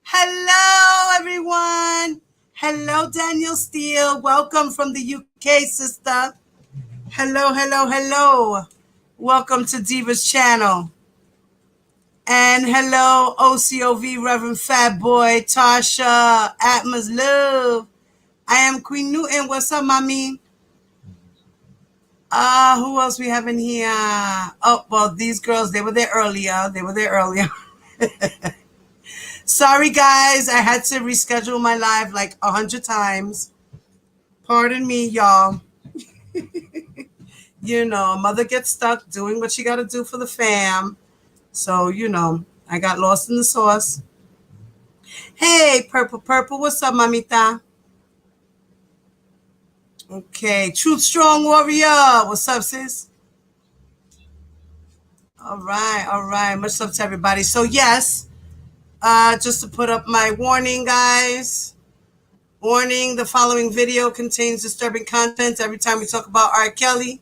Hello, everyone. Hello, Daniel Steele. Welcome from the UK, sister. Hello, hello, hello. Welcome to Diva's channel. And hello, OCOV Reverend Fat Boy, Tasha, Atmas Love. I am Queen Newton. What's up, mommy? Who else we have in here? Oh, well, these girls, they were there earlier. Sorry, guys. I had to reschedule my live like 100 times. Pardon me, y'all. Mother gets stuck doing what she got to do for the fam. So, I got lost in the sauce. Hey, Purple. What's up, mamita? Okay. Truth Strong Warrior. What's up, sis? All right. Much love to everybody. So, yes, just to put up my warning, guys. Warning, the following video contains disturbing content every time we talk about R. Kelly.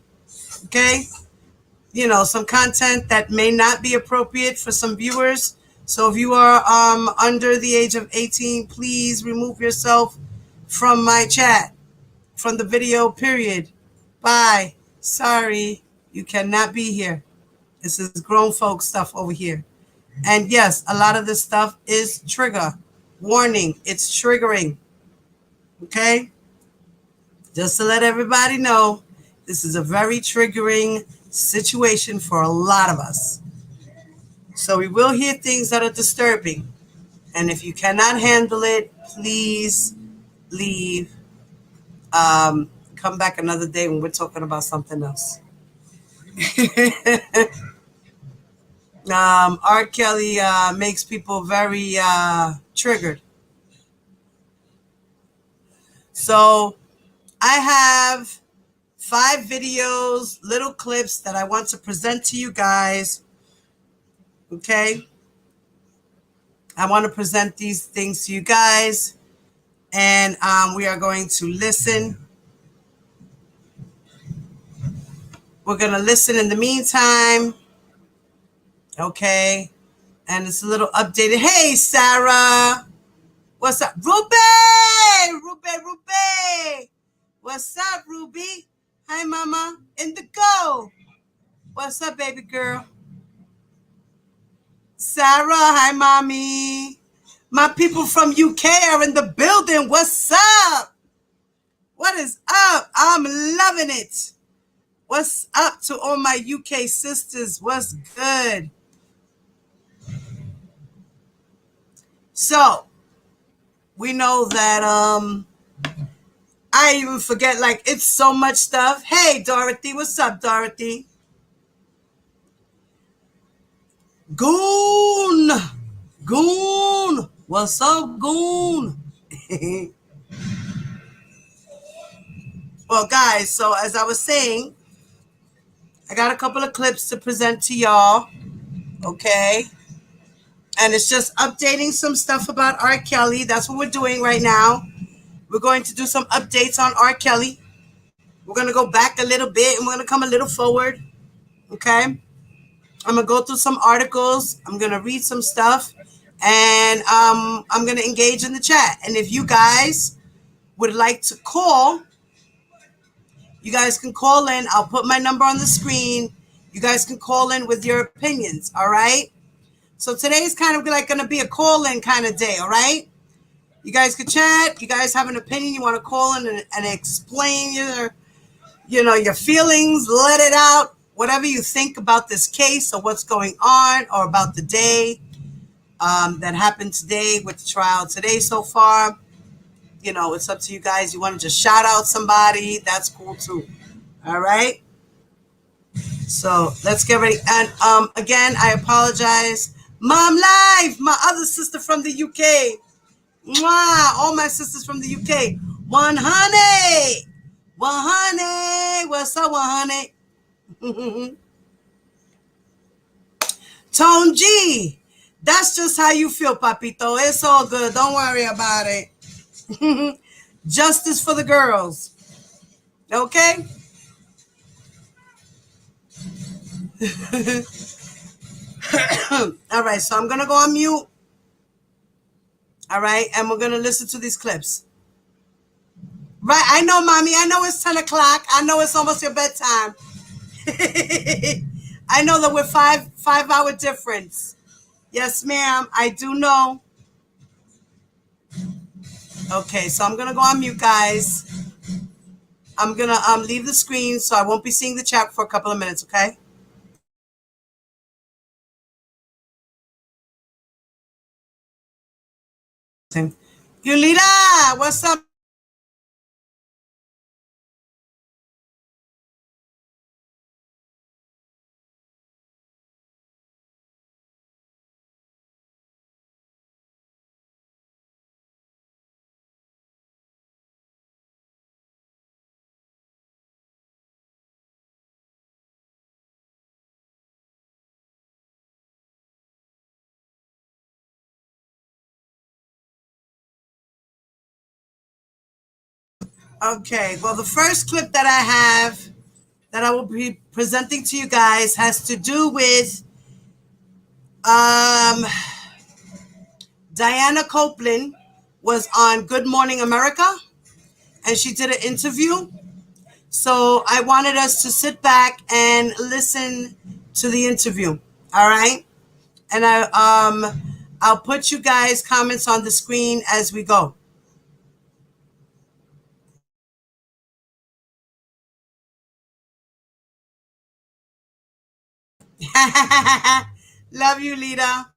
Okay? Some content that may not be appropriate for some viewers. So if you are under the age of 18, please remove yourself from my chat, from the video, period. Bye. Sorry, you cannot be here. This is grown folk stuff over here. And yes, a lot of this stuff is trigger. Warning, it's triggering. Okay? Just to let everybody know, this is a very triggering situation for a lot of us. So we will hear things that are disturbing. And if you cannot handle it, please leave. Come back another day when we're talking about something else. R. Kelly makes people very triggered. So I have 5 videos, little clips that I want to present to you guys. Okay? I want to present these things to you guys. And we are going to listen. We're going to listen in the meantime. Okay? And it's a little updated. Hey, Sarah. What's up? Ruby! What's up, Ruby? Hi, mama. Indigo. What's up, baby girl? Sarah, hi, mommy. My people from UK are in the building. What's up? What is up? I'm loving it. What's up to all my UK sisters? What's good? So, we know that I even forget, like, it's so much stuff. Hey, Dorothy. What's up, Dorothy? Goon. What's up, Goon? Well, guys, so as I was saying, I got a couple of clips to present to y'all. Okay? And it's just updating some stuff about R. Kelly. That's what we're doing right now. We're going to do some updates on R. Kelly. We're going to go back a little bit and we're going to come a little forward. Okay? I'm going to go through some articles. I'm going to read some stuff. And I'm going to engage in the chat. And if you guys would like to call, you guys can call in. I'll put my number on the screen. You guys can call in with your opinions. All right? So today's kind of like going to be a call-in kind of day. All right? You guys can chat. You guys have an opinion. You want to call in and explain your feelings. Let it out. Whatever you think about this case or what's going on or about the day that happened today with the trial today so far. It's up to you guys. You want to just shout out somebody, that's cool too. All right? So let's get ready. And again, I apologize. Mom Life, my other sister from the UK. Mwah, all my sisters from the UK. 100. What's up, 100? Tone G. That's just how you feel, papito. It's all good. Don't worry about it. Justice for the girls. Okay? All right, so I'm going to go on mute All right, and we're gonna listen to these clips. Right, I know, mommy. I know it's 10 o'clock. I know it's almost your bedtime. I know that we're 5 hour difference. Yes, ma'am. I do know. Okay, so I'm gonna go on mute, guys. I'm gonna leave the screen so I won't be seeing the chat for a couple of minutes. Okay. Yulita, what's up? Okay, well, the first clip that I have that I will be presenting to you guys has to do with Diana Copeland was on Good Morning America, and she did an interview. So I wanted us to sit back and listen to the interview. All right, and I'll put you guys comments on the screen as we go. Love you, Lita.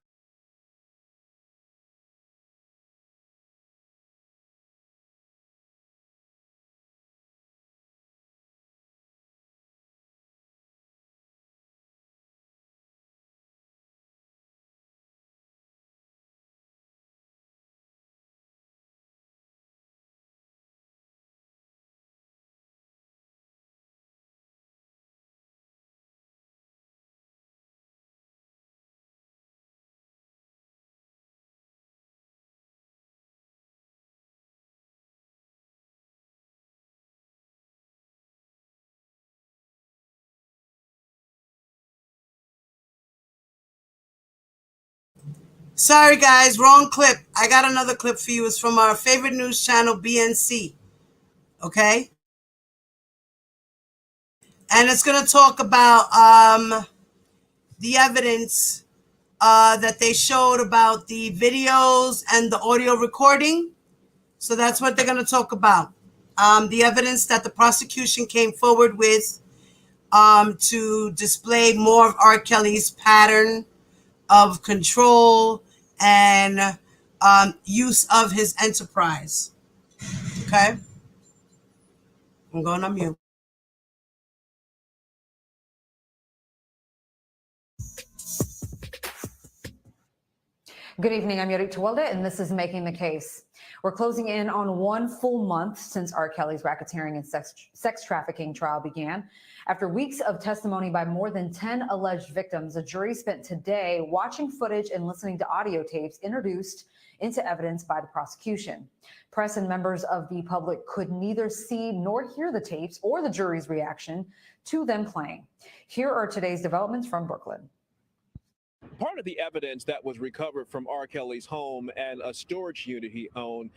Sorry, guys, wrong clip. I got another clip for you. It's from our favorite news channel, BNC. Okay? And it's going to talk about the evidence that they showed about the videos and the audio recording. So that's what they're going to talk about. The evidence that the prosecution came forward with to display more of R. Kelly's pattern of control and use of his enterprise. Okay? I'm going on mute. Good evening. I'm Yorik Tewolde, and this is Making the Case. We're closing in on 1 full month since R. Kelly's racketeering and sex trafficking trial began. After weeks of testimony by more than 10 alleged victims, a jury spent today watching footage and listening to audio tapes introduced into evidence by the prosecution. Press and members of the public could neither see nor hear the tapes or the jury's reaction to them playing. Here are today's developments from Brooklyn. Part of the evidence that was recovered from R. Kelly's home and a storage unit he owned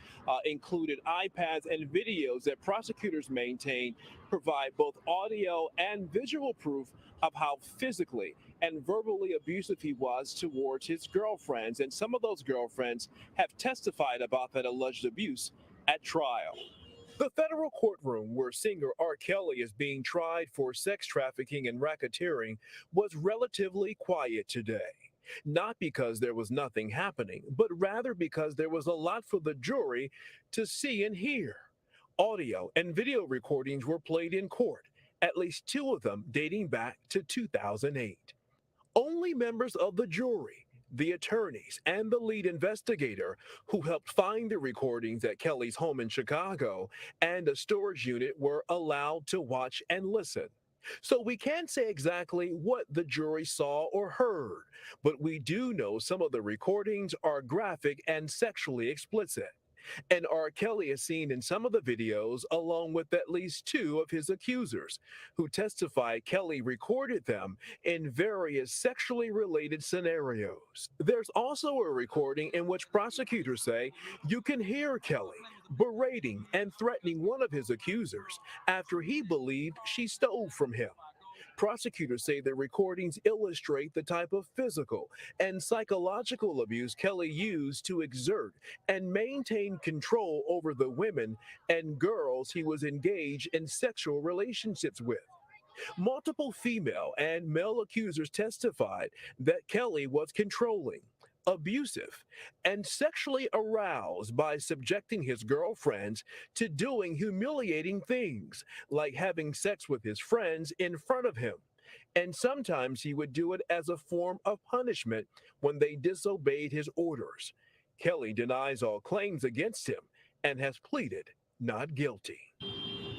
included iPads and videos that prosecutors maintain provide both audio and visual proof of how physically and verbally abusive he was towards his girlfriends. And some of those girlfriends have testified about that alleged abuse at trial. The federal courtroom where singer R. Kelly is being tried for sex trafficking and racketeering was relatively quiet today. Not because there was nothing happening, but rather because there was a lot for the jury to see and hear. Audio and video recordings were played in court, at least 2 of them dating back to 2008. Only members of the jury, the attorneys, and the lead investigator who helped find the recordings at Kelly's home in Chicago and a storage unit were allowed to watch and listen. So we can't say exactly what the jury saw or heard, but we do know some of the recordings are graphic and sexually explicit. And R. Kelly is seen in some of the videos along with at least two of his accusers, who testified Kelly recorded them in various sexually related scenarios. There's also a recording in which prosecutors say you can hear Kelly berating and threatening one of his accusers after he believed she stole from him. Prosecutors say the recordings illustrate the type of physical and psychological abuse Kelly used to exert and maintain control over the women and girls he was engaged in sexual relationships with. Multiple female and male accusers testified that Kelly was controlling, abusive, and sexually aroused by subjecting his girlfriends to doing humiliating things, like having sex with his friends in front of him. And sometimes he would do it as a form of punishment when they disobeyed his orders. Kelly denies all claims against him and has pleaded not guilty.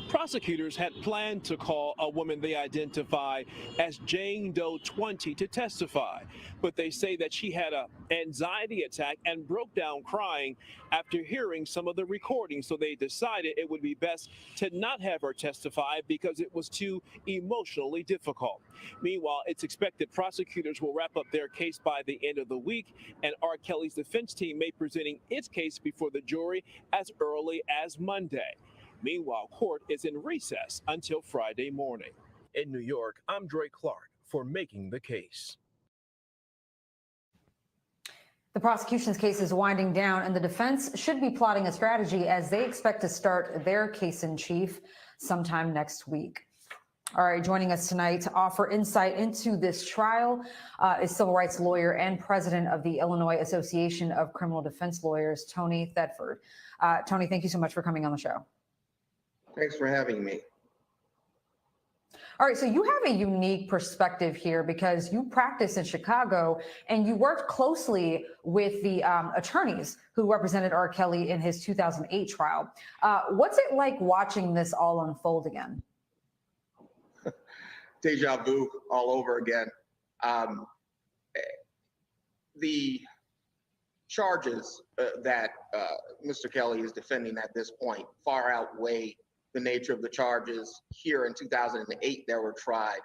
Prosecutors had planned to call a woman they identify as Jane Doe 20 to testify, but they say that she had an anxiety attack and broke down crying after hearing some of the recordings, so they decided it would be best to not have her testify because it was too emotionally difficult. Meanwhile, it's expected prosecutors will wrap up their case by the end of the week, and R. Kelly's defense team may be presenting its case before the jury as early as Monday. Meanwhile, court is in recess until Friday morning. In New York, I'm Dre Clark for Making the Case. The prosecution's case is winding down, and the defense should be plotting a strategy as they expect to start their case in chief sometime next week. All right, joining us tonight to offer insight into this trial is civil rights lawyer and president of the Illinois Association of Criminal Defense Lawyers, Tony Thedford. Tony, thank you so much for coming on the show. Thanks for having me. All right, so you have a unique perspective here because you practice in Chicago and you worked closely with the attorneys who represented R. Kelly in his 2008 trial. What's it like watching this all unfold again? Deja vu all over again. The charges that Mr. Kelly is defending at this point far outweigh the nature of the charges here in 2008 that were tried.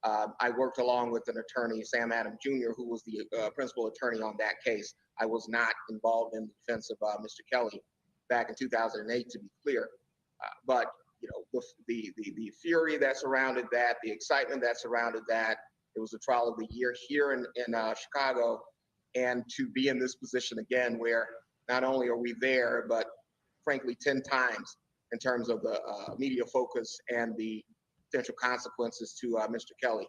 I worked along with an attorney, Sam Adams Jr., who was the principal attorney on that case. I was not involved in the defense of Mr. Kelly back in 2008, to be clear. But you know, the fury that surrounded that, the excitement that surrounded that, it was the trial of the year here in Chicago, and to be in this position again, where not only are we there, but frankly 10 times in terms of the media focus and the potential consequences to Mr. Kelly.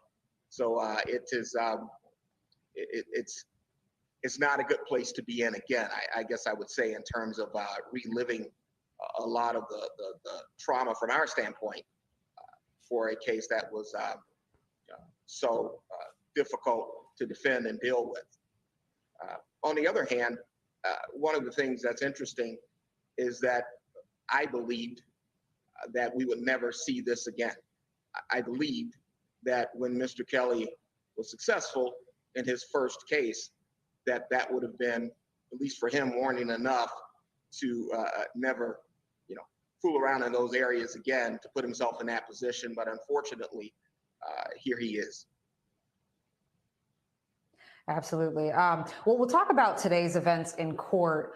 So it is, it's not a good place to be in again, I guess I would say, in terms of reliving a lot of the trauma from our standpoint for a case that was so difficult to defend and deal with. On the other hand, one of the things that's interesting is that I believed that we would never see this again. I believed that when Mr. Kelly was successful in his first case, that would have been, at least for him, warning enough to never, fool around in those areas again, to put himself in that position. But unfortunately, here he is. Absolutely. Well, we'll talk about today's events in court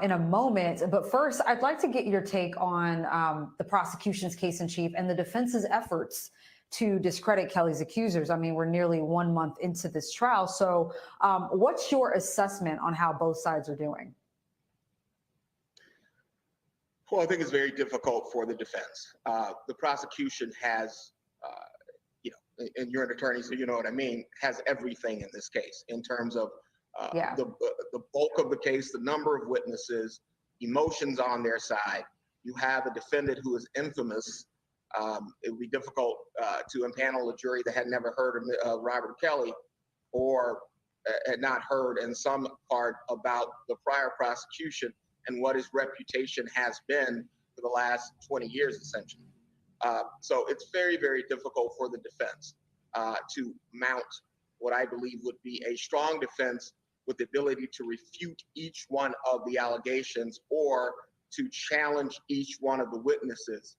in a moment. But first, I'd like to get your take on the prosecution's case in chief and the defense's efforts to discredit Kelly's accusers. I mean, we're nearly 1 month into this trial. So what's your assessment on how both sides are doing? Well, I think it's very difficult for the defense. The prosecution has, and you're an attorney, so you know what I mean, has everything in this case in terms of the bulk of the case, the number of witnesses, emotions on their side. You have a defendant who is infamous. It would be difficult to impanel a jury that had never heard of Robert Kelly, or had not heard in some part about the prior prosecution and what his reputation has been for the last 20 years, essentially. So it's very, very difficult for the defense to mount what I believe would be a strong defense with the ability to refute each one of the allegations or to challenge each one of the witnesses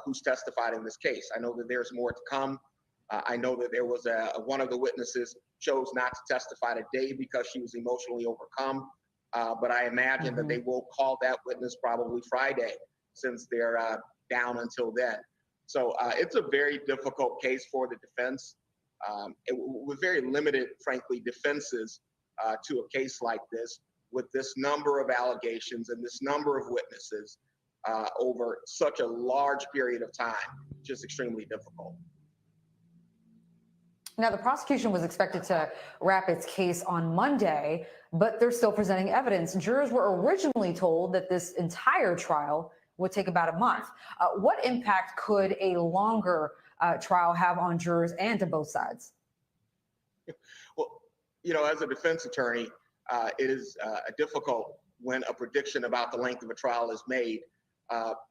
who's testified in this case. I know that there's more to come. I know that there was one of the witnesses chose not to testify today because she was emotionally overcome. But I imagine that they will call that witness probably Friday, since they're down until then. So it's a very difficult case for the defense. With very limited, frankly, defenses to a case like this, with this number of allegations and this number of witnesses over such a large period of time, just extremely difficult. Now, the prosecution was expected to wrap its case on Monday, but they're still presenting evidence. Jurors were originally told that this entire trial would take about a month. What impact could a longer trial have on jurors and to both sides? Well, as a defense attorney, it is difficult when a prediction about the length of a trial is made.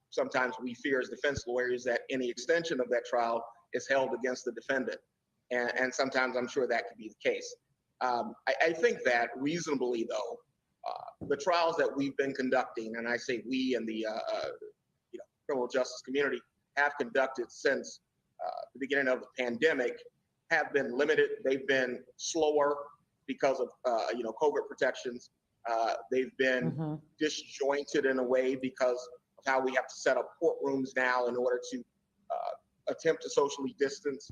Sometimes we fear as defense lawyers that any extension of that trial is held against the defendant. And sometimes I'm sure that could be the case. I think that reasonably, though, the trials that we've been conducting, and I say we and the criminal justice community have conducted since the beginning of the pandemic, have been limited. They've been slower because of COVID protections. They've been disjointed in a way because of how we have to set up courtrooms now in order to attempt to socially distance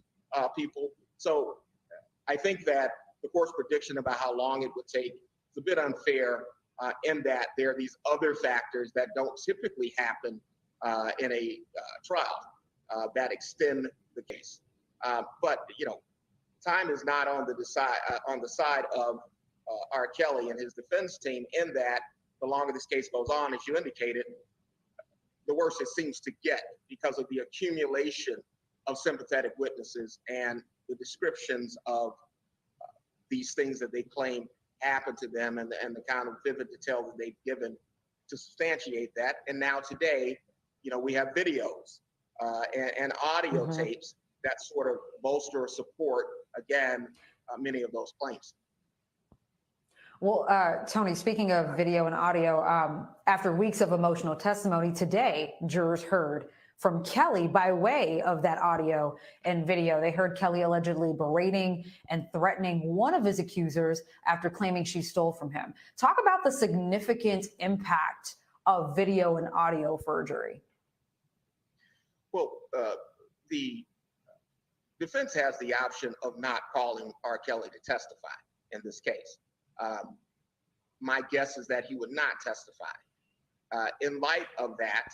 people. So I think that the court's prediction about how long it would take is a bit unfair in that there are these other factors that don't typically happen in a trial that extend the case. But time is not on the side of R. Kelly and his defense team, in that the longer this case goes on, as you indicated, the worse it seems to get because of the accumulation of sympathetic witnesses and the descriptions of these things that they claim happened to them, and the kind of vivid detail that they've given to substantiate that. And now today, we have videos and audio tapes that sort of bolster or support, again, many of those claims. Well, Tony, speaking of video and audio, after weeks of emotional testimony today, jurors heard from Kelly by way of that audio and video. They heard Kelly allegedly berating and threatening one of his accusers after claiming she stole from him. Talk about the significant impact of video and audio for a jury. Well, the defense has the option of not calling R. Kelly to testify in this case. My guess is that he would not testify. In light of that,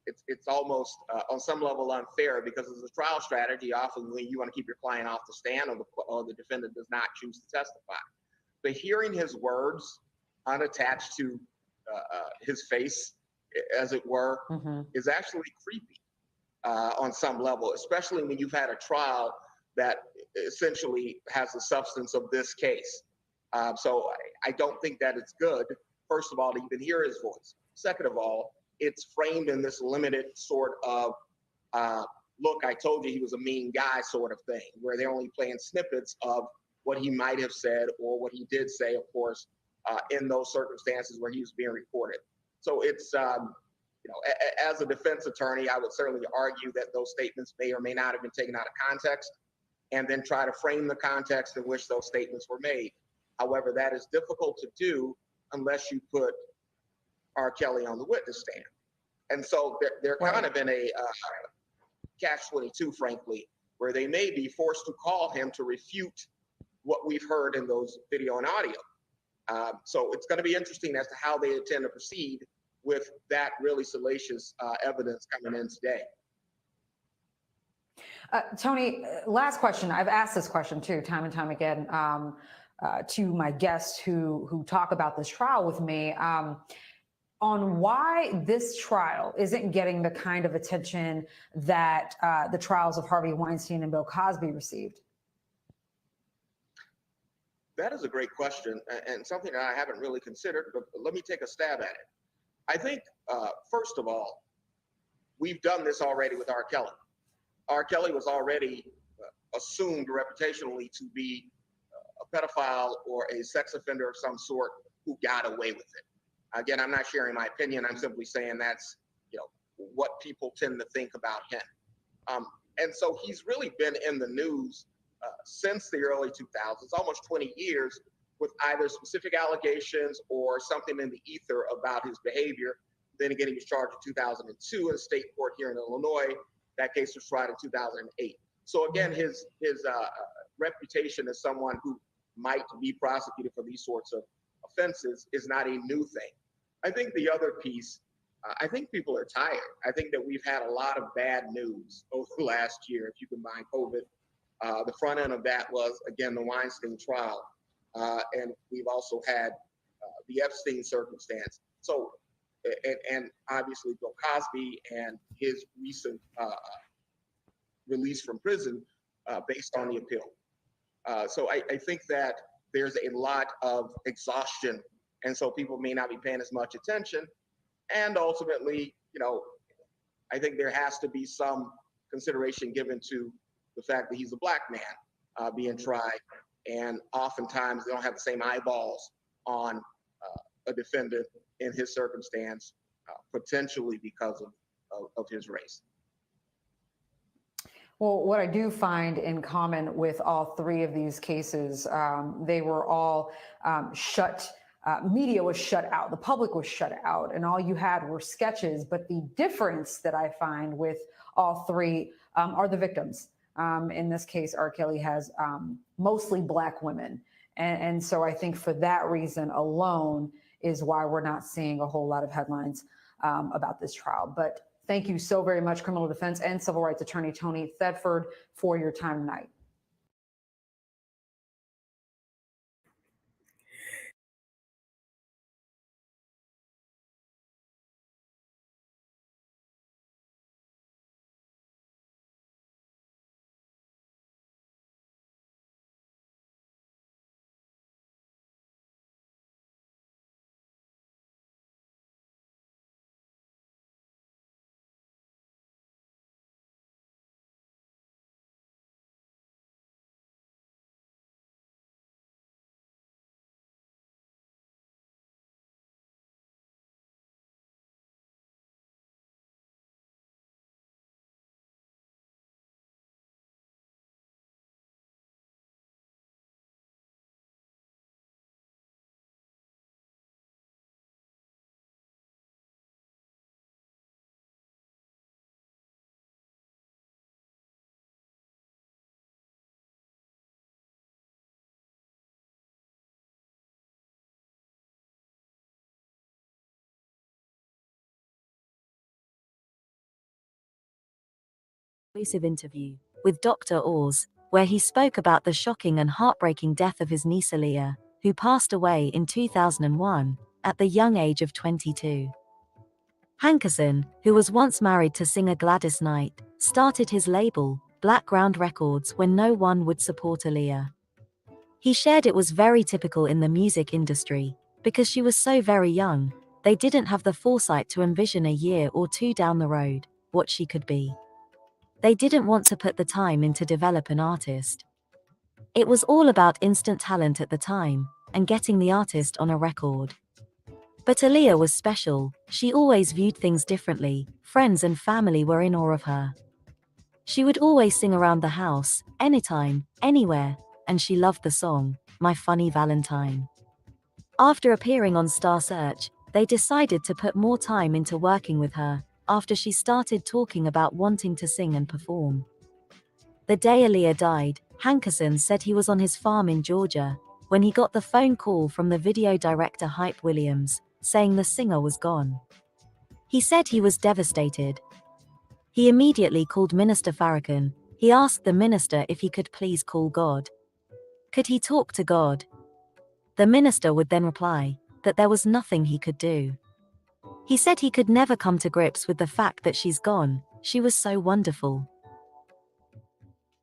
it's almost on some level unfair, because as a trial strategy, often when you want to keep your client off the stand or the defendant does not choose to testify, but hearing his words unattached to his face, as it were, is actually creepy on some level, especially when you've had a trial that essentially has the substance of this case. So I don't think that it's good, first of all, to even hear his voice. Second of all, it's framed in this limited sort of, look, I told you he was a mean guy sort of thing, where they're only playing snippets of what he might have said or what he did say, of course, in those circumstances where he was being recorded. So it's, as a defense attorney, I would certainly argue that those statements may or may not have been taken out of context, and then try to frame the context in which those statements were made. However, that is difficult to do unless you put R. Kelly on the witness stand. And so they're kind of in a catch-22, frankly, where they may be forced to call him to refute what we've heard in those video and audio. So it's going to be interesting as to how they intend to proceed with that really salacious evidence coming in today. Tony, last question. I've asked this question too, time and time again, to my guests who talk about this trial with me, on why this trial isn't getting the kind of attention that the trials of Harvey Weinstein and Bill Cosby received. That is a great question, and something that I haven't really considered, but let me take a stab at it. I think, first of all, we've done this already with R. Kelly. R. Kelly was already assumed reputationally to be a pedophile or a sex offender of some sort who got away with it. Again, I'm not sharing my opinion. I'm simply saying that's, what people tend to think about him. And so he's really been in the news since the early 2000s, almost 20 years, with either specific allegations or something in the ether about his behavior. Then again, he was charged in 2002 in a state court here in Illinois. That case was tried in 2008. So again, his reputation as someone who might be prosecuted for these sorts of offenses is not a new thing. I think the other piece, I think people are tired. I think that we've had a lot of bad news over the last year, if you combine COVID. The front end of that was, again, the Weinstein trial. And we've also had the Epstein circumstance. So, and obviously Bill Cosby and his recent release from prison based on the appeal. So I think that there's a lot of exhaustion, and so people may not be paying as much attention. And ultimately, I think there has to be some consideration given to the fact that he's a Black man being tried, and oftentimes they don't have the same eyeballs on a defendant in his circumstance, potentially because of his race. Well, what I do find in common with all three of these cases, they were all media was shut out, the public was shut out, and all you had were sketches. But the difference that I find with all three are the victims. In this case, R. Kelly has mostly Black women. And so I think for that reason alone is why we're not seeing a whole lot of headlines about this trial. But thank you so very much, criminal defense and civil rights attorney Tony Thedford, for your time tonight. Exclusive interview with Dr. Oz, where he spoke about the shocking and heartbreaking death of his niece Aaliyah, who passed away in 2001 at the young age of 22. Hankerson, who was once married to singer Gladys Knight, started his label, Blackground Records, when no one would support Aaliyah. He shared it was very typical in the music industry, because she was so very young, they didn't have the foresight to envision a year or two down the road what she could be. They didn't want to put the time in to develop an artist. It was all about instant talent at the time, and getting the artist on a record. But Aaliyah was special, she always viewed things differently, friends and family were in awe of her. She would always sing around the house, anytime, anywhere, and she loved the song, My Funny Valentine. After appearing on Star Search, they decided to put more time into working with her, after she started talking about wanting to sing and perform. The day Aaliyah died, Hankerson said he was on his farm in Georgia, when he got the phone call from the video director Hype Williams, saying the singer was gone. He said he was devastated. He immediately called Minister Farrakhan. He asked the minister if he could please call God. Could he talk to God? The minister would then reply that there was nothing he could do. He said he could never come to grips with the fact that she's gone, she was so wonderful.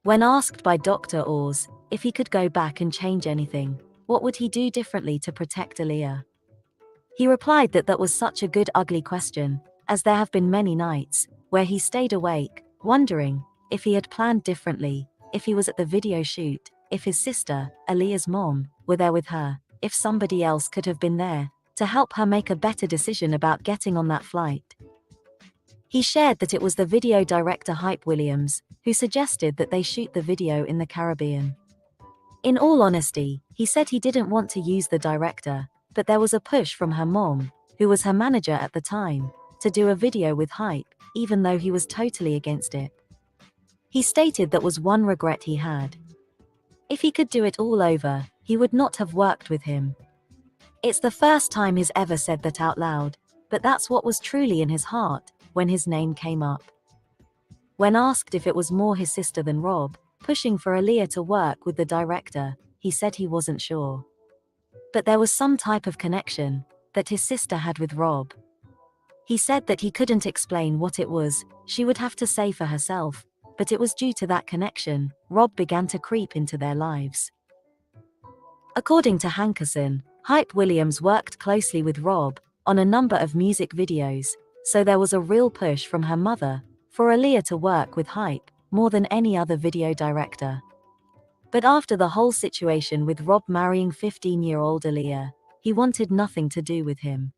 When asked by Dr. Oz if he could go back and change anything, what would he do differently to protect Aaliyah? He replied that that was such a good ugly question, as there have been many nights where he stayed awake, wondering if he had planned differently, if he was at the video shoot, if his sister, Aaliyah's mom, were there with her, if somebody else could have been there to help her make a better decision about getting on that flight. He shared that it was the video director Hype Williams who suggested that they shoot the video in the Caribbean. In all honesty, he said he didn't want to use the director, but there was a push from her mom, who was her manager at the time, to do a video with Hype, even though he was totally against it. He stated that was one regret he had. If he could do it all over, he would not have worked with him. It's the first time he's ever said that out loud, but that's what was truly in his heart when his name came up. When asked if it was more his sister than Rob pushing for Aaliyah to work with the director, he said he wasn't sure. But there was some type of connection that his sister had with Rob. He said that he couldn't explain what it was, she would have to say for herself, but it was due to that connection, Rob began to creep into their lives. According to Hankerson, Hype Williams worked closely with Rob on a number of music videos, so there was a real push from her mother for Aaliyah to work with Hype more than any other video director. But after the whole situation with Rob marrying 15-year-old Aaliyah, he wanted nothing to do with him.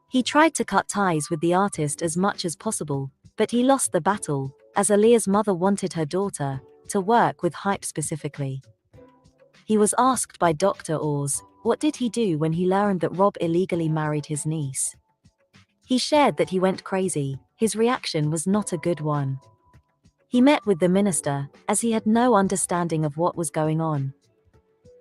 He tried to cut ties with the artist as much as possible, but he lost the battle, as Aaliyah's mother wanted her daughter to work with Hype specifically. He was asked by Dr. Oz, what did he do when he learned that Rob illegally married his niece? He shared that he went crazy, his reaction was not a good one. He met with the minister, as he had no understanding of what was going on.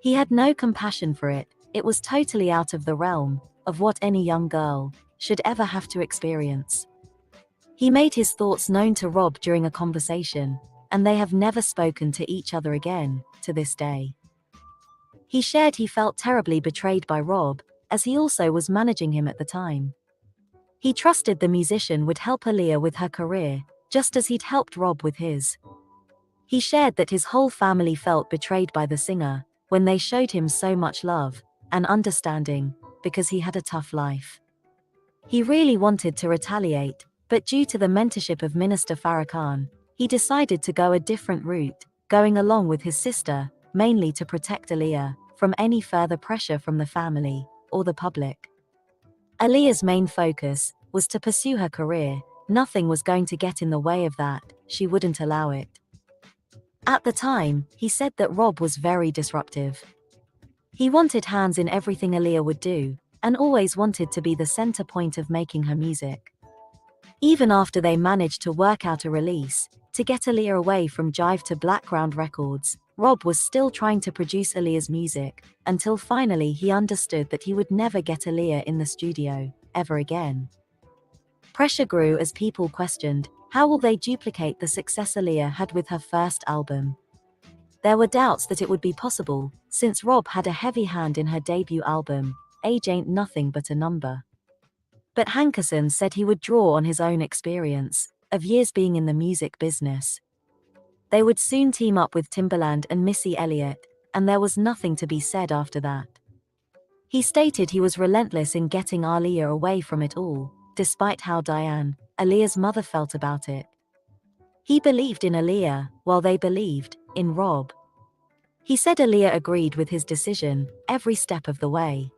He had no compassion for it, it was totally out of the realm of what any young girl should ever have to experience. He made his thoughts known to Rob during a conversation, and they have never spoken to each other again, to this day. He shared he felt terribly betrayed by Rob, as he also was managing him at the time. He trusted the musician would help Aaliyah with her career, just as he'd helped Rob with his. He shared that his whole family felt betrayed by the singer when they showed him so much love and understanding because he had a tough life. He really wanted to retaliate, but due to the mentorship of Minister Farrakhan, he decided to go a different route, going along with his sister, mainly to protect Aaliyah from any further pressure from the family or the public. Aaliyah's main focus was to pursue her career. Nothing was going to get in the way of that, she wouldn't allow it. At the time, he said that Rob was very disruptive. He wanted hands in everything Aaliyah would do, and always wanted to be the center point of making her music. Even after they managed to work out a release, to get Aaliyah away from Jive to Blackground Records, Rob was still trying to produce Aaliyah's music, until finally he understood that he would never get Aaliyah in the studio, ever again. Pressure grew as people questioned, how will they duplicate the success Aaliyah had with her first album? There were doubts that it would be possible, since Rob had a heavy hand in her debut album, Age Ain't Nothing But a Number. But Hankerson said he would draw on his own experience of years being in the music business. They would soon team up with Timbaland and Missy Elliott, and there was nothing to be said after that. He stated he was relentless in getting Aaliyah away from it all, despite how Diane, Aaliyah's mother, felt about it. He believed in Aaliyah, while they believed in Rob. He said Aaliyah agreed with his decision every step of the way.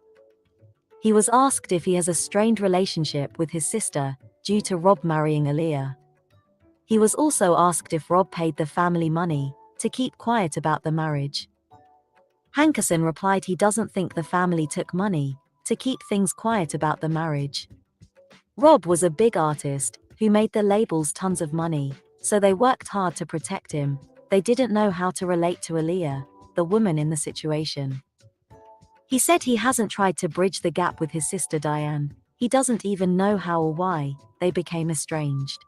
He was asked if he has a strained relationship with his sister due to Rob marrying Aaliyah. He was also asked if Rob paid the family money to keep quiet about the marriage. Hankerson replied he doesn't think the family took money to keep things quiet about the marriage. Rob was a big artist who made the labels tons of money, so they worked hard to protect him. They didn't know how to relate to Aaliyah, the woman in the situation. He said he hasn't tried to bridge the gap with his sister Diane. He doesn't even know how or why they became estranged.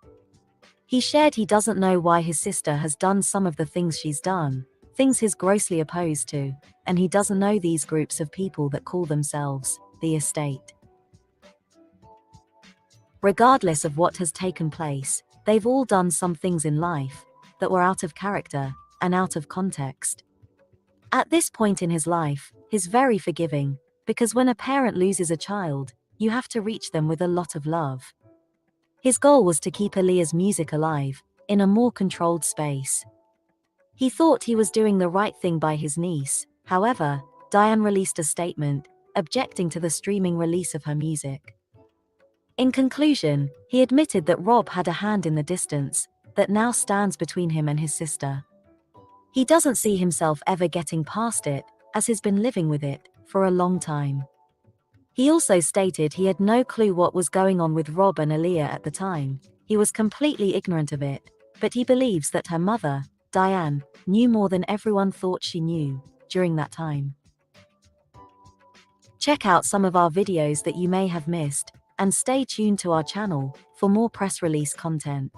He shared he doesn't know why his sister has done some of the things she's done, things he's grossly opposed to, and he doesn't know these groups of people that call themselves the estate. Regardless of what has taken place, they've all done some things in life that were out of character and out of context. At this point in his life, he's very forgiving, because when a parent loses a child, you have to reach them with a lot of love. His goal was to keep Aaliyah's music alive, in a more controlled space. He thought he was doing the right thing by his niece. However, Diane released a statement, objecting to the streaming release of her music. In conclusion, he admitted that Rob had a hand in the distance that now stands between him and his sister. He doesn't see himself ever getting past it, as he's been living with it for a long time. He also stated he had no clue what was going on with Rob and Aaliyah at the time. He was completely ignorant of it, but he believes that her mother, Diane, knew more than everyone thought she knew during that time. Check out some of our videos that you may have missed, and stay tuned to our channel for more press release content.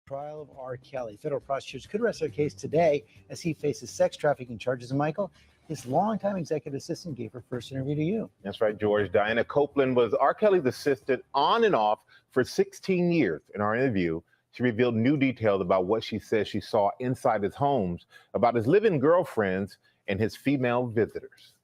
Trial of R. Kelly. Federal prosecutors could rest their case today as he faces sex trafficking charges. And Michael, his longtime executive assistant gave her first interview to you. That's right, George. Diana Copeland was R. Kelly's assistant on and off for 16 years. In our interview, she revealed new details about what she says she saw inside his homes, about his live-in girlfriends and his female visitors.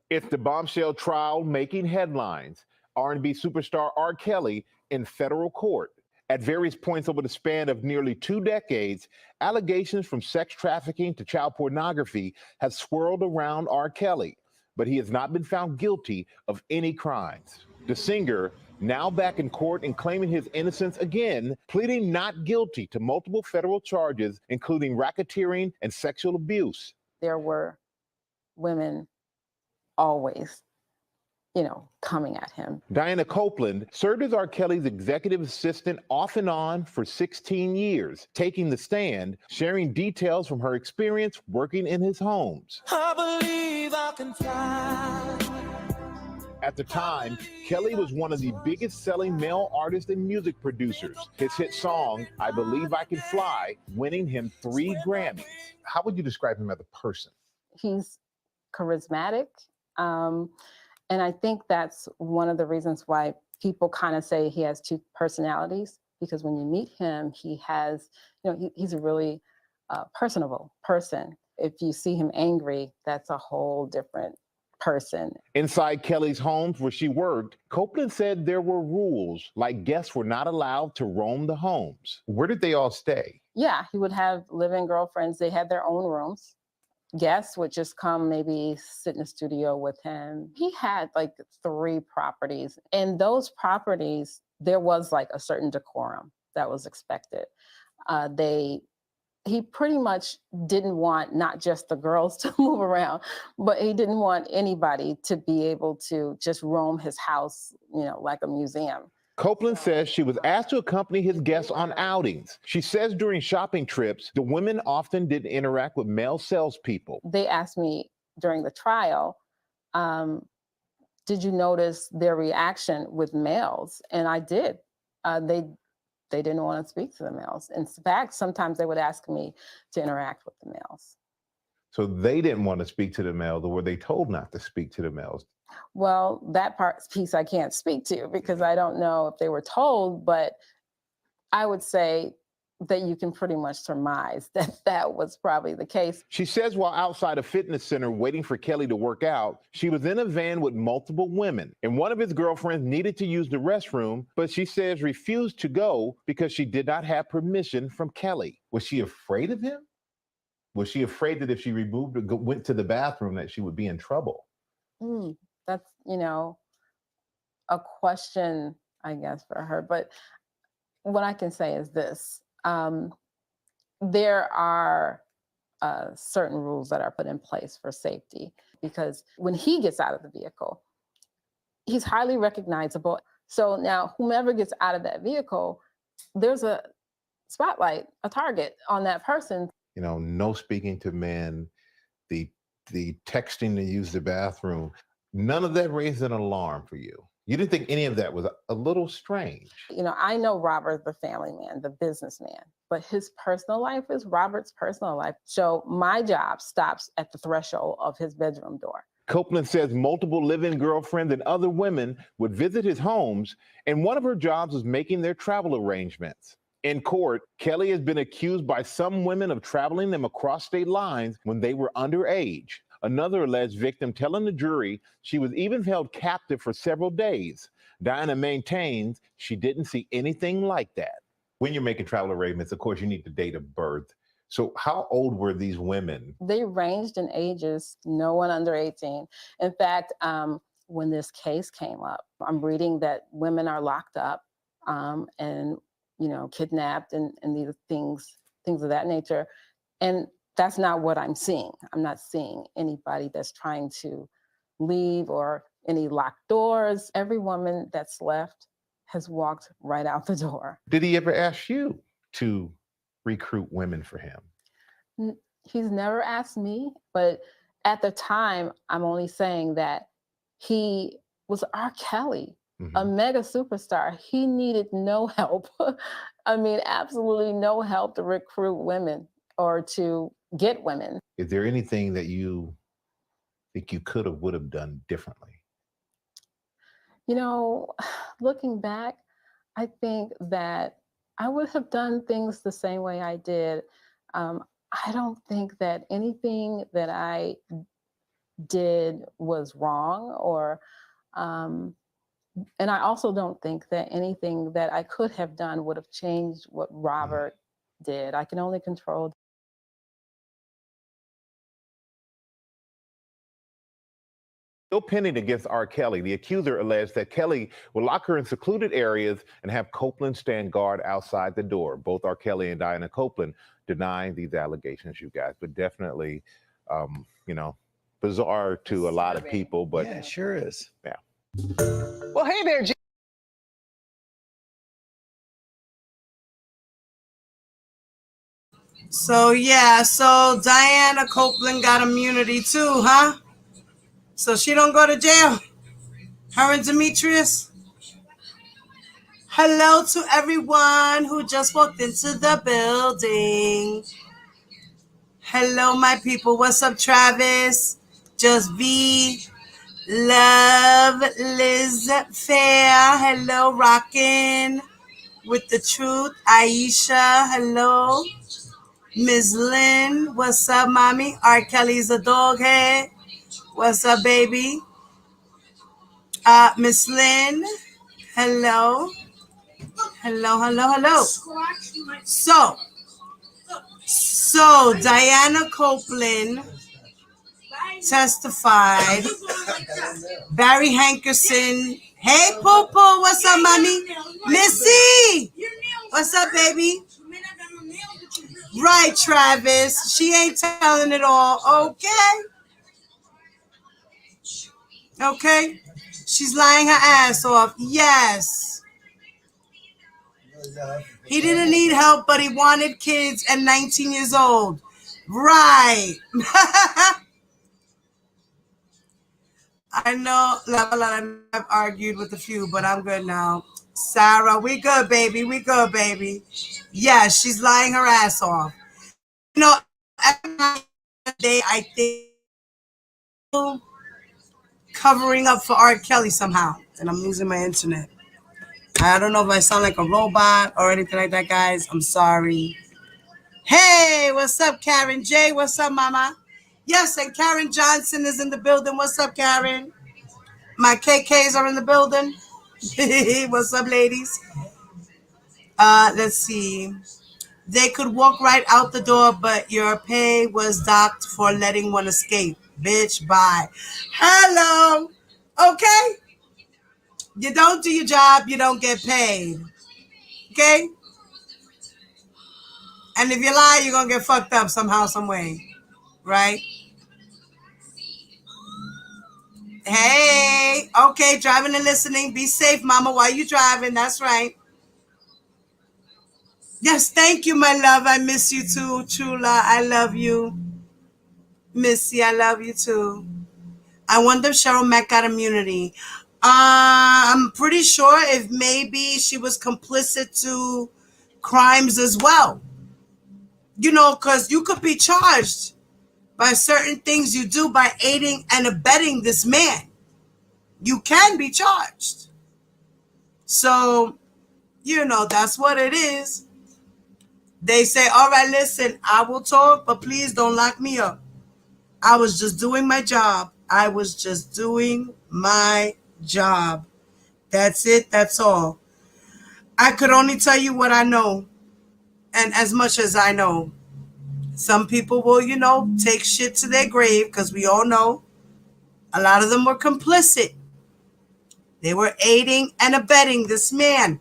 It's the bombshell trial making headlines. R&B superstar R. Kelly in federal court. At various points over the span of nearly 2 decades, allegations from sex trafficking to child pornography have swirled around R. Kelly, but he has not been found guilty of any crimes. The singer, now back in court and claiming his innocence again, pleading not guilty to multiple federal charges, including racketeering and sexual abuse. There were women always, coming at him. Diana Copeland served as R. Kelly's executive assistant off and on for 16 years, taking the stand, sharing details from her experience working in his homes. I believe I can fly. At the time, Kelly was one of the biggest selling male artists and music producers. His hit song, I Believe I Can Fly, winning him 3 Grammys. How would you describe him as a person? He's charismatic. And I think that's one of the reasons why people kind of say he has 2 personalities, because when you meet him, he has, he's a really personable person. If you see him angry, that's a whole different person. Inside Kelly's homes where she worked, Copeland said there were rules, like guests were not allowed to roam the homes. Where did they all stay? Yeah, he would have live-in girlfriends. They had their own rooms. Guests would just come maybe sit in the studio with him. He had like 3 properties. And those properties, there was like a certain decorum that was expected. He pretty much didn't want not just the girls to move around, but he didn't want anybody to be able to just roam his house, like a museum. Copeland says she was asked to accompany his guests on outings. She says during shopping trips, the women often didn't interact with male salespeople. They asked me during the trial, did you notice their reaction with males? And I did. They didn't want to speak to the males. In fact, sometimes they would ask me to interact with the males. So they didn't want to speak to the males, or were they told not to speak to the males? Well, that piece I can't speak to because I don't know if they were told, but I would say that you can pretty much surmise that that was probably the case. She says while outside a fitness center waiting for Kelly to work out, she was in a van with multiple women, and one of his girlfriends needed to use the restroom, but she says refused to go because she did not have permission from Kelly. Was she afraid of him? Was she afraid that if she went to the bathroom that she would be in trouble? That's, a question, I guess, for her. But what I can say is this. There are certain rules that are put in place for safety, because when he gets out of the vehicle, he's highly recognizable. So now whomever gets out of that vehicle, there's a spotlight, a target on that person. No speaking to men, the texting to use the bathroom, none of that raised an alarm for you. You didn't think any of that was a little strange? I know Robert, the family man, the businessman, but his personal life is Robert's personal life. So my job stops at the threshold of his bedroom door. Copeland says multiple live-in girlfriends and other women would visit his homes, and one of her jobs was making their travel arrangements. In court, Kelly has been accused by some women of traveling them across state lines when they were underage. Another alleged victim telling the jury she was even held captive for several days. Diana maintains she didn't see anything like that. When you're making travel arrangements, of course, you need the date of birth. So how old were these women? They ranged in ages, no one under 18. In fact, when this case came up, I'm reading that women are locked up and kidnapped and these things of that nature. And that's not what I'm seeing. I'm not seeing anybody that's trying to leave or any locked doors. Every woman that's left has walked right out the door. Did he ever ask you to recruit women for him? He's never asked me, but at the time, I'm only saying that he was R. Kelly, a mega superstar. He needed no help. I mean, absolutely no help to recruit women or to get women. Is there anything that you think you could have, would have done differently? Looking back, I think that I would have done things the same way I did. I don't think that anything that I did was wrong, or, and I also don't think that anything that I could have done would have changed what Robert did. I can only control. Still pending against R. Kelly, the accuser alleged that Kelly would lock her in secluded areas and have Copeland stand guard outside the door. Both R. Kelly and Diana Copeland denying these allegations, you guys, but definitely, bizarre to a lot of people. But yeah, it sure is. Yeah. Well, hey there, So Diana Copeland got immunity too, huh? So she don't go to jail. Her and Demetrius. Hello to everyone who just walked into the building. Hello, my people. What's up, Travis? Just V. Love, Liz Fair. Hello, rockin' with the truth. Aisha. Hello. Ms. Lynn. What's up, mommy? R. Kelly's a dog head. What's up, baby? Miss Lynn. Hello. Hello. So Diana Copeland testified. Barry Hankerson. Hey, Popo. What's up, mommy? Missy. What's up, baby? Right, Travis. She ain't telling it all. Okay. She's lying her ass off. Yes. He didn't need help, but he wanted kids at 19 years old. Right. I know I've argued with a few, but I'm good now. Sarah, we good, baby. Yeah, she's lying her ass off. Every day I think covering up for R. Kelly somehow. And I'm losing my internet. I don't know if I sound like a robot or anything like that, guys. I'm sorry. Hey, what's up, Karen J? What's up, Mama? Yes, and Karen Johnson is in the building. What's up, Karen? My KKs are in the building. What's up, ladies? Let's see. They could walk right out the door, but your pay was docked for letting one escape. Bitch, bye. Hello. Okay? You don't do your job, you don't get paid. Okay? And if you lie, you're going to get fucked up somehow, some way. Right? Hey. Okay, driving and listening. Be safe, mama, while you driving. That's right. Yes, thank you, my love. I miss you too, Chula. I love you. Missy, I love you too. I wonder if Cheryl Mack got immunity. I'm pretty sure if maybe she was complicit to crimes as well. You know, because you could be charged by certain things you do by aiding and abetting this man. You can be charged. So, you know, that's what it is. They say, all right, listen, I will talk, but please don't lock me up. I was just doing my job. I was just doing my job. That's it. That's all. I could only tell you what I know and as much as I know. Some people will, you know, take shit to their grave because we all know a lot of them were complicit. They were aiding and abetting this man.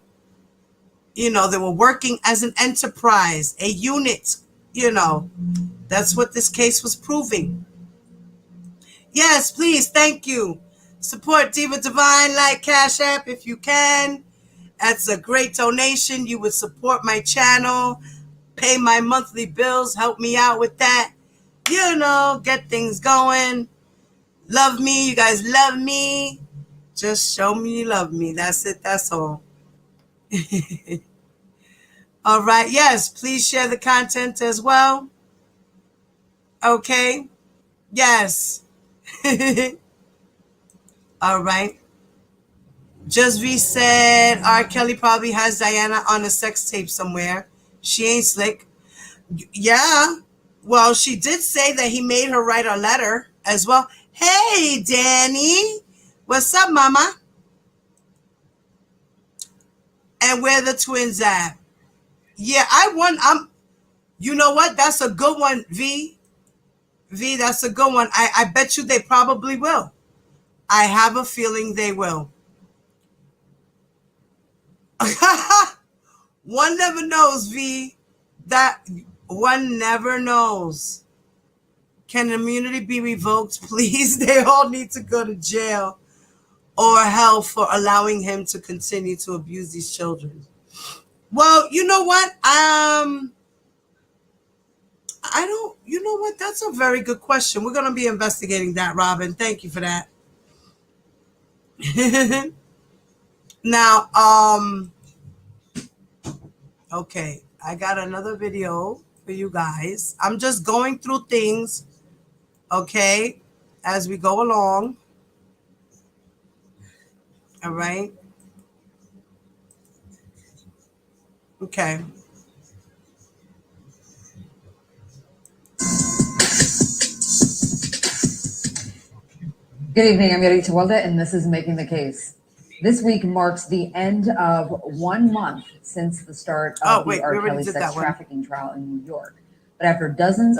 You know, they were working as an enterprise, a unit. You know, that's what this case was proving. Yes, please. Thank you. Support Diva Divine, like Cash App if you can. That's a great donation. You would support my channel, pay my monthly bills, help me out with that. You know, get things going. Love me. You guys love me. Just show me you love me. That's it. That's all. All right. Yes, please share the content as well. Okay. Yes. All right. Just said R. Kelly probably has Diana on a sex tape somewhere. She ain't slick. Yeah. Well, she did say that he made her write a letter as well. Hey, Danny. What's up, mama? And where the twins at? Yeah, you know what? That's a good one, V. V, that's a good one. I bet you they probably will. I have a feeling they will. One never knows, V. That one never knows. Can immunity be revoked, please? They all need to go to jail or hell for allowing him to continue to abuse these children. Well, you know what? I don't, you know what? That's a very good question. We're going to be investigating that, Robin. Thank you for that. Now, okay, I got another video for you guys. I'm just going through things, okay, as we go along. All right. Okay. Good evening. I'm Yari Tawalda, and this is Making the Case. This week marks the end of 1 month since the start of the R. Kelly sex trafficking trial in New York. But after dozens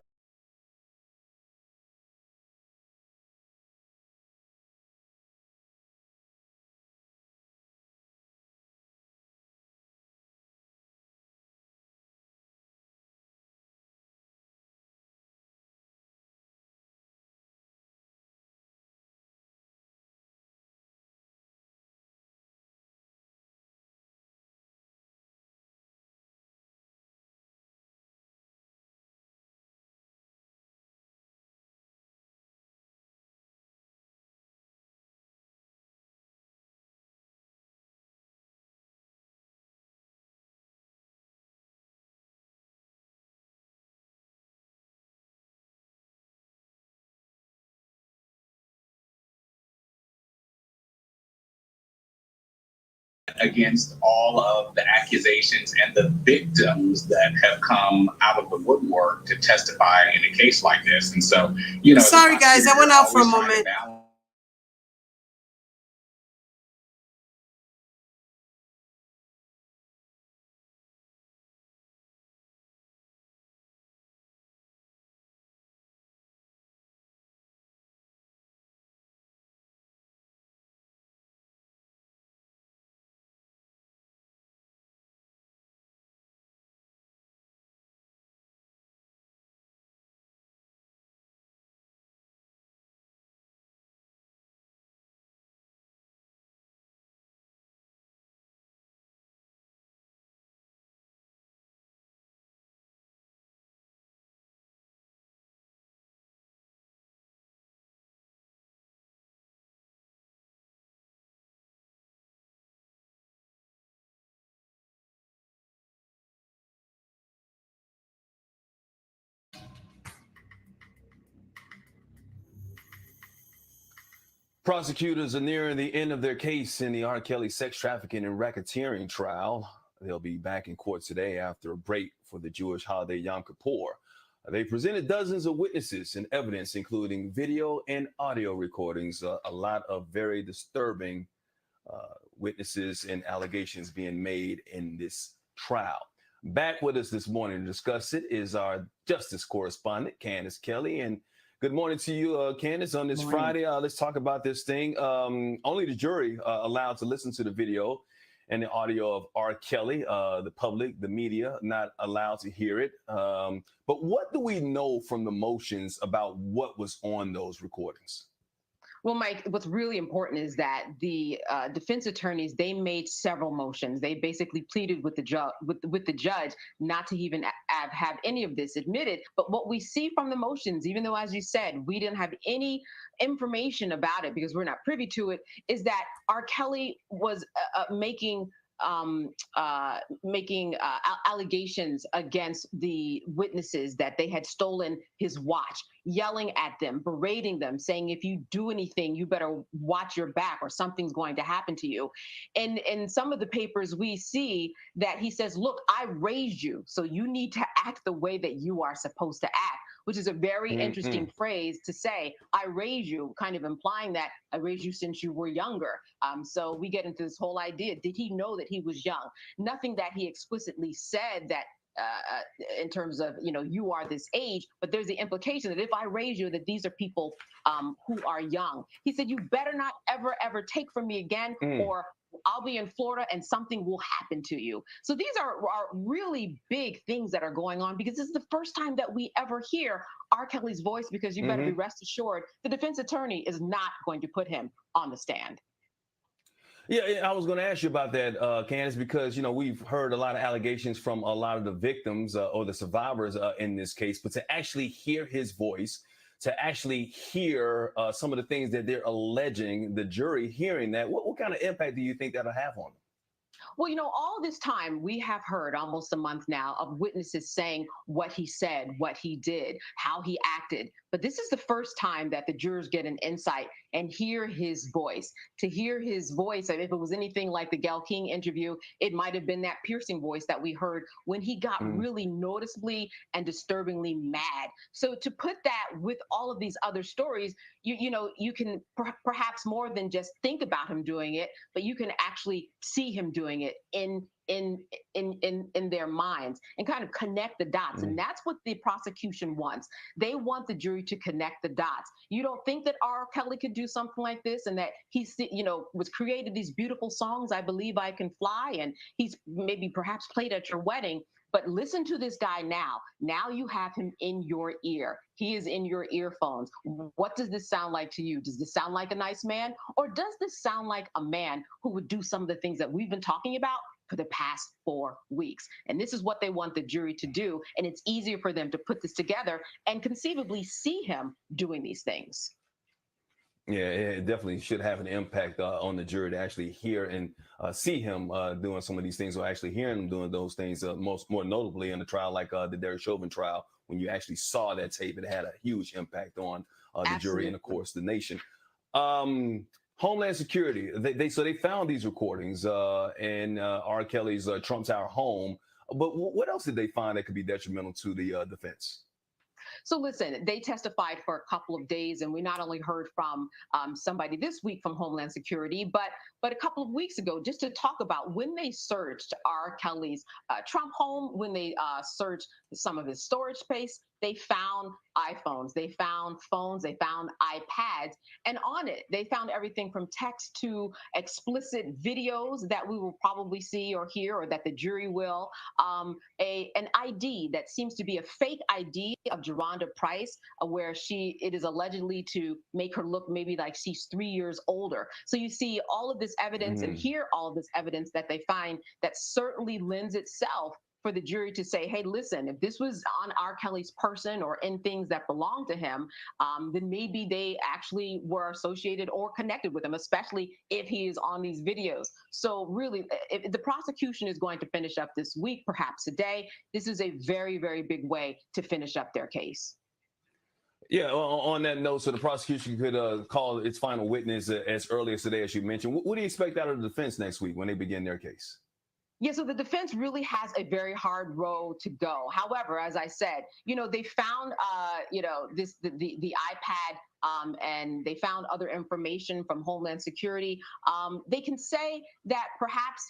against all of the accusations and the victims that have come out of the woodwork to testify in a case like this. And so, you know, sorry guys, I went out for a moment. Prosecutors are nearing the end of their case in the R. Kelly sex trafficking and racketeering trial. They'll be back in court today after a break for the Jewish holiday Yom Kippur. They presented dozens of witnesses and evidence, including video and audio recordings, a lot of very disturbing witnesses and allegations being made in this trial. Back with us this morning to discuss it is our justice correspondent, Candace Kelly. And good morning to you, Candace, on this Friday. Let's talk about this thing. Only the jury allowed to listen to the video and the audio of R. Kelly. The public, the media, not allowed to hear it. But what do we know from the motions about what was on those recordings? Well, Mike, what's really important is that the defense attorneys, they made several motions. They basically pleaded with the judge not to even have any of this admitted. But what we see from the motions, even though, as you said, we didn't have any information about it because we're not privy to it, is that R. Kelly was making allegations against the witnesses that they had stolen his watch, yelling at them, berating them, saying, if you do anything, you better watch your back or something's going to happen to you. And in some of the papers, we see that he says, look, I raised you, so you need to act the way that you are supposed to act, which is a very interesting phrase to say, I raised you, kind of implying that I raised you since you were younger. So we get into this whole idea. Did he know that he was young? Nothing that he explicitly said that in terms of, you are this age, but there's the implication that if I raise you, that these are people who are young. He said, you better not ever take from me again, or I'll be in Florida and something will happen to you. So these are really big things that are going on, because this is the first time that we ever hear R. Kelly's voice, because you better be rest assured the defense attorney is not going to put him on the stand. Yeah, I was going to ask you about that, Candace, because, we've heard a lot of allegations from a lot of the victims or the survivors in this case, but to actually hear his voice, to actually hear some of the things that they're alleging, the jury hearing that, what kind of impact do you think that'll have on them? Well, all this time we have heard, almost a month now, of witnesses saying what he said, what he did, how he acted. But this is the first time that the jurors get an insight and hear his voice. To hear his voice, if it was anything like the Gayle King interview, it might have been that piercing voice that we heard when he got really noticeably and disturbingly mad. So to put that with all of these other stories, you can perhaps more than just think about him doing it, but you can actually see him doing it in their minds and kind of connect the dots. And that's what the prosecution wants. They want the jury to connect the dots. You don't think that R. Kelly could do something like this, and that he's, was created these beautiful songs, I Believe I Can Fly, and he's maybe perhaps played at your wedding. But listen to this guy now. Now you have him in your ear. He is in your earphones. What does this sound like to you? Does this sound like a nice man? Or does this sound like a man who would do some of the things that we've been talking about for the past 4 weeks? And this is what they want the jury to do. And it's easier for them to put this together and conceivably see him doing these things. Yeah, it definitely should have an impact on the jury to actually hear and see him doing some of these things, or actually hearing him doing those things. More notably in a trial like the Derek Chauvin trial, when you actually saw that tape, it had a huge impact on the jury and, of course, the nation. Homeland Security, they found these recordings in R. Kelly's Trump Tower home. But what else did they find that could be detrimental to the defense? So listen, they testified for a couple of days, and we not only heard from somebody this week from Homeland Security, but a couple of weeks ago, just to talk about when they searched R. Kelly's Trump home, when they searched some of his storage space, they found iPhones, they found phones, they found iPads, and on it, they found everything from text to explicit videos that we will probably see or hear, or that the jury will, an ID that seems to be a fake ID of Geronda Price, where it is allegedly to make her look maybe like she's 3 years older. So you see all of this evidence and hear all of this evidence that they find that certainly lends itself for the jury to say, hey, listen, if this was on R. Kelly's person or in things that belong to him, then maybe they actually were associated or connected with him, especially if he is on these videos. So really, if the prosecution is going to finish up this week, perhaps today, this is a very, very big way to finish up their case. Yeah, on that note, so the prosecution could call its final witness as early as today, as you mentioned. What do you expect out of the defense next week when they begin their case? Yeah, so the defense really has a very hard road to go. However, as I said, they found, the iPad, and they found other information from Homeland Security. They can say that perhaps,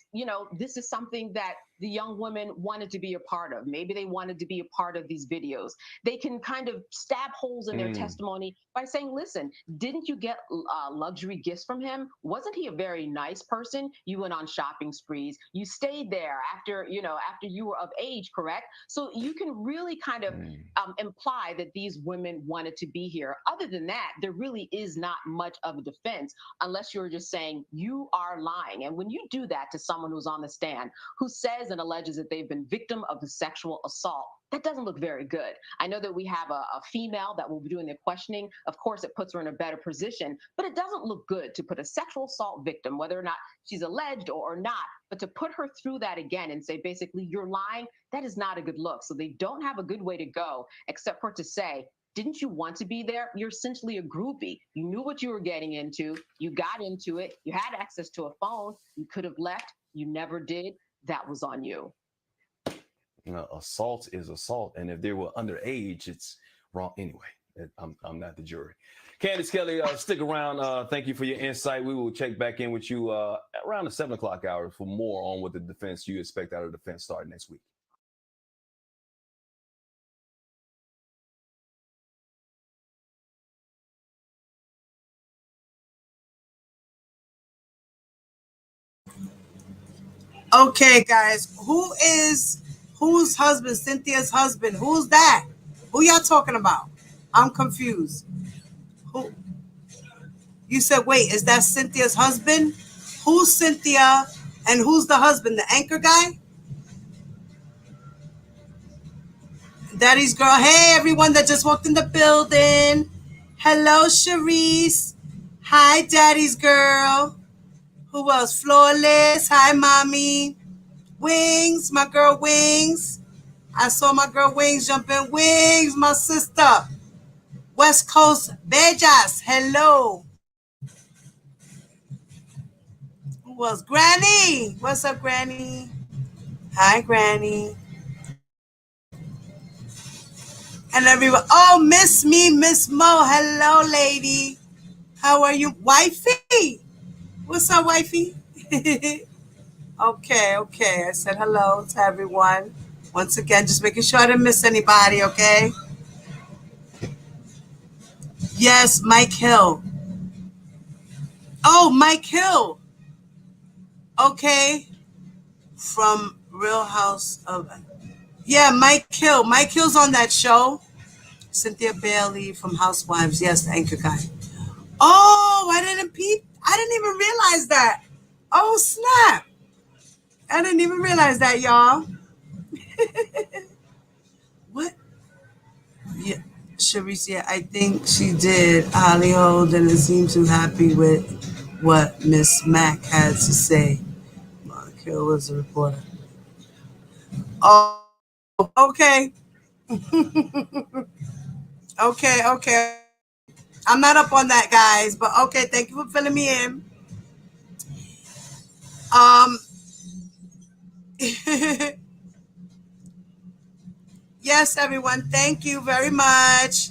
this is something that the young women wanted to be a part of. Maybe they wanted to be a part of these videos. They can kind of stab holes in their testimony by saying, listen, didn't you get luxury gifts from him? Wasn't he a very nice person? You went on shopping sprees. You stayed there after you were of age, correct? So you can really kind of imply that these women wanted to be here. Other than that, there really is not much of a defense unless you're just saying you are lying. And when you do that to someone who's on the stand, who says and alleges that they've been victim of a sexual assault, that doesn't look very good. I know that we have a female that will be doing the questioning. Of course, it puts her in a better position, but it doesn't look good to put a sexual assault victim, whether or not she's alleged or not, but to put her through that again and say, basically, you're lying, that is not a good look. So they don't have a good way to go except for to say, didn't you want to be there? You're essentially a groupie. You knew what you were getting into. You got into it. You had access to a phone. You could have left. You never did. That was on you. Assault is assault. And if they were underage, it's wrong anyway. I'm not the jury. Candace Kelly, stick around. Thank you for your insight. We will check back in with you around the 7 o'clock hour for more on what the defense you expect out of the defense starting next week. Okay, guys, whose husband? Cynthia's husband. Who's that? Who y'all talking about? I'm confused. Who? You said, wait, is that Cynthia's husband? Who's Cynthia and who's the husband? The anchor guy? Daddy's girl. Hey, everyone that just walked in the building. Hello, Sharice. Hi, Daddy's girl. Who else? Flawless. Hi, Mommy. Wings, my girl Wings. I saw my girl Wings jump in. Wings, my sister. West Coast Bellas. Hello. Who else? Granny. What's up, Granny? Hi, Granny. And everyone. Oh, Miss Me, Miss Mo. Hello, lady. How are you? Wifey. What's up, wifey? Okay. I said hello to everyone. Once again, just making sure I didn't miss anybody, okay? Yes, Mike Hill. Oh, Mike Hill. Okay. From Real House of... Yeah, Mike Hill. Mike Hill's on that show. Cynthia Bailey from Housewives. Yes, the anchor guy. Oh, I didn't even realize that. Oh, snap. I didn't even realize that, y'all. What? Yeah, Sharice, yeah, I think she did. Holly didn't seem too happy with what Miss Mack had to say. Mark Hill was a reporter. Oh, okay. Okay. I'm not up on that, guys, but okay, thank you for filling me in. Yes, everyone, thank you very much.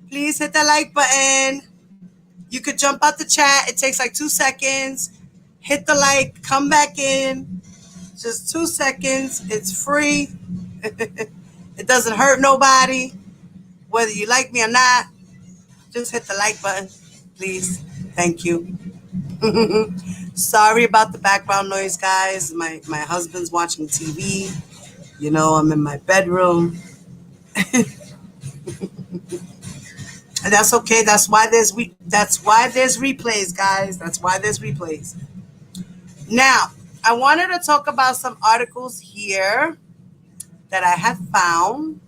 Please hit the like button. You could jump out the chat. It takes like 2 seconds. Hit the like, come back in. Just 2 seconds. It's free. It doesn't hurt nobody. Whether you like me or not, just hit the like button, please. Thank you. Sorry about the background noise, guys. My husband's watching TV. You know, I'm in my bedroom. And that's okay. That's why there's replays, guys. That's why there's replays. Now, I wanted to talk about some articles here that I had found.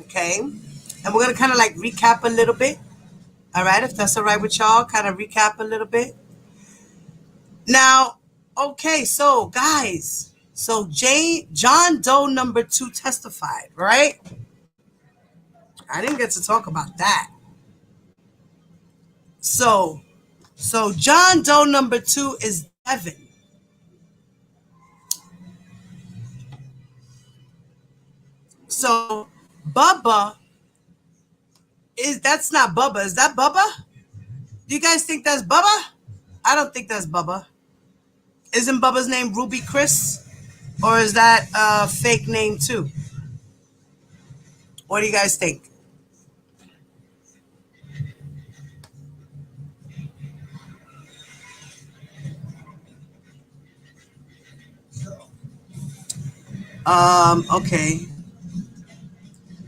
Okay. And we're going to kind of like recap a little bit. All right. If that's all right with y'all, kind of recap a little bit. Now, okay. So, guys. So, John Doe number 2 testified, right? I didn't get to talk about that. So John Doe number 2 is Devin. So Bubba that's not Bubba. Is that Bubba? Do you guys think that's Bubba? I don't think that's Bubba. Isn't Bubba's name Ruby Chris? Or is that a fake name too? What do you guys think? Okay.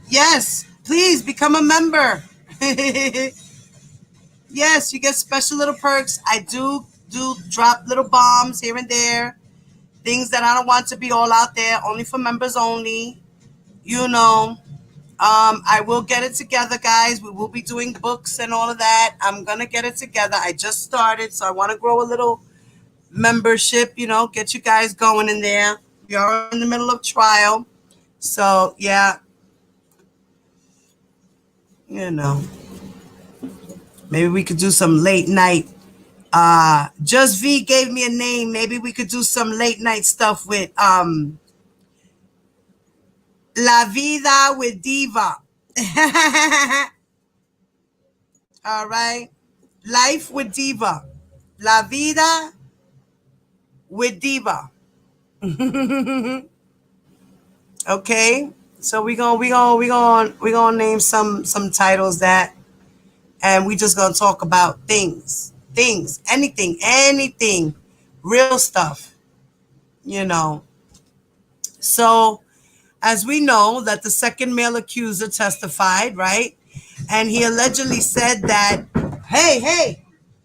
Yes, please become a member. Yes, you get special little perks. I do drop little bombs here and there. Things that I don't want to be all out there, only for members only. You know, I will get it together, guys. We will be doing books and all of that. I'm going to get it together. I just started, so I want to grow a little membership, you know, get you guys going in there. We are in the middle of trial. So, yeah. You know, maybe we could do some late night. Just V gave me a name. Maybe we could do some late night stuff with La Vida with Diva. All right. Life with Diva. La Vida with Diva. Okay. So we gonna name some titles that, and we just gonna talk about things, anything, real stuff, you know. So, as we know that the second male accuser testified, right, and he allegedly said that, hey,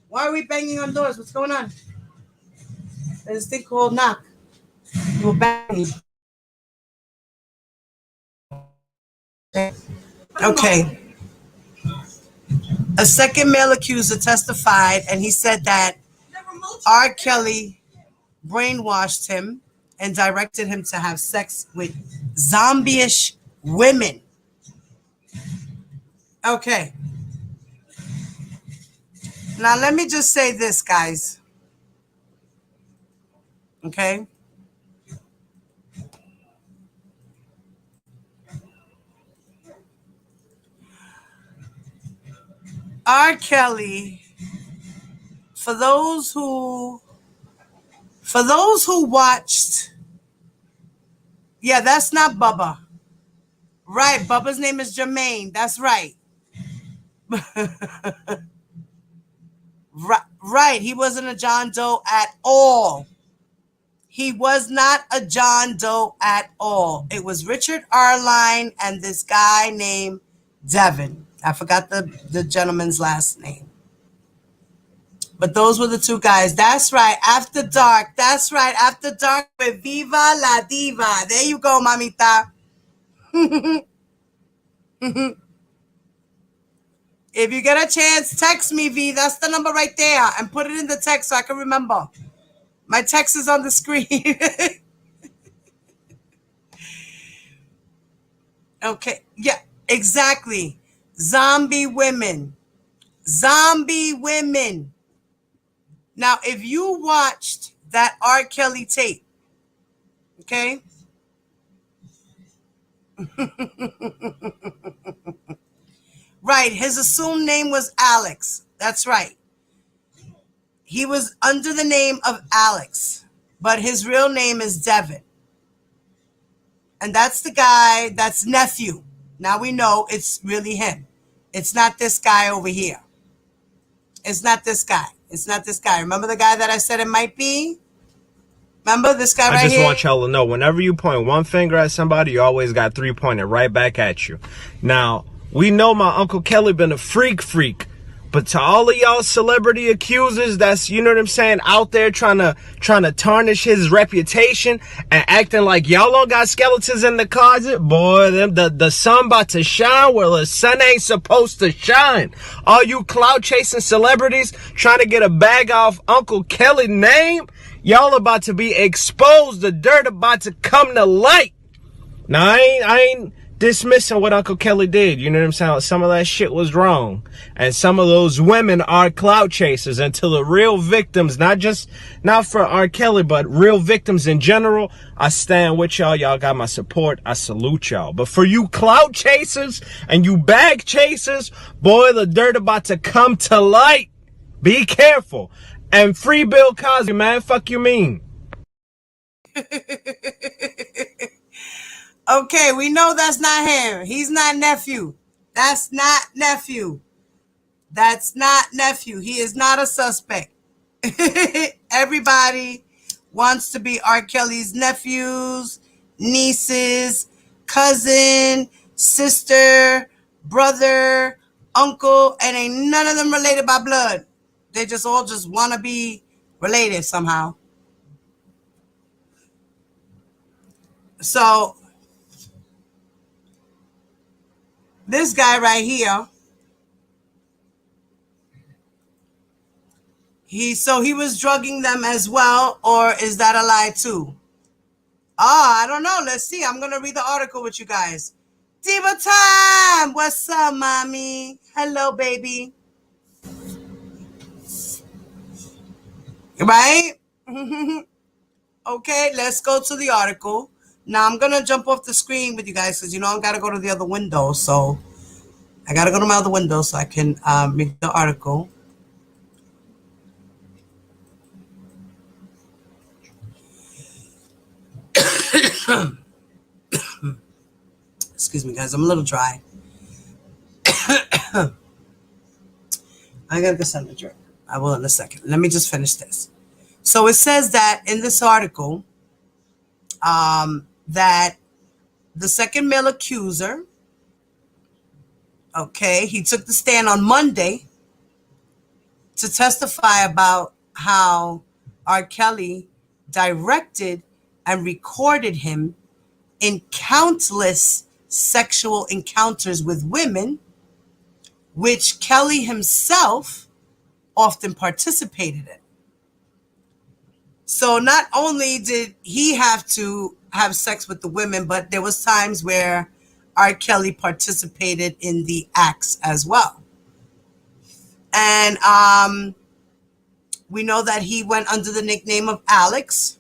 why are we banging on doors? What's going on? There's a thing called knock. You were banging. Okay. A second male accuser testified, and he said that R. Kelly brainwashed him and directed him to have sex with zombie-ish women. Okay. Now, let me just say this, guys. Okay? R. Kelly, for those who watched, yeah, that's not Bubba. Right, Bubba's name is Jermaine. That's right. Right, he wasn't a John Doe at all. He was not a John Doe at all. It was Richard Arline and this guy named Devin. I forgot the gentleman's last name. But those were the two guys. That's right. After Dark. That's right. After Dark with Viva la Diva. There you go, mamita. If you get a chance, text me, V. That's the number right there. And put it in the text so I can remember. My text is on the screen. Okay. Yeah, exactly. Zombie women. Zombie women. Now, if you watched that R. Kelly tape, okay? Right, his assumed name was Alex. That's right. He was under the name of Alex, but his real name is Devin. And that's the guy, that's nephew. Now we know it's really him. It's not this guy over here. It's not this guy. It's not this guy. Remember the guy that I said it might be? Remember this guy right here? I just want y'all to know, whenever you point one finger at somebody, you always got three pointed right back at you. Now, we know my Uncle Kelly been a freak. But to all of y'all celebrity accusers that's, you know what I'm saying, out there trying to tarnish his reputation and acting like y'all all got skeletons in the closet, boy, the sun about to shine where the sun ain't supposed to shine. All you clout chasing celebrities trying to get a bag off Uncle Kelly's name, y'all about to be exposed. The dirt about to come to light. Now, I ain't dismissing what Uncle Kelly did. You know what I'm saying? Some of that shit was wrong. And some of those women are clout chasers. Until the real victims, not for R. Kelly, but real victims in general, I stand with y'all. Y'all got my support. I salute y'all. But for you clout chasers and you bag chasers, boy, the dirt about to come to light. Be careful. And free Bill Cosby, man. Fuck you mean? Okay, we know that's not him. He's not nephew. That's not nephew. That's not nephew. He is not a suspect. Everybody wants to be R. Kelly's nephews, nieces, cousin, sister, brother, uncle, and ain't none of them related by blood. They just all just want to be related somehow. So this guy right here, he was drugging them as well, or is that a lie too? I don't know. Let's see. I'm going to read the article with you guys. Diva time. What's up, mommy? Hello, baby. Right? Okay, let's go to the article. Now, I'm going to jump off the screen with you guys because, I've got to go to the other window. So I got to go to my other window so I can read the article. Excuse me, guys. I'm a little dry. I got to go send a drink. I will in a second. Let me just finish this. So it says that in this article, that the second male accuser, okay, he took the stand on Monday to testify about how R. Kelly directed and recorded him in countless sexual encounters with women, which Kelly himself often participated in. So not only did he have to have sex with the women, but there was times where R. Kelly participated in the acts as well. And we know that he went under the nickname of Alex,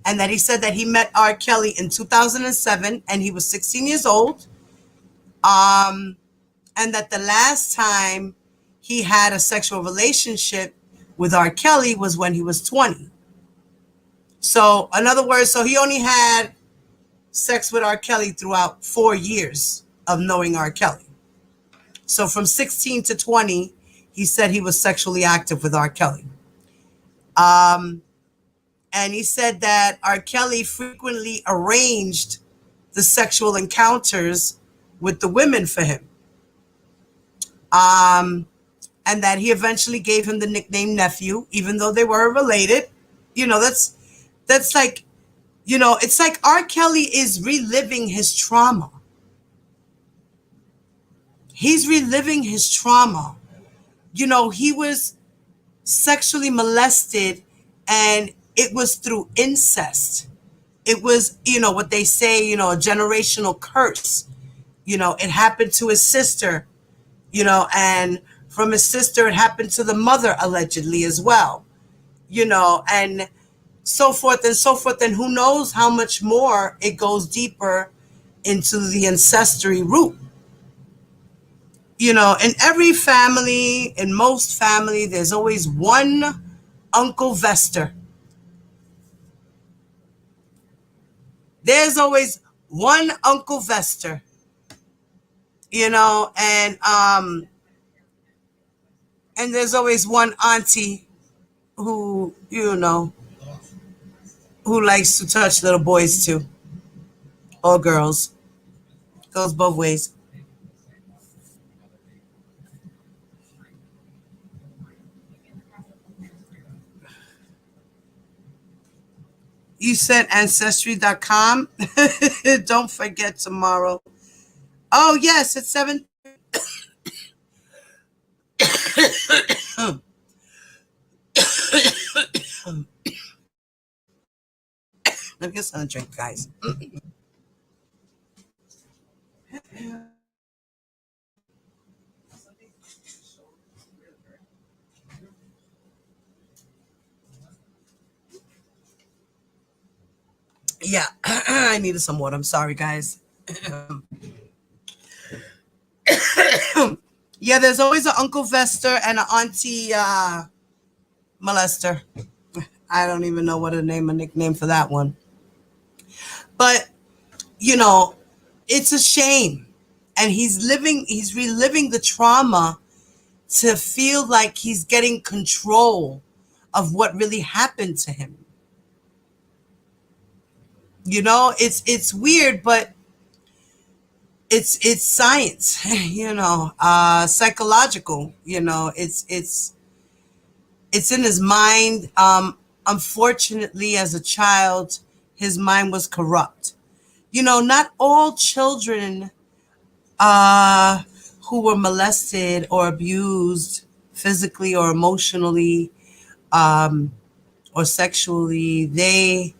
and that he said that he met R. Kelly in 2007 and he was 16 years old. And that the last time he had a sexual relationship with R. Kelly was when he was 20. So, in other words, so he only had sex with R. Kelly throughout 4 years of knowing R. Kelly. So from 16 to 20, he said he was sexually active with R. Kelly. And he said that R. Kelly frequently arranged the sexual encounters with the women for him. And that he eventually gave him the nickname nephew, even though they were related. That's like, it's like R. Kelly is reliving his trauma. He's reliving his trauma. He was sexually molested, and it was through incest. It was, what they say, a generational curse. It happened to his sister, you know, and from his sister, it happened to the mother allegedly as well, you know, and so forth and so forth. And who knows how much more it goes deeper into the ancestry root. You know, in every family, in most family, there's always one Uncle Vester. There's always one Uncle Vester, you know, and there's always one auntie who, you know, who likes to touch little boys too, or girls. Goes both ways. You said ancestry.com. Don't forget tomorrow. Oh, yes, it's 7. Let me get something to drink, guys. Yeah, I needed some water. I'm sorry, guys. Yeah, there's always an Uncle Vester and an Auntie Molester. I don't even know what a nickname for that one. But, you know, it's a shame. And he's reliving the trauma to feel like he's getting control of what really happened to him. You know, it's weird, but it's science, you know, psychological, you know, it's in his mind. Unfortunately, as a child, his mind was corrupt. You know, not all children who were molested or abused physically or emotionally or sexually, they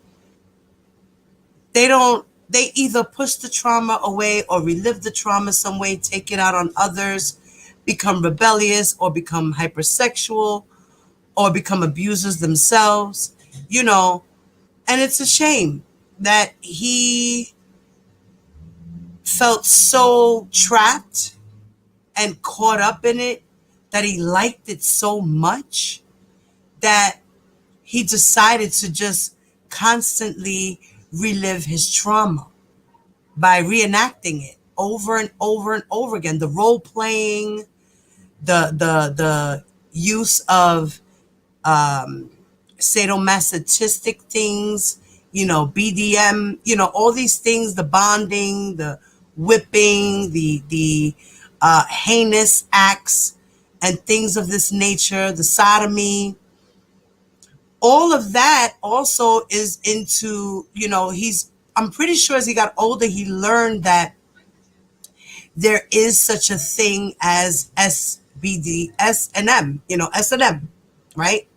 either push the trauma away or relive the trauma some way, take it out on others, become rebellious or become hypersexual or become abusers themselves, you know. And it's a shame that he felt so trapped and caught up in it, that he liked it so much that he decided to just constantly relive his trauma by reenacting it over and over and over again. The role playing, the use of sadomasochistic things, you know, BDM, you know, all these things, the bonding, the whipping, the heinous acts and things of this nature, the sodomy. All of that also is into, you know, I'm pretty sure as he got older, he learned that there is such a thing as S&M, you know, S&M, right?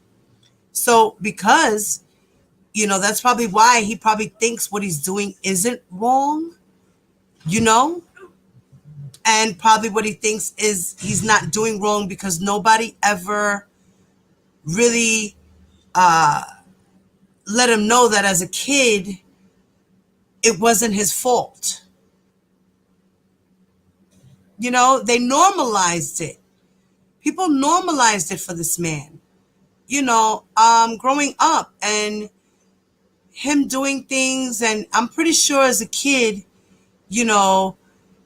So because, you know, that's probably why he probably thinks what he's doing isn't wrong, you know? And probably what he thinks is he's not doing wrong because nobody ever really let him know that as a kid, it wasn't his fault. You know, they normalized it. People normalized it for this man. You know, growing up and him doing things, and I'm pretty sure as a kid, you know,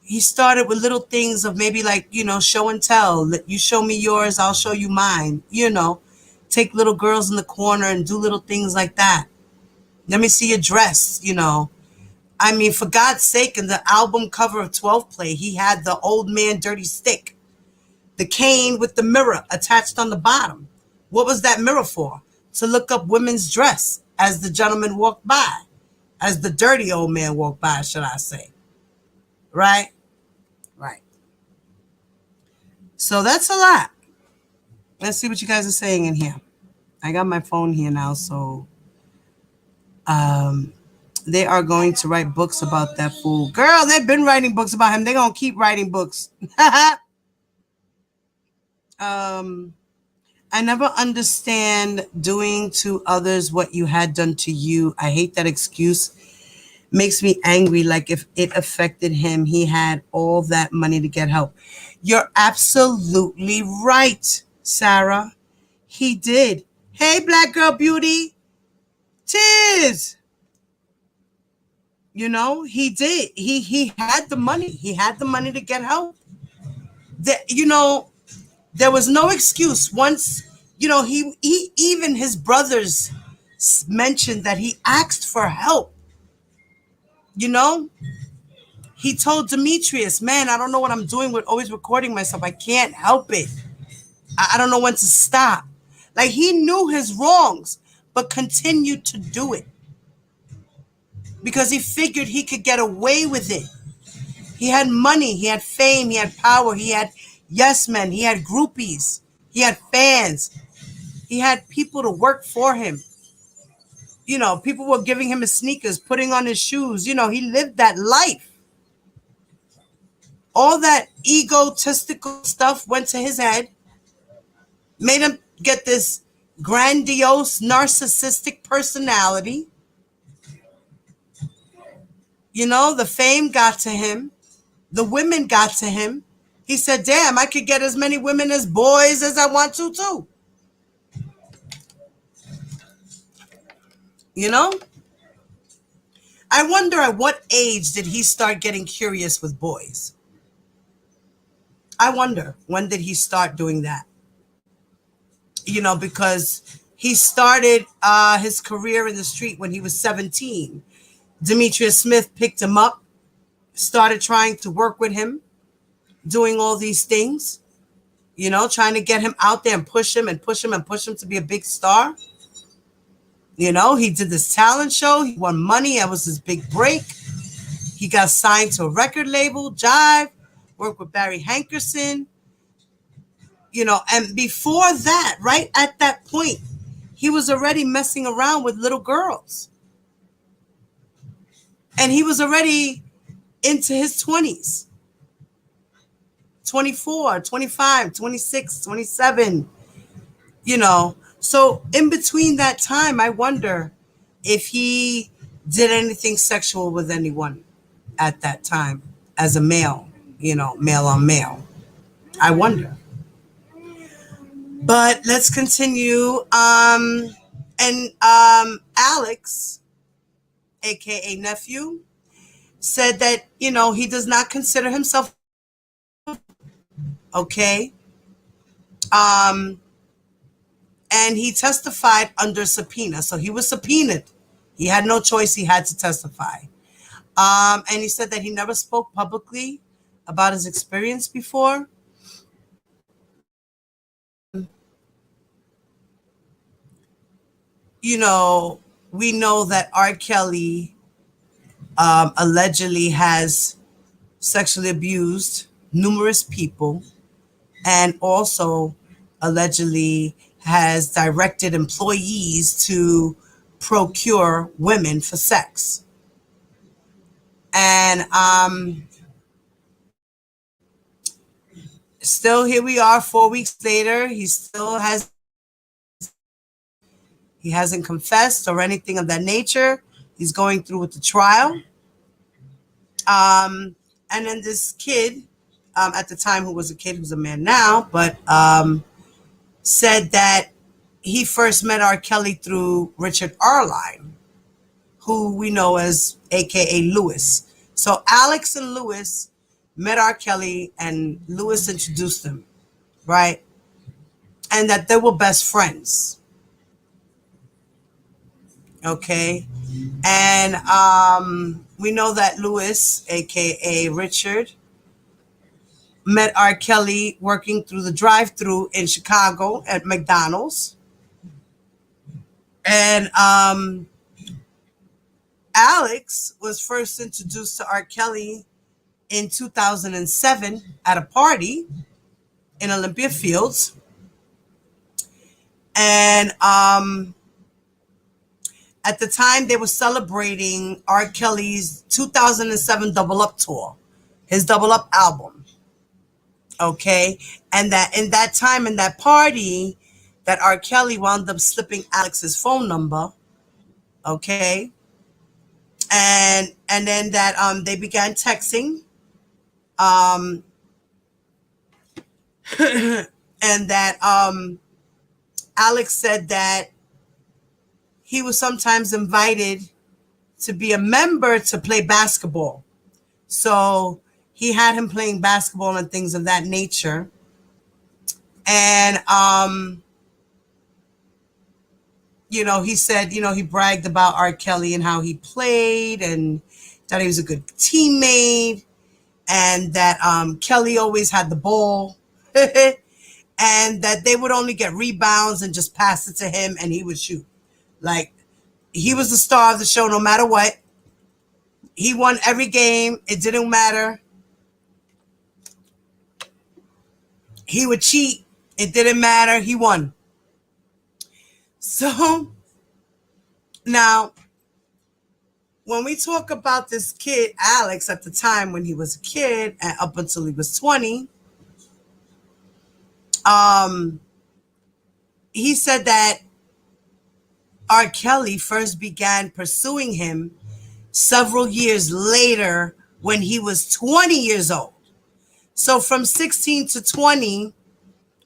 he started with little things of maybe like, you know, show and tell. You show me yours, I'll show you mine, you know. Take little girls in the corner and do little things like that. Let me see your dress, you know. I mean, for God's sake, in the album cover of 12 Play, he had the old man dirty stick, the cane with the mirror attached on the bottom. What was that mirror for? To look up women's dress as the gentleman walked by, as the dirty old man walked by, should I say. Right? Right. So that's a lot. Let's see what you guys are saying in here. I got my phone here now, so they are going to write books about that fool. Girl, they've been writing books about him. They're going to keep writing books. I never understand doing to others what you had done to you. I hate that excuse. Makes me angry. Like if it affected him, he had all that money to get help. You're absolutely right, Sarah. He did. Hey, Black Girl Beauty. Tiz. You know, he did. He had the money. He had the money to get help. There was no excuse. Once, he even his brothers mentioned that he asked for help. He told Demetrius, man, I don't know what I'm doing with always recording myself. I can't help it. I don't know when to stop. Like, he knew his wrongs, but continued to do it because he figured he could get away with it. He had money, he had fame, he had power, he had yes men, he had groupies, he had fans, he had people to work for him. People were giving him his sneakers, putting on his shoes. He lived that life. All that egotistical stuff went to his head, made him get this grandiose, narcissistic personality. The fame got to him. The women got to him. He said, damn, I could get as many women as boys as I want to, too. I wonder at what age did he start getting curious with boys? I wonder, when did he start doing that? Because he started his career in the street when he was 17. Demetrius Smith picked him up, started trying to work with him, doing all these things, trying to get him out there and push him to be a big star. He did this talent show. He won money. That was his big break. He got signed to a record label, Jive, worked with Barry Hankerson. And before that, right at that point, he was already messing around with little girls. And he was already into his 20s. 24, 25, 26, 27, So in between that time, I wonder if he did anything sexual with anyone at that time as a male, male on male. I wonder. But let's continue. Alex, aka nephew, said that, he does not consider himself okay. And he testified under subpoena. So he was subpoenaed. He had no choice. He had to testify. And he said that he never spoke publicly about his experience before. We know that R. Kelly allegedly has sexually abused numerous people and also allegedly has directed employees to procure women for sex. And still here we are 4 weeks later. He hasn't confessed or anything of that nature. He's going through with the trial. And then this kid, at the time who was a kid, who's a man now, but said that he first met R. Kelly through Richard Arline, who we know as AKA Lewis. So Alex and Lewis met R. Kelly and Lewis introduced them, right? And that they were best friends. Okay. And we know that Lewis, AKA Richard, met R. Kelly working through the drive-thru in Chicago at McDonald's. And Alex was first introduced to R. Kelly in 2007 at a party in Olympia Fields. And at the time, they were celebrating R. Kelly's 2007 Double Up tour, his Double Up album. Okay. And that in that time, in that party, that R. Kelly wound up slipping Alex's phone number. Okay. And then that they began texting. And that Alex said that he was sometimes invited to be a member to play basketball. So he had him playing basketball and things of that nature. And, he said, he bragged about R. Kelly and how he played and that he was a good teammate and that Kelly always had the ball and that they would only get rebounds and just pass it to him and he would shoot. Like, he was the star of the show no matter what. He won every game. It didn't matter. He would cheat. It didn't matter. He won. So, now, when we talk about this kid, Alex, at the time when he was a kid, and up until he was 20, he said that R. Kelly first began pursuing him several years later when he was 20 years old. So from 16 to 20,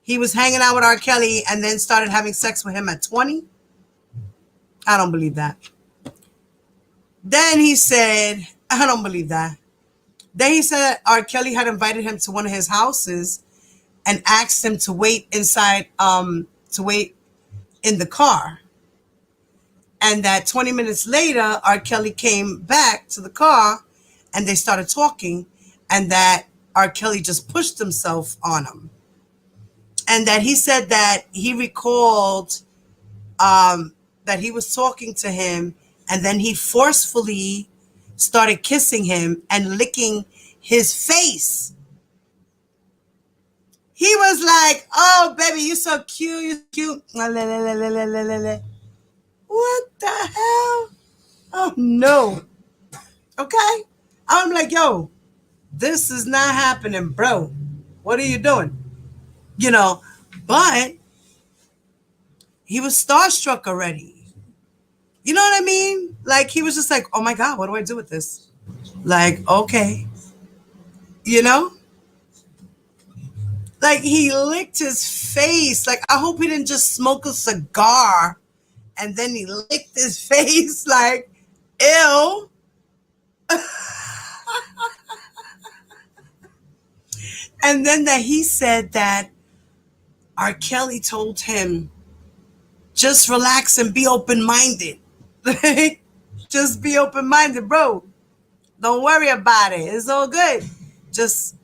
he was hanging out with R. Kelly and then started having sex with him at 20. I don't believe that. Then he said, I don't believe that. Then he said R. Kelly had invited him to one of his houses and asked him to wait inside, to wait in the car. And that 20 minutes later, R. Kelly came back to the car and they started talking, and that R. Kelly just pushed himself on him. And that he said that he recalled that he was talking to him, and then he forcefully started kissing him and licking his face. He was like, oh, baby, you're so cute. You're cute. What the hell? Oh, no. Okay. I'm like, yo, this is not happening, bro. What are you doing? But he was starstruck already. You know what I mean? Like, he was just like, oh my God, what do I do with this? Like, okay. Like, he licked his face. Like, I hope he didn't just smoke a cigar and then he licked his face. Like, ew. And then that he said that R. Kelly told him, just relax and be open-minded. Just be open-minded, bro. Don't worry about it. It's all good. Just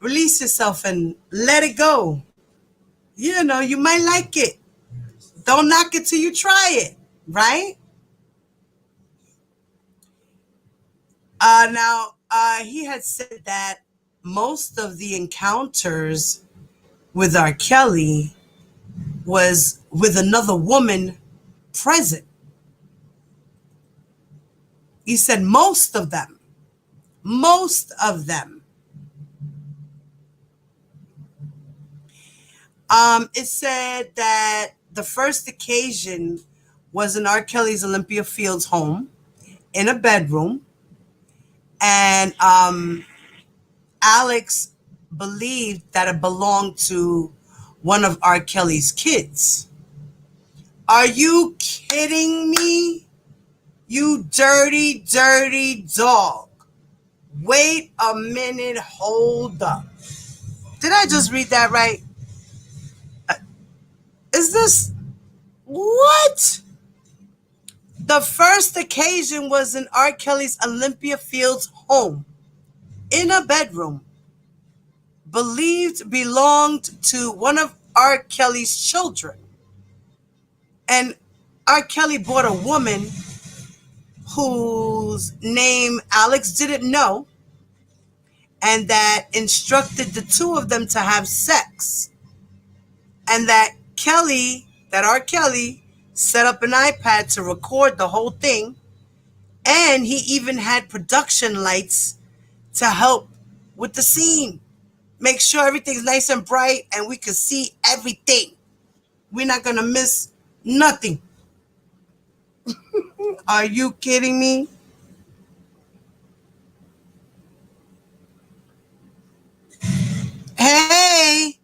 release yourself and let it go. You might like it. Don't knock it till you try it, right? Now, he had said that most of the encounters with R. Kelly was with another woman present. He said most of them. It said that the first occasion was in R. Kelly's Olympia Fields home in a bedroom. And Alex believed that it belonged to one of R. Kelly's kids. Are you kidding me? You dirty, dirty dog. Wait a minute. Hold up. Did I just read that right? Is this what? The first occasion was in R. Kelly's Olympia Fields home in a bedroom believed belonged to one of R. Kelly's children. And R. Kelly bought a woman whose name Alex didn't know, and that instructed the two of them to have sex. And that R. Kelly set up an iPad to record the whole thing. And he even had production lights to help with the scene. Make sure everything's nice and bright and we can see everything. We're not going to miss nothing. Are you kidding me? Hey,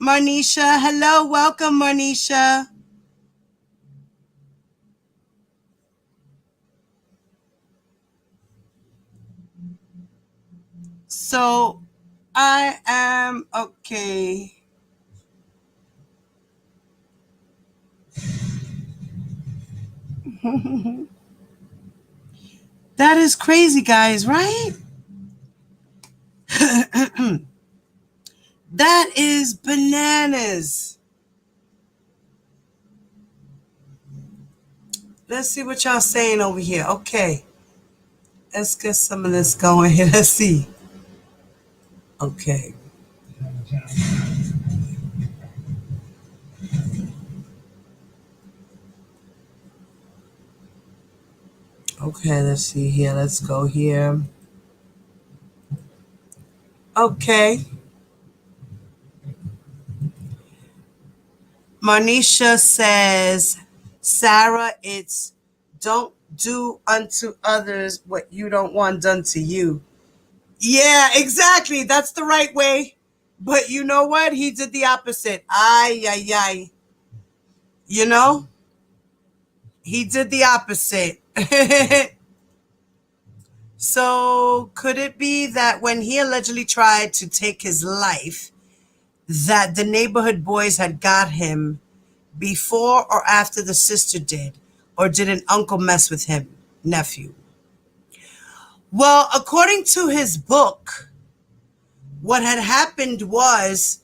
Marnisha. Hello. Welcome, Marnisha. So I am okay. That is crazy, guys, right? That is bananas. Let's see what y'all saying over here. Okay. Let's get some of this going here. Let's see. Okay. Okay, let's see here. Let's go here. Okay. Marnisha says, Sarah, it's don't do unto others what you don't want done to you. Yeah, exactly. That's the right way. But you know what? He did the opposite. Ay, ay, ay. You know? He did the opposite. So could it be that when he allegedly tried to take his life, that the neighborhood boys had got him before or after the sister did? Or did an uncle mess with him, nephew? Well, according to his book, what had happened was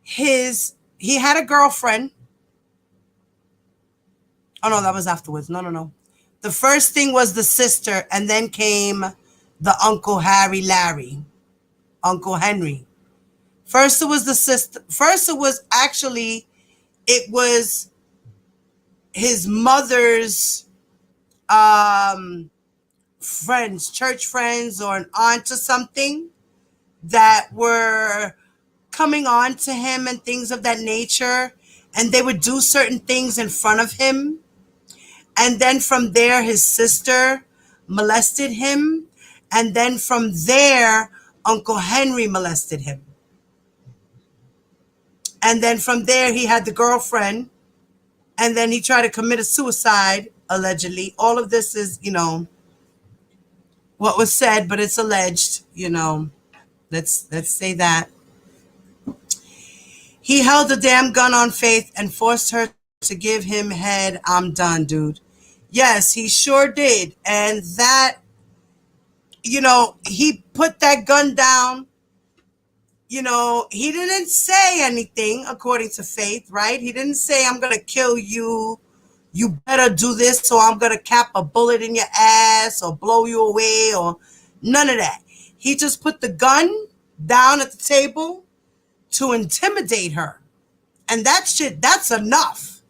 he had a girlfriend. Oh, no, that was afterwards. No. The first thing was the sister, and then came the Uncle Larry, Uncle Henry. First, it was the sister. First, it was his mother's friends, church friends, or an aunt or something that were coming on to him and things of that nature. And they would do certain things in front of him. And then from there, his sister molested him. And then from there, Uncle Henry molested him. And then from there, he had the girlfriend. And then he tried to commit a suicide, allegedly. All of this is, what was said, but it's alleged, Let's say that. He held a damn gun on Faith and forced her to give him head. I'm done, dude. Yes, he sure did. And that, he put that gun down. He didn't say anything, according to Faith, right? He didn't say, I'm going to kill you. You better do this, or I'm going to cap a bullet in your ass or blow you away, or none of that. He just put the gun down at the table to intimidate her. And that's enough.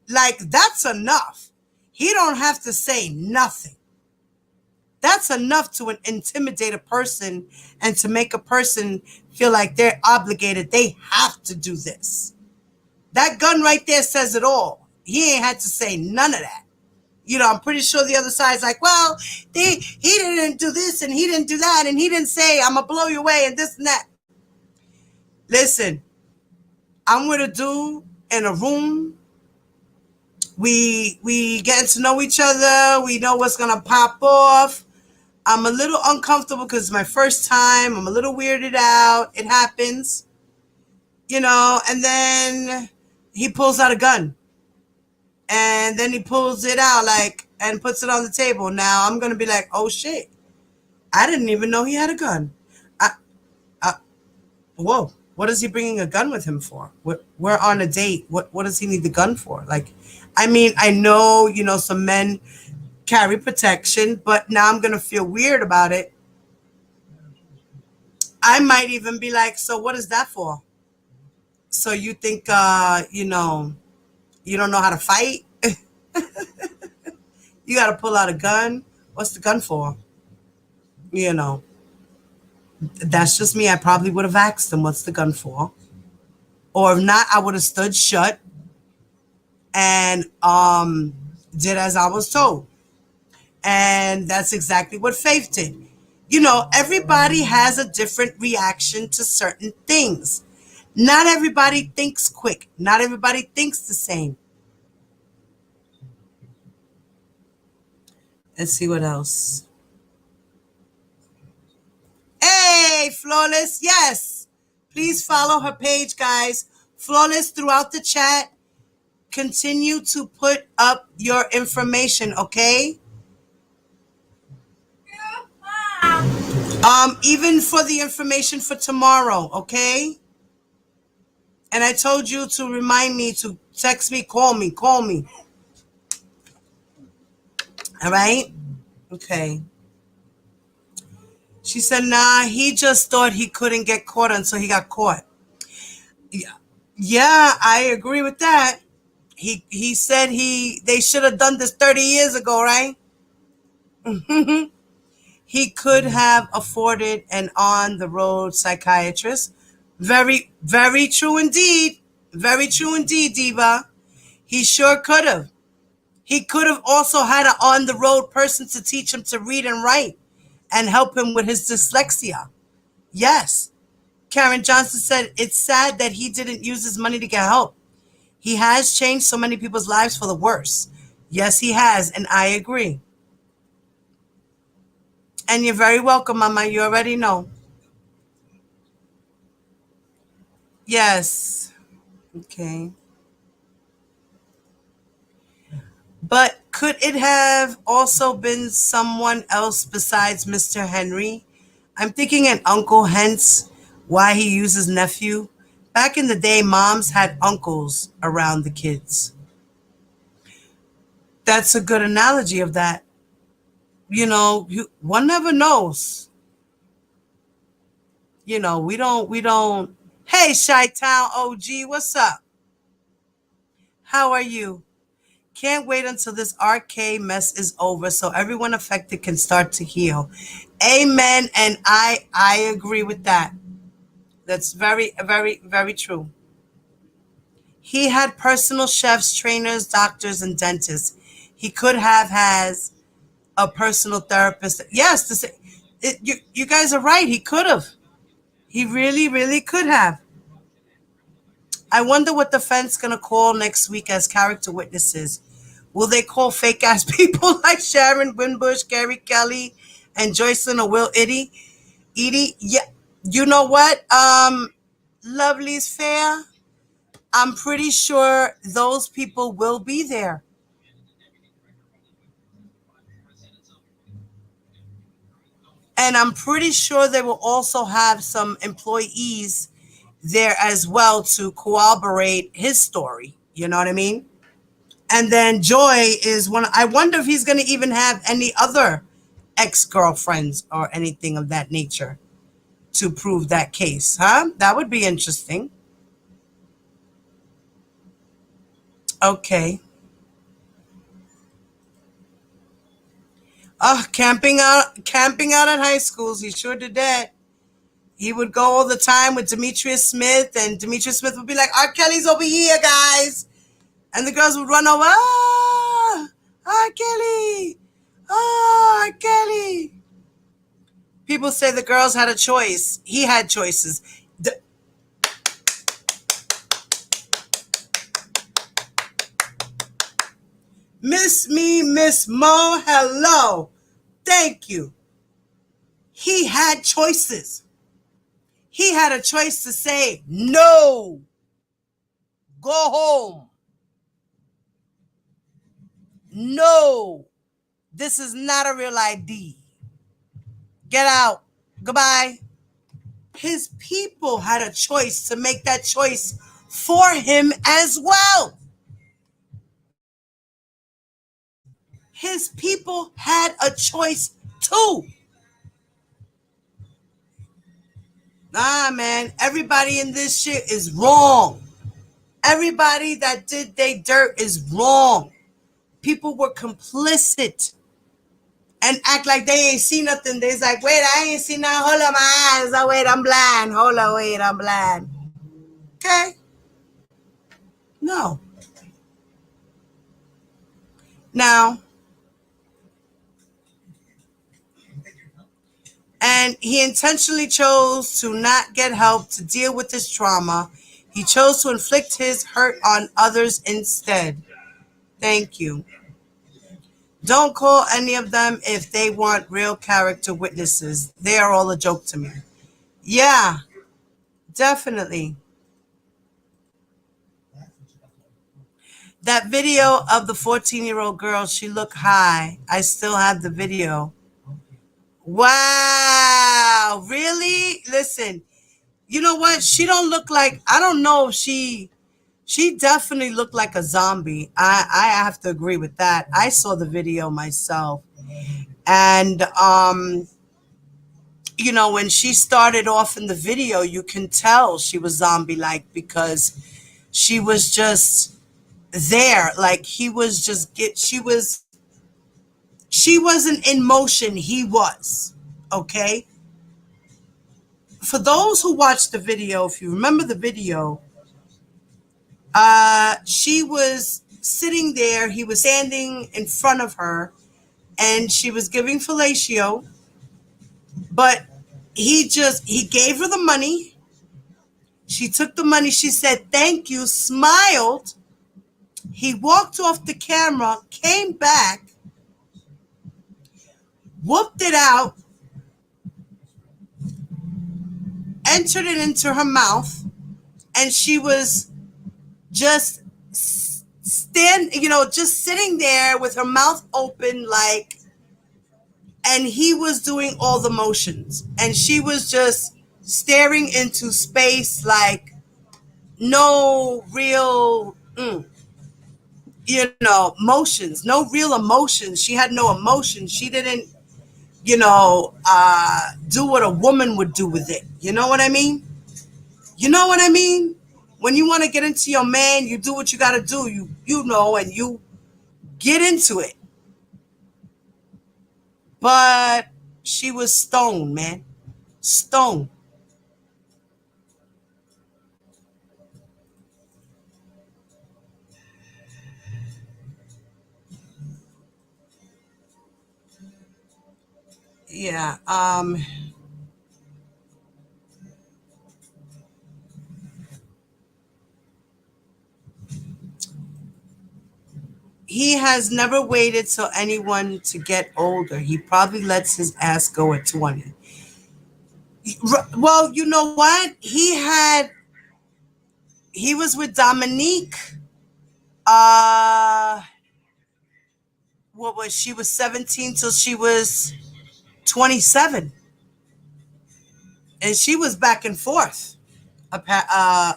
Like, that's enough. He don't have to say nothing. That's enough to intimidate a person and to make a person feel like they're obligated. They have to do this. That gun right there says it all. He ain't had to say none of that. I'm pretty sure the other side's like, well, he didn't do this and he didn't do that and he didn't say, I'm going to blow you away and this and that. Listen, I'm with a dude in a room. We getting to know each other. We know what's going to pop off. I'm a little uncomfortable because it's my first time. I'm a little weirded out. It happens, and then he pulls out a gun. And then he pulls it out and puts it on the table. Now I'm going to be like, oh shit. I didn't even know he had a gun. Whoa. What is he bringing a gun with him for? We're on a date. What does he need the gun for? I know, some men carry protection, but now I'm going to feel weird about it. I might even be like, so what is that for? So you think, you don't know how to fight? You got to pull out a gun? What's the gun for? That's just me. I probably would have asked him, what's the gun for? Or if not, I would have stood shut and did as I was told. And that's exactly what Faith did. You know, everybody has a different reaction to certain things. Not everybody thinks quick. Not everybody thinks the same. Let's see what else. Hey, Flawless. Yes. Please follow her page, guys. Flawless, throughout the chat. Continue to put up your information, okay? Even for the information for tomorrow, okay? And I told you to remind me to text me, call me. All right? Okay. She said, nah, he just thought he couldn't get caught until he got caught. Yeah, I agree with that. He said they should have done this 30 years ago, right? He could have afforded an on-the-road psychiatrist. Very, very true indeed. Very true indeed, Diva. He sure could have. He could have also had an on-the-road person to teach him to read and write and help him with his dyslexia. Yes. Karen Johnson said, it's sad that he didn't use his money to get help. He has changed so many people's lives for the worse. Yes, he has, and I agree. And you're very welcome, Mama. You already know. Yes. Okay. But could it have also been someone else besides Mr. Henry? I'm thinking an uncle, hence why he uses nephew. Back in the day, moms had uncles around the kids. That's a good analogy of that. You know, one never knows. You know, we don't. Hey, Chi-Town OG, what's up? How are you? Can't wait until this RK mess is over so everyone affected can start to heal. Amen. And I agree with that. That's very, very, very true. He had personal chefs, trainers, doctors, and dentists. He could have has a personal therapist. Yes, you guys are right. He could have. He really, really could have. I wonder what the defense going to call next week as character witnesses. Will they call fake-ass people like Sharon Winbush, Gary Kelly, and Joycelyn or Will Edie? Yeah. You know what? Lovely's Fair. I'm pretty sure those people will be there. And I'm pretty sure they will also have some employees there as well to corroborate his story. You know what I mean? And then Joy is one. I wonder if he's going to even have any other ex-girlfriends or anything of that nature to prove that case, huh? That would be interesting. Okay. Camping out at high schools. He sure did that. He would go all the time with Demetrius Smith, and Demetrius Smith would be like, R. Kelly's over here, guys. And the girls would run over, R. Kelly. R. Kelly. People say the girls had a choice. He had choices. Miss Me, Miss Mo, hello. Thank you. He had choices. He had a choice to say, no, go home. No, this is not a real ID. Get out. Goodbye. His people had a choice to make that choice for him as well. His people had a choice too. Nah, man, everybody in this shit is wrong. Everybody that did they dirt is wrong. People were complicit. and act like they ain't see nothing. They's like, wait, I ain't see nothing. Hold on, my eyes. Oh, wait, I'm blind. Hold on, wait, I'm blind. Okay? No. Now, and he intentionally chose to not get help to deal with his trauma. He chose to inflict his hurt on others instead. Thank you. Don't call any of them if they want real character witnesses. They are all a joke to me. Yeah, definitely. That video of the 14-year-old girl, she looked high. I still have the video. Wow, really? Listen, you know what? She don't look like, I don't know if she definitely looked like a zombie. I have to agree with that. I saw the video myself. And, you know, when she started off in the video, you can tell she was zombie-like because she was just there. Like he was just she wasn't in motion. He was. Okay. For those who watched the video, if you remember the video, she was sitting there. He was standing in front of her and she was giving fellatio, but he gave her the money. She took the money. She said, thank you, smiled. He walked off the camera, came back, whooped it out, entered it into her mouth, and she was just just sitting there with her mouth open, like, and he was doing all the motions, and she was just staring into space, like no real, motions, no real emotions. She had no emotion. She didn't, do what a woman would do with it. You know what I mean? You know what I mean? When you want to get into your man, you do what you got to do. And you get into it. But she was stoned, man. Stoned. Yeah. He has never waited till anyone to get older. He probably lets his ass go at 20. Well, you know what? He was with Dominique. She was 17 till she was 27. And she was back and forth,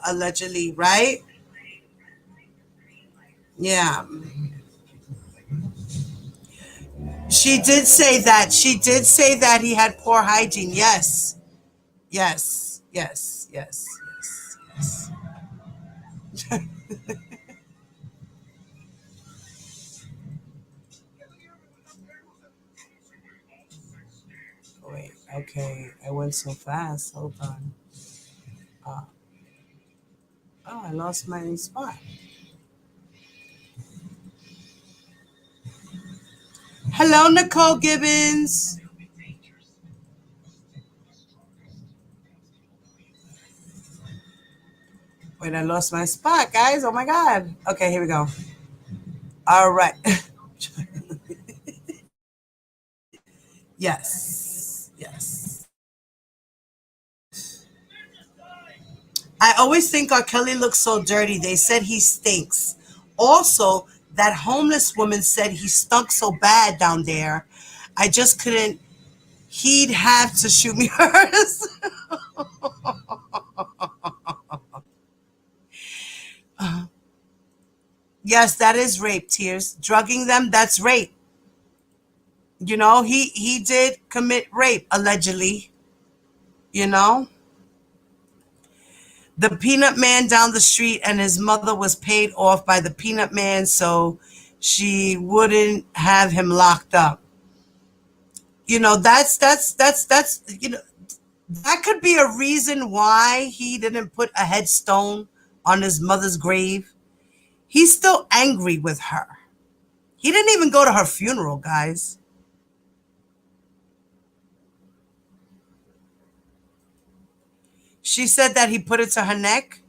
allegedly, right? Yeah. She did say that. She did say that he had poor hygiene. Yes. Yes. Yes. Yes. Yes. Yes. Wait. Okay. I went so fast. Hold on. I lost my spot. Hello, Nicole Gibbons. Wait, I lost my spot, guys. Oh my God. Okay, here we go. All right. Yes. Yes. I always think R. Kelly looks so dirty. They said he stinks. Also, that homeless woman said he stunk so bad down there. I just couldn't. He'd have to shoot me hers. Yes, that is rape, Tears. Drugging them, that's rape. You know, he did commit rape, allegedly. You know? The Peanut Man down the street and his mother was paid off by the Peanut Man so she wouldn't have him locked up. You know, that's you know, that could be a reason why he didn't put a headstone on his mother's grave. He's still angry with her. He didn't even go to her funeral, guys. She said that he put it to her neck.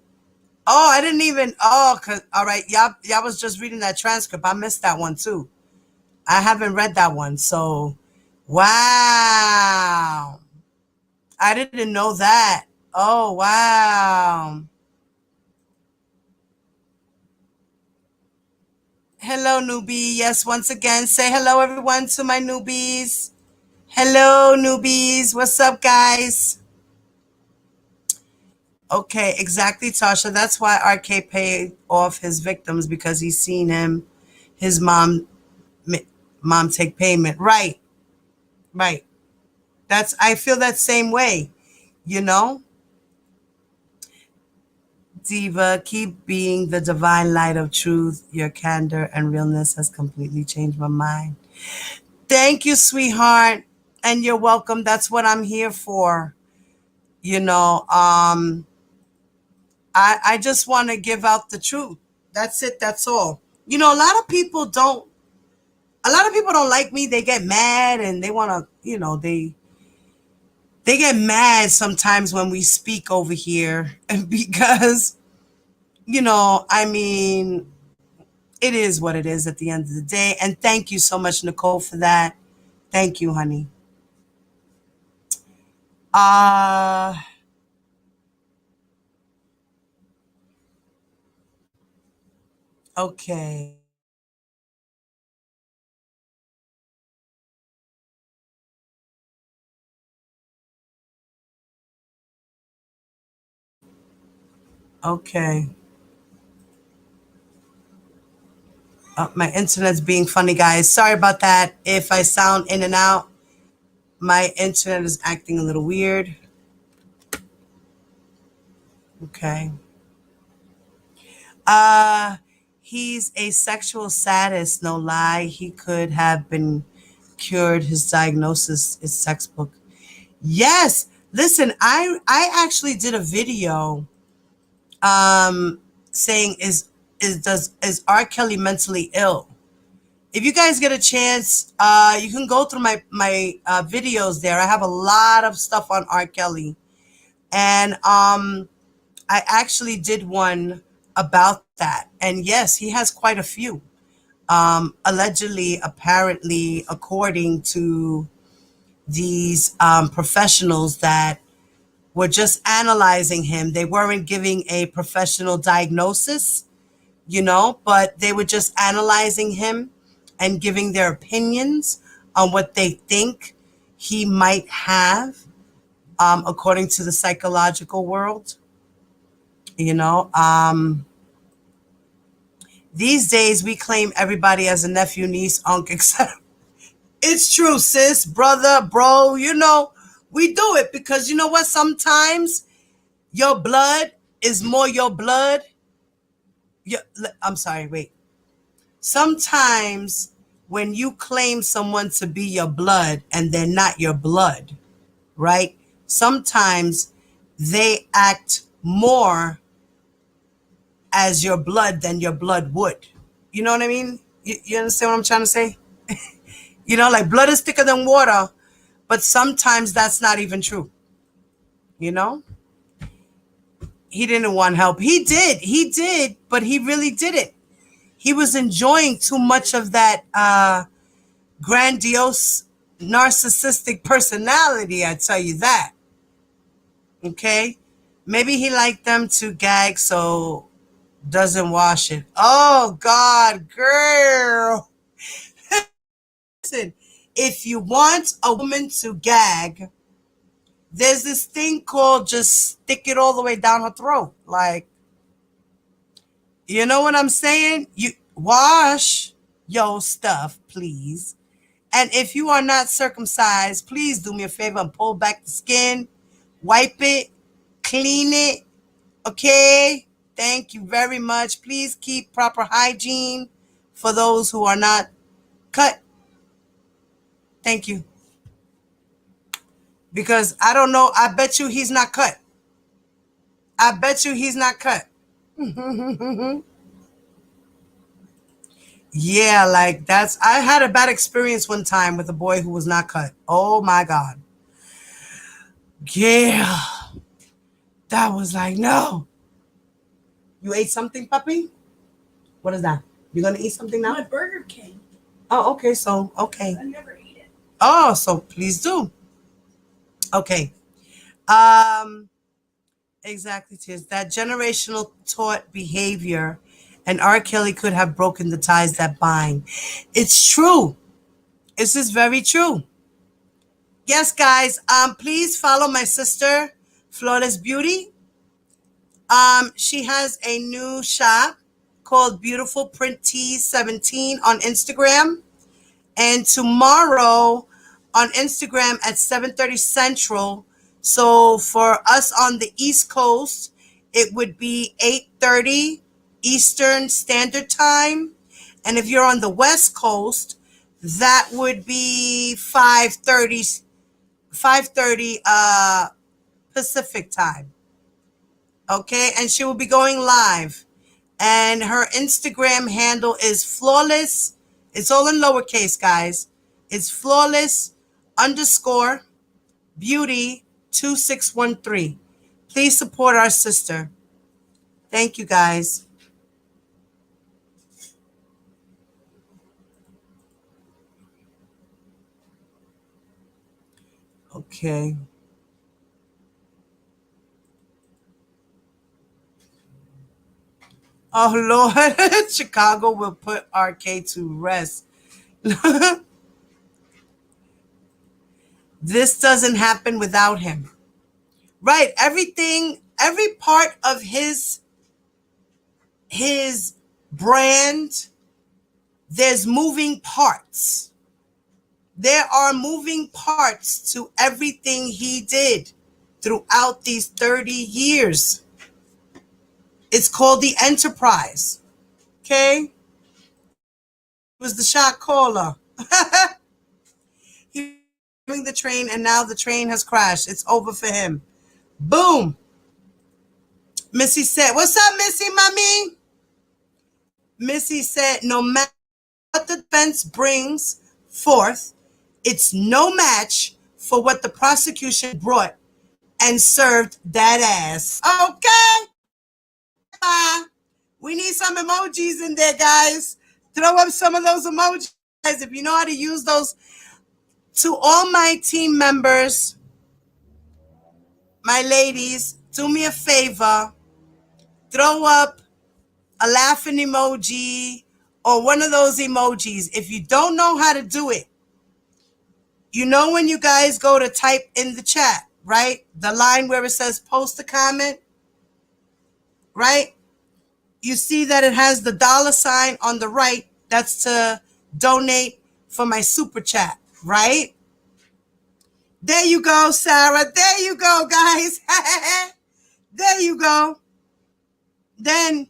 Oh, I didn't even. Oh, all right. Y'all was just reading that transcript. I missed that one too. I haven't read that one. So, wow. I didn't know that. Oh, wow. Hello, newbie. Yes, once again, say hello, everyone, to my newbies. Hello, newbies. What's up, guys? Okay, exactly, Tasha. That's why RK paid off his victims, because he's seen his mom take payment. Right. I feel that same way, you know? Diva, keep being the divine light of truth. Your candor and realness has completely changed my mind. Thank you, sweetheart. And you're welcome. That's what I'm here for. You know, I just want to give out the truth. That's it. That's all. You know, a lot of people don't like me. They get mad and they want to, you know, they get mad sometimes when we speak over here because, you know, I mean, it is what it is at the end of the day. And thank you so much, Nicole, for that. Thank you, honey. Okay. Okay. My internet's being funny, guys. Sorry about that. If I sound in and out, my internet is acting a little weird. Okay. He's a sexual sadist, no lie. He could have been cured. His diagnosis is sex book. Yes. Listen, I actually did a video saying is R. Kelly mentally ill? If you guys get a chance, you can go through my videos there. I have a lot of stuff on R. Kelly. And I actually did one about that. And yes, he has quite a few. Allegedly, apparently, according to these professionals that were just analyzing him, they weren't giving a professional diagnosis, you know, but they were just analyzing him and giving their opinions on what they think he might have, according to the psychological world. You know, these days we claim everybody as a nephew, niece, uncle, etc. It's true, sis, brother, bro. You know, we do it because you know what? Sometimes your blood is more your blood. I'm sorry, wait. Sometimes when you claim someone to be your blood and they're not your blood, right? Sometimes they act more as your blood than your blood would. You know what I mean? You understand what I'm trying to say? You know, like blood is thicker than water, but sometimes that's not even true. You know? He didn't want help. He did, but he really did it. He was enjoying too much of that grandiose narcissistic personality, I tell you that. Okay? Maybe he liked them to gag, so doesn't wash it. Oh, God, girl. Listen, if you want a woman to gag, there's this thing called just stick it all the way down her throat. Like, you know what I'm saying? You wash your stuff, please. And if you are not circumcised, please do me a favor and pull back the skin, wipe it, clean it. Okay? Thank you very much. Please keep proper hygiene for those who are not cut. Thank you. because I don't know. I bet you he's not cut. I bet you he's not cut. Yeah, like I had a bad experience one time with a boy who was not cut. Oh my God. Yeah. That was like, no. You ate something, puppy? What is that? You gonna eat something now? My Burger King. Oh, okay. So, okay. I never eat it. Oh, so please do. Okay. Exactly, Tiz. That generational taught behavior, and R. Kelly could have broken the ties that bind. It's true. This is very true. Yes, guys. Please follow my sister, Flawless Beauty. She has a new shop called Beautiful Print Tees 17 on Instagram. And tomorrow on Instagram at 7:30 Central. So for us on the East Coast, it would be 8:30 Eastern Standard Time. And if you're on the West Coast, that would be 5:30 Pacific Time. Okay, and she will be going live. And her Instagram handle is flawless. It's all in lowercase, guys. It's flawless_beauty 2613. Please support our sister. Thank you, guys. Okay. Oh, Lord. Chicago will put RK to rest. This doesn't happen without him. Right. Everything, every part of his brand, there's moving parts. There are moving parts to everything he did throughout these 30 years. It's called the Enterprise. Okay? He was the shot caller. He was doing the train, and now the train has crashed. It's over for him. Boom. Missy said, what's up, Missy, mommy? Missy said, no matter what the defense brings forth, it's no match for what the prosecution brought and served that ass. Okay? We need some emojis in there, guys. Throw up some of those emojis, guys, if you know how to use those. To all my team members, my ladies, do me a favor. Throw up a laughing emoji or one of those emojis. If you don't know how to do it, you know when you guys go to type in the chat, right? The line where it says post a comment, right? You see that it has the $ on the right. That's to donate for my super chat, right? There you go, Sarah. There you go, guys. There you go. Then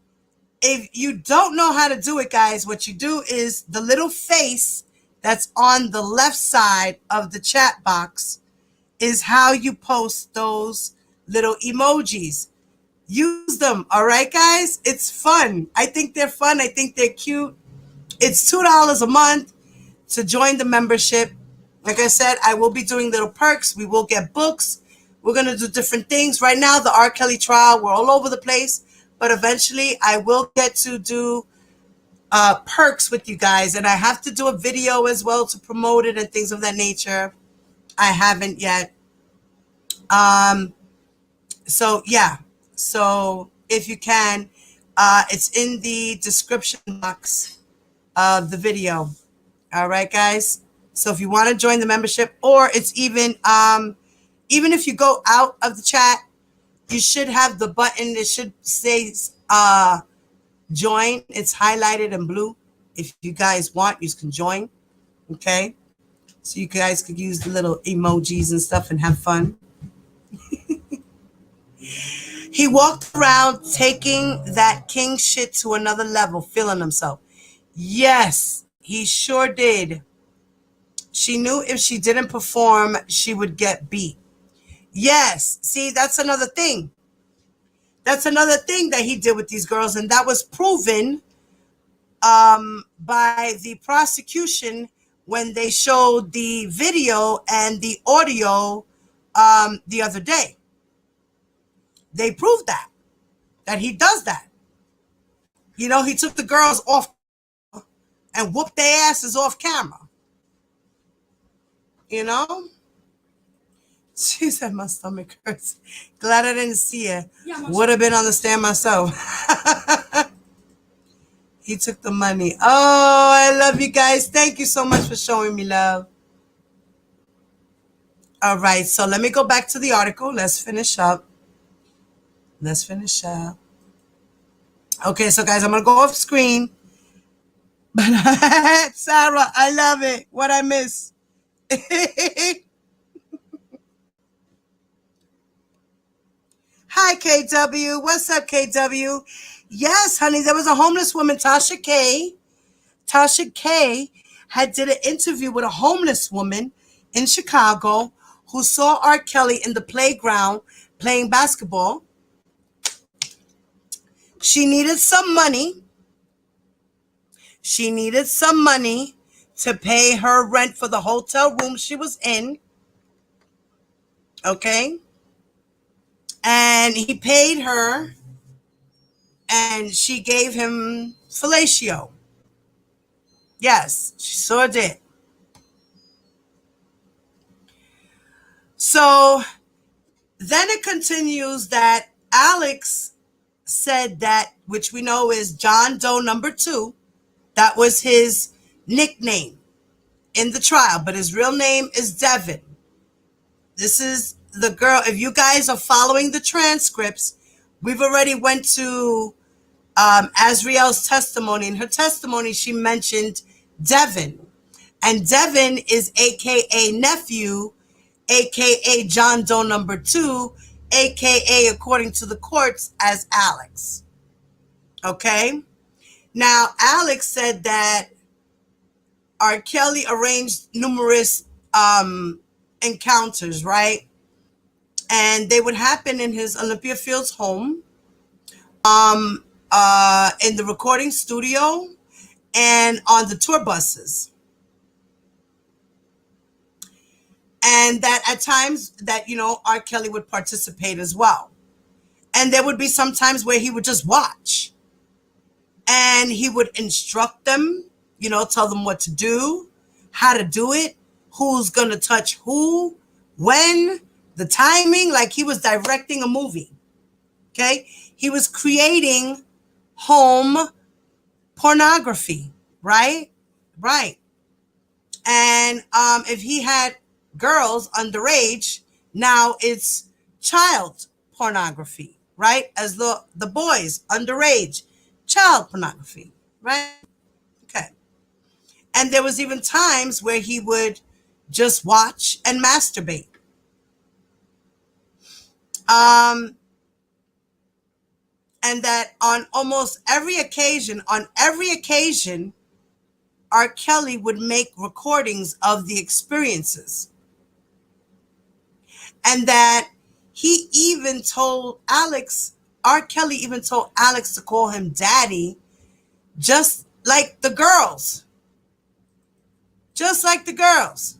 if you don't know how to do it, guys, what you do is the little face that's on the left side of the chat box is how you post those little emojis. Use them, all right, guys? It's fun. I think they're fun. I think they're cute. It's $2 a month to join the membership. Like I said, I will be doing little perks. We will get books. We're going to do different things. Right now, the R. Kelly trial, we're all over the place. But eventually, I will get to do perks with you guys. And I have to do a video as well to promote it and things of that nature. I haven't yet. So, yeah. So if you can, it's in the description box of the video. All right, guys. So if you want to join the membership, or it's even if you go out of the chat, you should have the button that should say join. It's highlighted in blue. If you guys want, you can join. Okay. So you guys could use the little emojis and stuff and have fun. He walked around taking that king shit to another level, feeling himself. Yes, he sure did. She knew if she didn't perform, she would get beat. Yes. See, that's another thing. That's another thing that he did with these girls, and that was proven by the prosecution when they showed the video and the audio the other day. They proved that he does that. You know, he took the girls off and whooped their asses off camera. You know? She said my stomach hurts. Glad I didn't see her. Would have been on the stand myself. He took the money. Oh, I love you guys. Thank you so much for showing me love. All right, so let me go back to the article. Let's finish up. Okay, so guys, I'm going to go off screen. But Sarah, I love it. What I miss. Hi, KW. What's up, KW? Yes, honey, there was a homeless woman, Tasha K. Tasha K had did an interview with a homeless woman in Chicago who saw R. Kelly in the playground playing basketball. She needed some money. She needed some money to pay her rent for the hotel room she was in. Okay. And he paid her, and she gave him fellatio. Yes, she sure did. So then it continues that Alex said that, which we know is John Doe number 2, that was his nickname in the trial, but his real name is Devin. This is the girl. If you guys are following the transcripts, we've already went to Azriel's testimony. In her testimony, she mentioned Devin. And Devin is AKA nephew, AKA John Doe number 2, AKA, according to the courts, as Alex. Okay? Now, Alex said that R. Kelly arranged numerous encounters, right? And they would happen in his Olympia Fields home, in the recording studio, and on the tour buses. And that at times that, you know, R. Kelly would participate as well. And there would be some times where he would just watch. And he would instruct them, you know, tell them what to do, how to do it, who's going to touch who, when, the timing, like he was directing a movie. Okay? He was creating home pornography, right? Right. And if he had girls underage, now it's child pornography, right? As the boys underage, child pornography, right? Okay. And there was even times where he would just watch and masturbate. And that on almost every occasion, R. Kelly would make recordings of the experiences. And that he even told Alex, R. Kelly even told Alex to call him daddy, just like the girls. Just like the girls.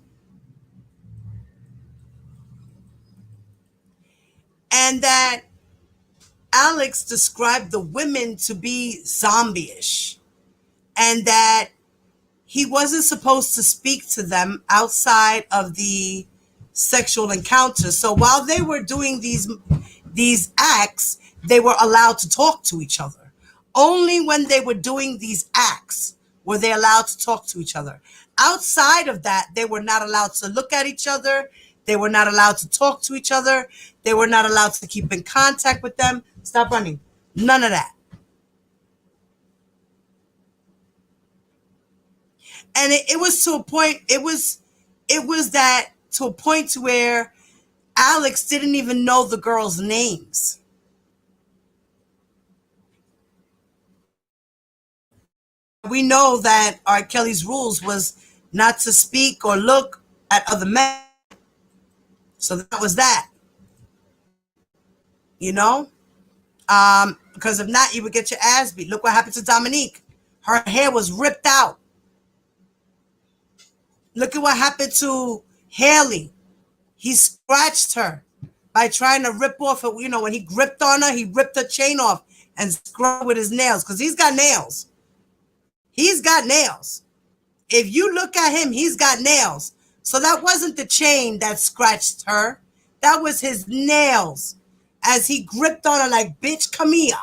And that Alex described the women to be zombie-ish. And that he wasn't supposed to speak to them outside of the sexual encounters. So while they were doing these acts, they were allowed to talk to each other. Only when they were doing these acts were they allowed to talk to each other. Outside of that, they were not allowed to look at each other. They were not allowed to talk to each other. They were not allowed to keep in contact with them. Stop running. None of that. And it was to a point, it was that to a point to where Alex didn't even know the girls' names. We know that R. Kelly's rules was not to speak or look at other men. So that was that. you know? Because if not, you would get your ass beat. Look what happened to Dominique. Her hair was ripped out. Look at what happened to Haley. He scratched her by trying to rip off her. You know, when he gripped on her, he ripped her chain off and scrubbed with his nails because he's got nails. He's got nails. If you look at him, he's got nails. So that wasn't the chain that scratched her. That was his nails as he gripped on her like, bitch, come here.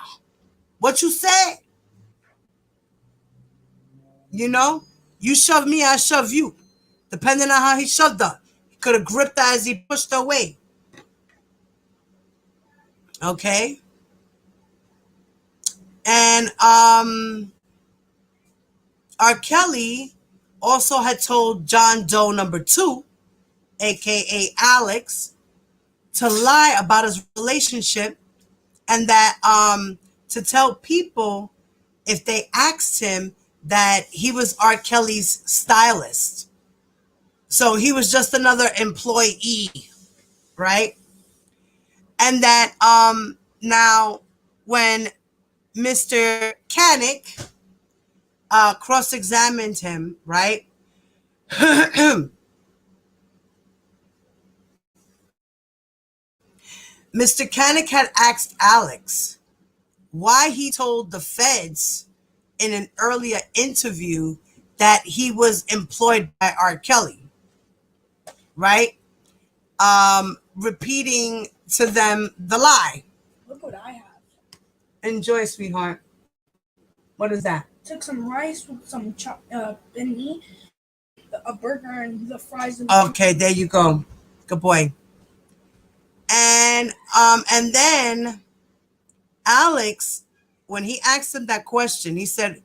What you say? You know, you shove me, I shove you. Depending on how he shoved her. He could have gripped her as he pushed her away. Okay. And R. Kelly also had told John Doe number 2, aka Alex, to lie about his relationship and that to tell people if they asked him that he was R. Kelly's stylist. So he was just another employee, right? And that now when Mr. Kanik cross-examined him, right? Mr. Kanik had asked Alex why he told the feds in an earlier interview that he was employed by R. Kelly, right? Repeating to them the lie. Look what I have. Enjoy, sweetheart. What is that? Took some rice with some beni, a burger, and the fries. And Okay, there you go. Good boy. And then Alex, when he asked him that question, he said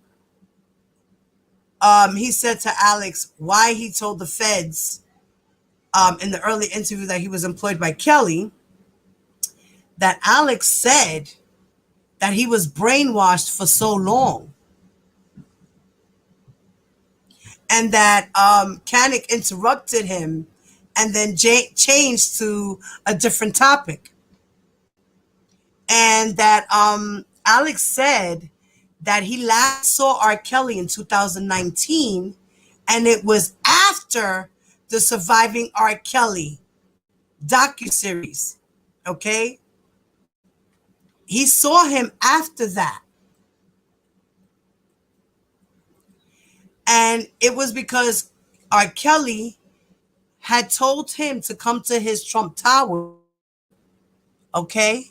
to Alex why he told the feds in the early interview that he was employed by Kelly, that Alex said that he was brainwashed for so long. And that Kanik interrupted him and then changed to a different topic. And that Alex said that he last saw R. Kelly in 2019, and it was after the Surviving R. Kelly docuseries, okay? He saw him after that. And it was because R. Kelly had told him to come to his Trump Tower, okay?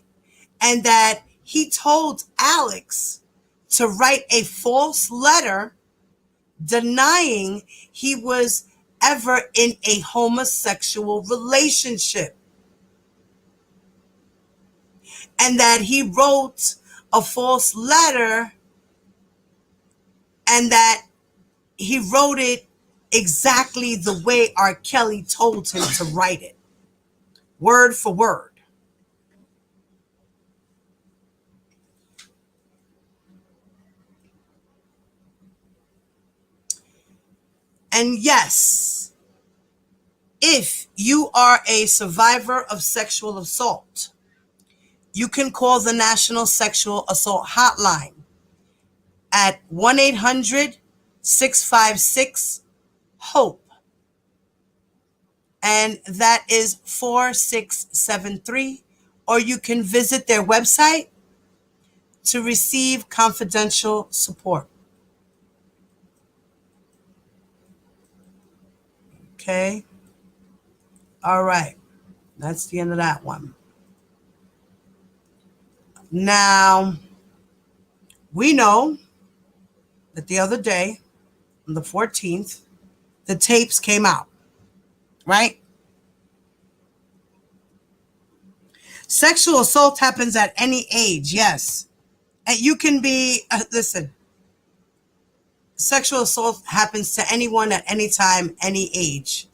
And that he told Alex to write a false letter denying he was ever in a homosexual relationship. And that he wrote a false letter and that he wrote it exactly the way R. Kelly told him to write it, word for word. And yes, if you are a survivor of sexual assault, you can call the National Sexual Assault Hotline at 1-800-656-HOPE. And that is 4673. Or you can visit their website to receive confidential support. Okay. All right. That's the end of that one. Now, we know that the other day, on the 14th, the tapes came out, right? Sexual assault happens at any age, yes. And you can be, listen, sexual assault happens to anyone at any time, any age.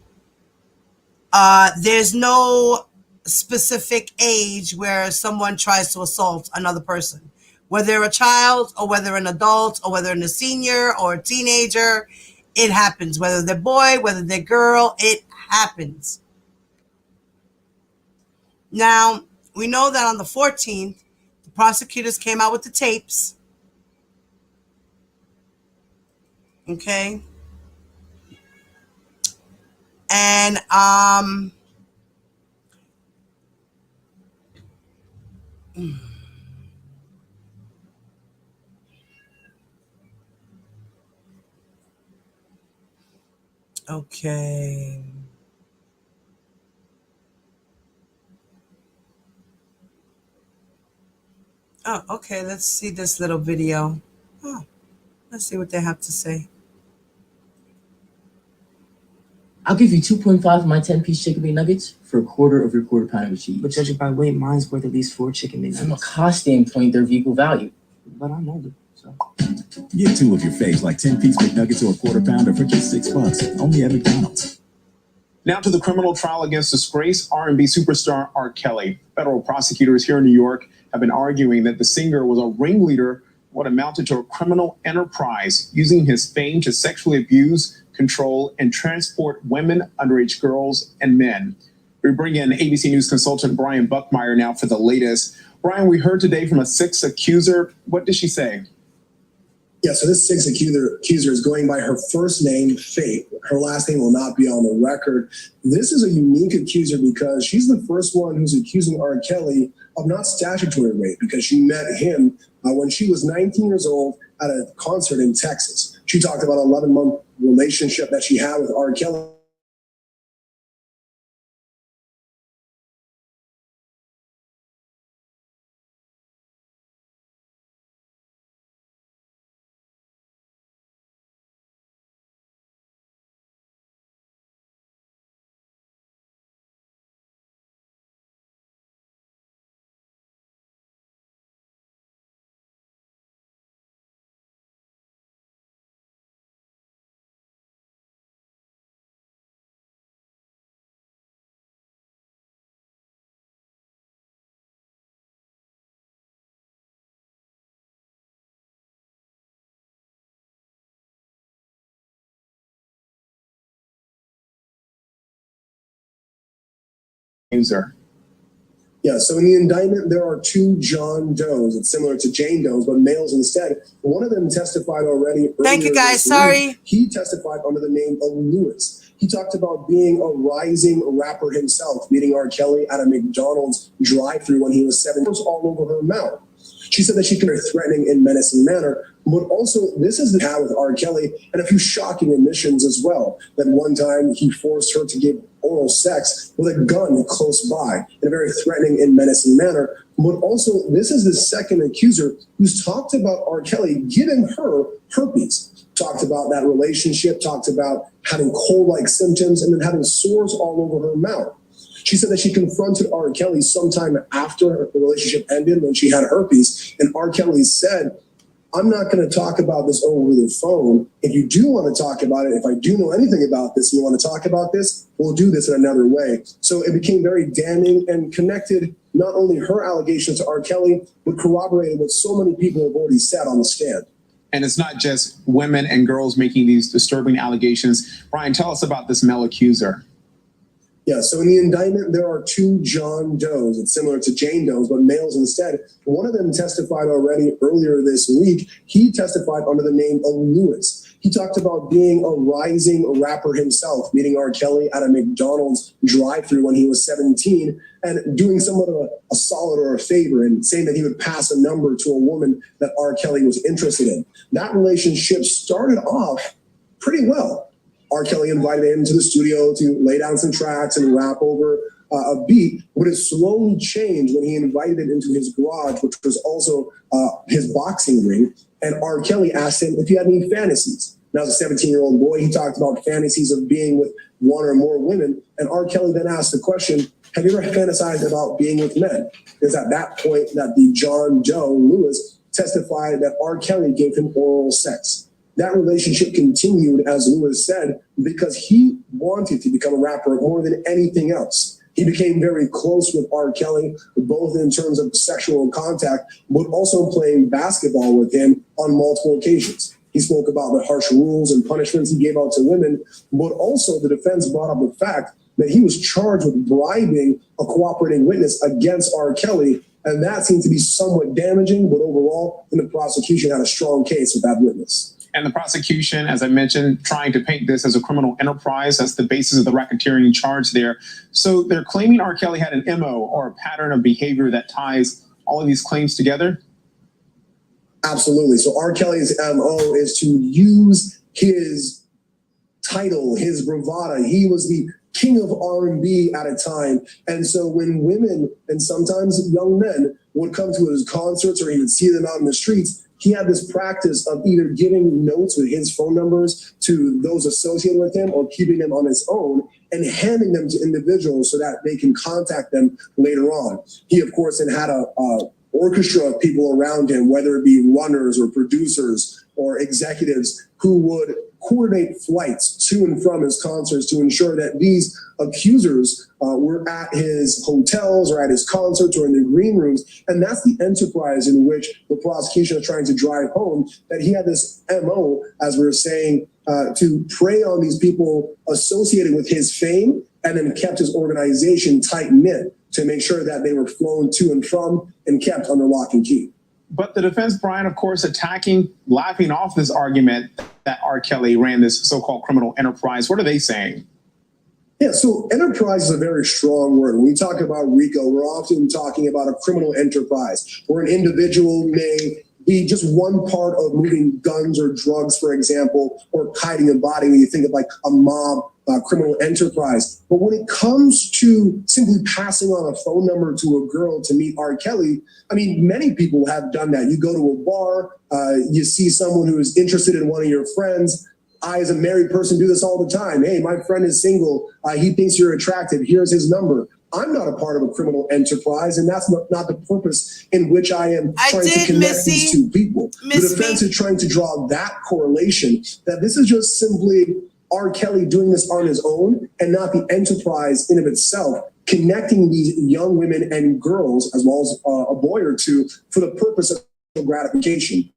There's no specific age where someone tries to assault another person, whether they're a child or whether an adult or whether they're a senior or a teenager. It happens. Whether they're boy, whether they're girl, it happens. Now, we know that on the 14th, the prosecutors came out with the tapes. Okay. And okay. Oh, okay. Let's see this little video. Oh, let's see what they have to say. I'll give you 2.5 of my 10-piece chicken McNuggets for a quarter of your quarter pound of cheese. But judging by weight, mine's worth at least 4 chicken From a McNuggets. cost standpoint, they're of equal value. But I'm older, so. Get 2 of your faves like 10-piece McNuggets or a quarter pounder for just $6. Only at McDonald's. Now to the criminal trial against disgraced R&B superstar R. Kelly. Federal prosecutors here in New York have been arguing that the singer was a ringleader, what amounted to a criminal enterprise, using his fame to sexually abuse, control, and transport women, underage girls, and men. We bring in ABC News consultant Brian Buckmeyer now for the latest. Brian, we heard today from a 6th accuser. What did she say? Yeah, so this 6th accuser is going by her first name, Faith. Her last name will not be on the record. This is a unique accuser because she's the first one who's accusing R. Kelly of not statutory rape because she met him when she was 19 years old at a concert in Texas. She talked about an 11-month relationship that she had with R. Kelly. User. Yeah, so in the indictment, there are 2 John Does. It's similar to Jane Does, but males instead. One of them testified already. Thank you, guys. this Sorry. week. He testified under the name of Lewis. He talked about being a rising rapper himself, meeting R. Kelly at a McDonald's drive-thru when he was 7 years all over her mouth. She said that she can be threatening and menacing manner, but also this is the hat with R. Kelly and a few shocking admissions as well. That one time he forced her to give oral sex with a gun close by in a very threatening and menacing manner. But also this is the second accuser who's talked about R. Kelly giving her herpes. Talked about that relationship, talked about having cold-like symptoms and then having sores all over her mouth. She said that she confronted R. Kelly sometime after the relationship ended when she had herpes. And R. Kelly said, I'm not going to talk about this over the phone. If you do want to talk about it, if I do know anything about this and you want to talk about this, we'll do this in another way. So it became very damning and connected not only her allegations to R. Kelly, but corroborated what so many people have already said on the stand. And it's not just women and girls making these disturbing allegations. Brian, tell us about this male accuser. Yeah, so in the indictment, there are 2 John Does. It's similar to Jane Does, but males instead. One of them testified already earlier this week. He testified under the name of Lewis. He talked about being a rising rapper himself, meeting R. Kelly at a McDonald's drive-thru when he was 17 and doing somewhat of a solid or a favor and saying that he would pass a number to a woman that R. Kelly was interested in. That relationship started off pretty well. R. Kelly invited him to the studio to lay down some tracks and rap over a beat, but it slowly changed when he invited him into his garage, which was also his boxing ring. And R. Kelly asked him if he had any fantasies. Now, as a 17-year-old boy, he talked about fantasies of being with one or more women. And R. Kelly then asked the question, have you ever fantasized about being with men? Because at that point that the John Doe, Lewis, testified that R. Kelly gave him oral sex. That relationship continued, as Lewis said, because he wanted to become a rapper more than anything else. He became very close with R. Kelly, both in terms of sexual contact, but also playing basketball with him on multiple occasions. He spoke about the harsh rules and punishments he gave out to women, but also the defense brought up the fact that he was charged with bribing a cooperating witness against R. Kelly. And that seemed to be somewhat damaging, but overall, the prosecution had a strong case with that witness. And the prosecution, as I mentioned, trying to paint this as a criminal enterprise. That's the basis of the racketeering charge there. So they're claiming R. Kelly had an MO or a pattern of behavior that ties all of these claims together? Absolutely. So R. Kelly's MO is to use his title, his bravado. He was the king of R&B at a time. And so when women and sometimes young men would come to his concerts or even see them out in the streets, he had this practice of either giving notes with his phone numbers to those associated with him or keeping them on his own and handing them to individuals so that they can contact them later on. He, of course, then had a orchestra of people around him, whether it be runners or producers or executives who would coordinate flights to and from his concerts to ensure that these accusers were at his hotels or at his concerts or in the green rooms. And that's the enterprise in which the prosecution is trying to drive home, that he had this MO, as we were saying, to prey on these people associated with his fame and then kept his organization tight-knit to make sure that they were flown to and from and kept under lock and key. But the defense, Brian, of course, laughing off this argument that R. Kelly ran this so-called criminal enterprise. What are they saying? Yeah, so enterprise is a very strong word. When we talk about RICO, we're often talking about a criminal enterprise where an individual may be just one part of moving guns or drugs, for example, or hiding a body when you think of like a mob criminal enterprise. But when it comes to simply passing on a phone number to a girl to meet R. Kelly, I mean, many people have done that. You go to a bar, you see someone who is interested in one of your friends. I, as a married person, do this all the time. Hey, my friend is single. He thinks you're attractive. Here's his number. I'm not a part of a criminal enterprise, and that's not the purpose in which I am trying to connect these two people. The defense is trying to draw that correlation, that this is just simply R. Kelly doing this on his own and not the enterprise in of itself, connecting these young women and girls, as well as a boy or two, for the purpose of gratification.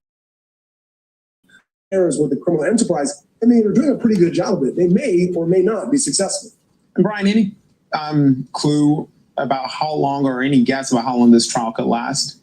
Errors with the criminal enterprise, and they're doing a pretty good job of it. They may or may not be successful. And Brian, any clue about how long or any guess about how long this trial could last?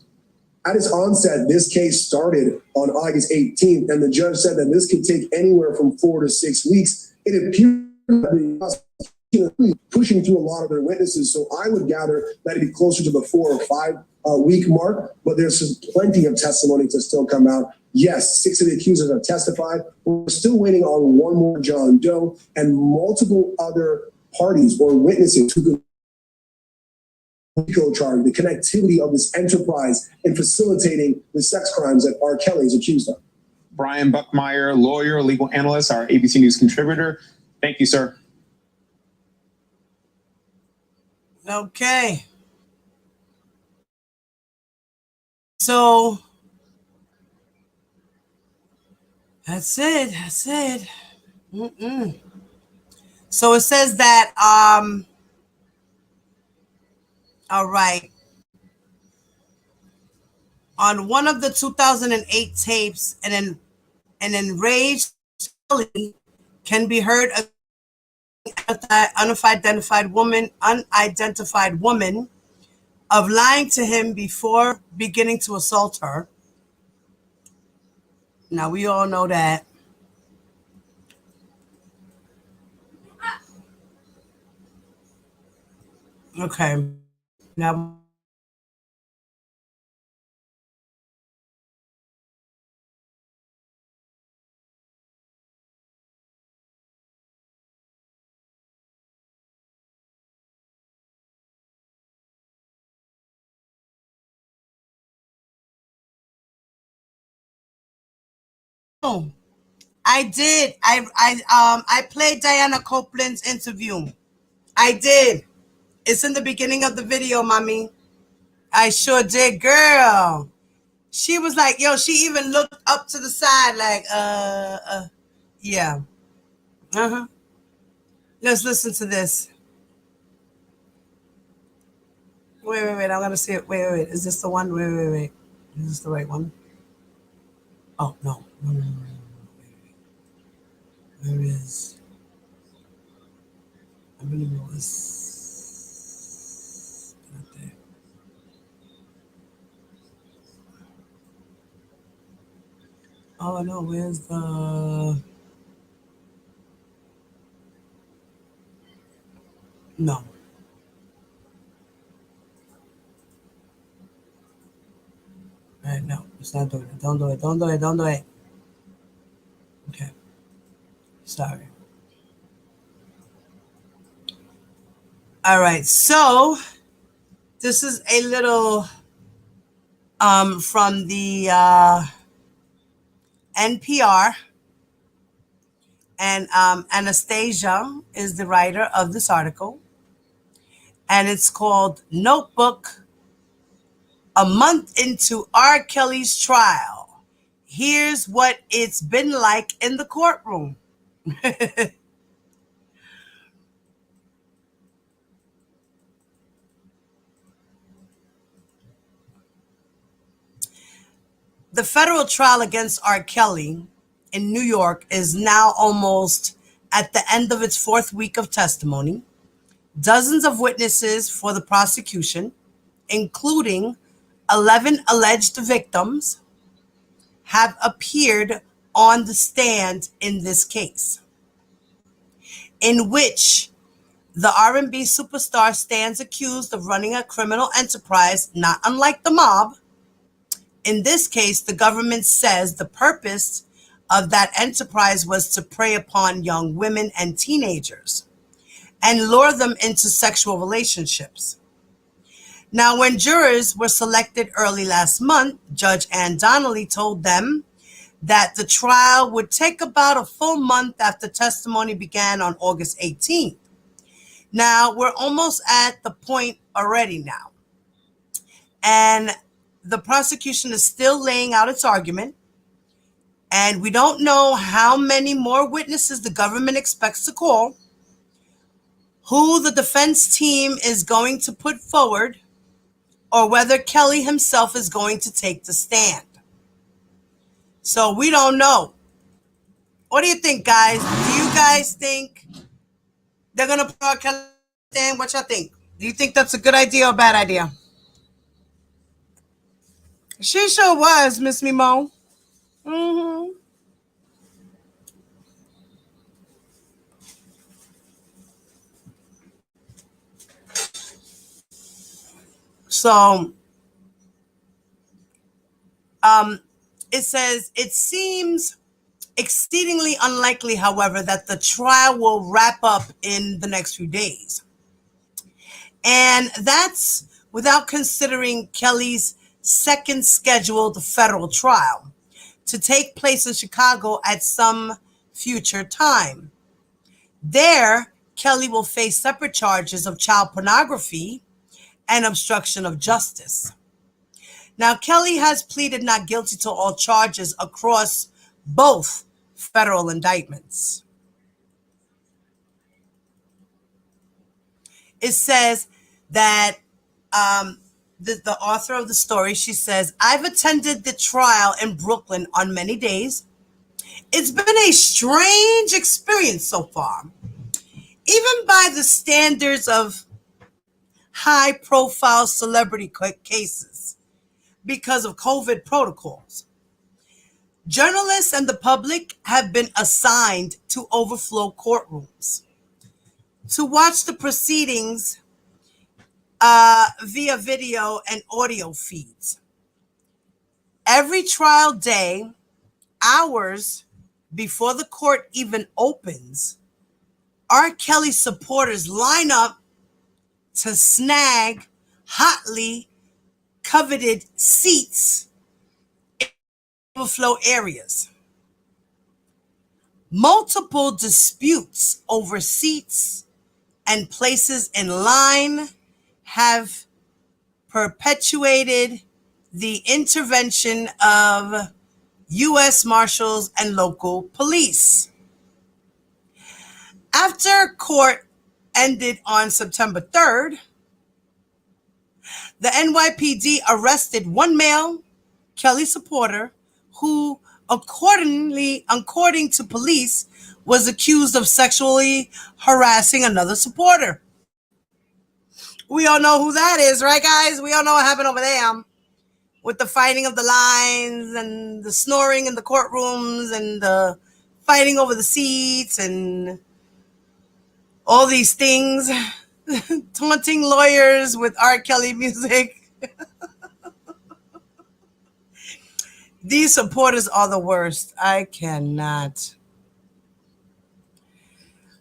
At its onset, this case started on August 18th, and the judge said that this could take anywhere from 4 to 6 weeks. It appears that the prosecution is pushing through a lot of their witnesses, so I would gather that it'd be closer to the 4 or 5 week mark, but there's plenty of testimony to still come out. Yes, 6 of the accusers have testified. We're still waiting on one more John Doe and multiple other parties or witnesses who could charge the connectivity of this enterprise in facilitating the sex crimes that R. Kelly is accused of. Brian Buckmeyer, lawyer, legal analyst, our ABC News contributor. Thank you, sir. Okay. So that's it. That's it. So it says that all right. On one of the 2008 tapes, an enraged Kelly can be heard unidentified woman of lying to him before beginning to assault her. Now we all know that. Okay. Now I did. I played Diana Copeland's interview. I did. It's in the beginning of the video, mommy. I sure did, girl. She was like, yo, she even looked up to the side like, yeah. Let's listen to this. Wait. I'm going to see it. Wait. Is this the one? Wait. Is this the right one? Oh, no. Wait. Where is? I really know this. Oh no, where's the? No. All right, no, it's not doing it. Don't do it. Don't do it. Don't do it. Okay. Sorry. All right. So this is a little from the NPR, and Anastasia is the writer of this article, and it's called Notebook, a month into R. Kelly's trial. Here's what it's been like in the courtroom. The federal trial against R. Kelly in New York is now almost at the end of its fourth week of testimony. Dozens of witnesses for the prosecution, including 11 alleged victims, have appeared on the stand in this case, in which the R&B superstar stands accused of running a criminal enterprise not unlike the mob. In this case, the government says the purpose of that enterprise was to prey upon young women and teenagers and lure them into sexual relationships. Now, when jurors were selected early last month, Judge Ann Donnelly told them that the trial would take about a full month after testimony began on August 18th. Now, we're almost at the point already now. And the prosecution is still laying out its argument. And we don't know how many more witnesses the government expects to call, who the defense team is going to put forward, or whether Kelly himself is going to take the stand. So we don't know. What do you think, guys? Do you guys think they're going to put R. Kelly on the stand? What y'all think? Do you think that's a good idea or bad idea? She sure was, Miss Mimo. Mm-hmm. So, it says, it seems exceedingly unlikely, however, that the trial will wrap up in the next few days. And that's without considering Kelly's second scheduled federal trial to take place in Chicago at some future time. There, Kelly will face separate charges of child pornography and obstruction of justice. Now, Kelly has pleaded not guilty to all charges across both federal indictments. It says that the author of the story, she says, I've attended the trial in Brooklyn on many days. It's been a strange experience so far, even by the standards of high-profile celebrity cases because of COVID protocols. Journalists and the public have been assigned to overflow courtrooms to watch the proceedings via video and audio feeds. Every trial day, hours before the court even opens, R. Kelly supporters line up to snag hotly coveted seats in overflow areas. Multiple disputes over seats and places in line have perpetuated the intervention of U.S. Marshals and local police. After court ended on September 3rd, the NYPD arrested one male Kelly supporter who, according to police, was accused of sexually harassing another supporter. We all know who that is, right, guys? We all know what happened over there. with the fighting of the lines and the snoring in the courtrooms and the fighting over the seats and all these things, taunting lawyers with R. Kelly music. These supporters are the worst. I cannot.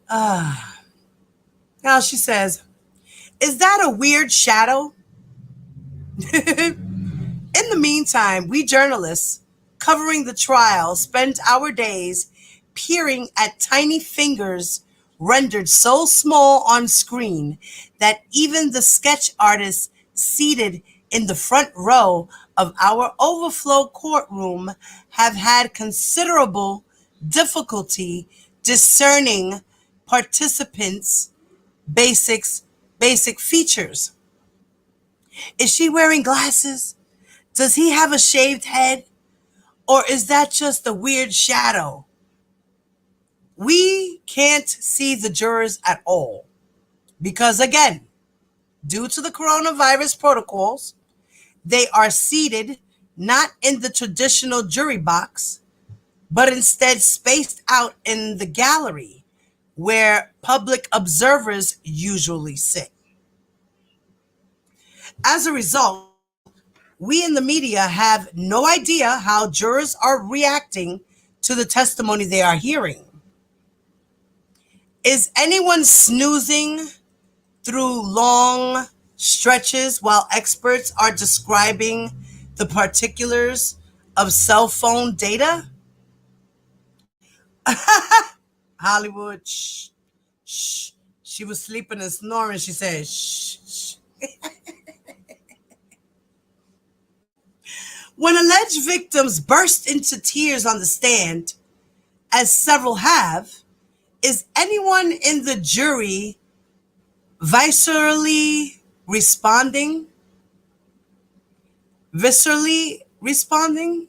Now she says, is that a weird shadow? In the meantime, we journalists covering the trial spent our days peering at tiny fingers rendered so small on screen that even the sketch artists seated in the front row of our overflow courtroom have had considerable difficulty discerning participants' basic features. Is she wearing glasses? Does he have a shaved head? Or is that just a weird shadow? We can't see the jurors at all because, again, due to the coronavirus protocols, they are seated not in the traditional jury box, but instead spaced out in the gallery where public observers usually sit. As a result, we in the media have no idea how jurors are reacting to the testimony they are hearing. Is anyone snoozing through long stretches while experts are describing the particulars of cell phone data? Hollywood, shh, shh. She was sleeping and snoring. She said, shh, shh. When alleged victims burst into tears on the stand, as several have, is anyone in the jury viscerally responding? Viscerally responding?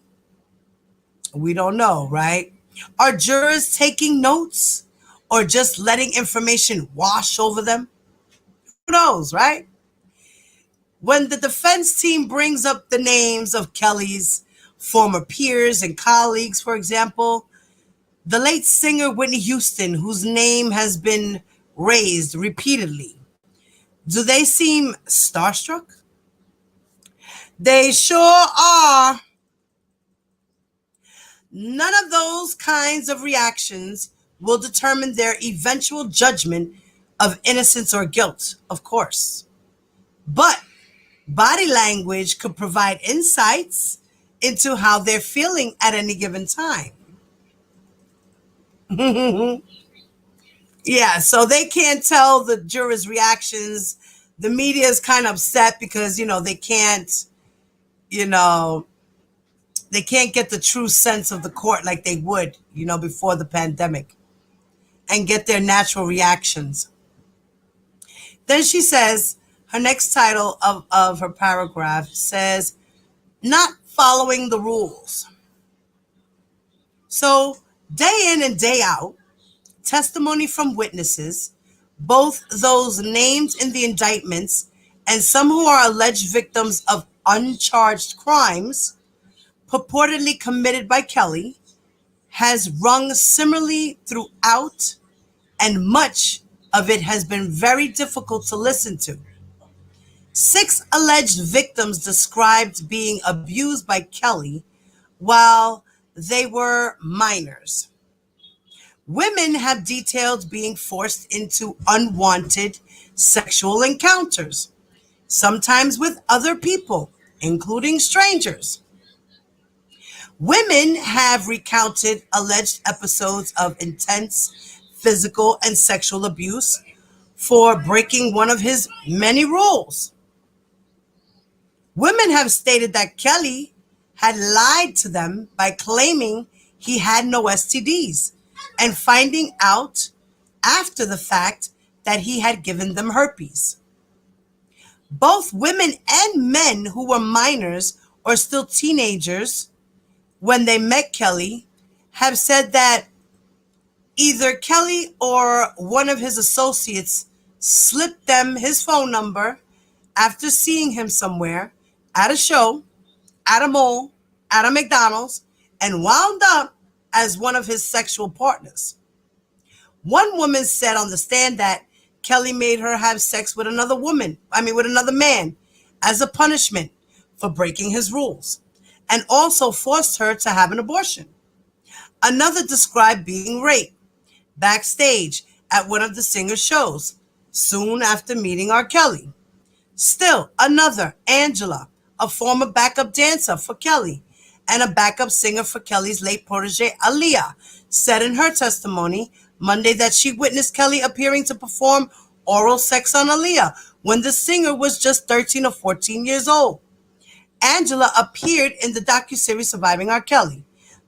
We don't know, right? Are jurors taking notes or just letting information wash over them? Who knows, right? When the defense team brings up the names of Kelly's former peers and colleagues, for example, the late singer Whitney Houston, whose name has been raised repeatedly, do they seem starstruck? They sure are. None of those kinds of reactions will determine their eventual judgment of innocence or guilt, of course. But body language could provide insights into how they're feeling at any given time. Yeah, so they can't tell the jurors' reactions. The media is kind of upset because, they can't get the true sense of the court like they would, before the pandemic and get their natural reactions. Then she says, her next title of her paragraph says, not following the rules. So day in and day out, testimony from witnesses, both those named in the indictments and some who are alleged victims of uncharged crimes purportedly committed by Kelly, has rung similarly throughout, and much of it has been very difficult to listen to. 6 alleged victims described being abused by Kelly while they were minors. Women have detailed being forced into unwanted sexual encounters, sometimes with other people, including strangers. Women have recounted alleged episodes of intense physical and sexual abuse for breaking one of his many rules. Women have stated that Kelly had lied to them by claiming he had no STDs and finding out after the fact that he had given them herpes. Both women and men who were minors or still teenagers when they met Kelly have said that either Kelly or one of his associates slipped them his phone number after seeing him somewhere at a show, at a mall, at a McDonald's, and wound up as one of his sexual partners. One woman said on the stand that Kelly made her have sex with another man as a punishment for breaking his rules, and also forced her to have an abortion. Another described being raped backstage at one of the singer's shows soon after meeting R. Kelly. Still another, Angela, a former backup dancer for Kelly and a backup singer for Kelly's late protege, Aaliyah, said in her testimony Monday that she witnessed Kelly appearing to perform oral sex on Aaliyah when the singer was just 13 or 14 years old. Angela appeared in the docuseries Surviving R. Kelly,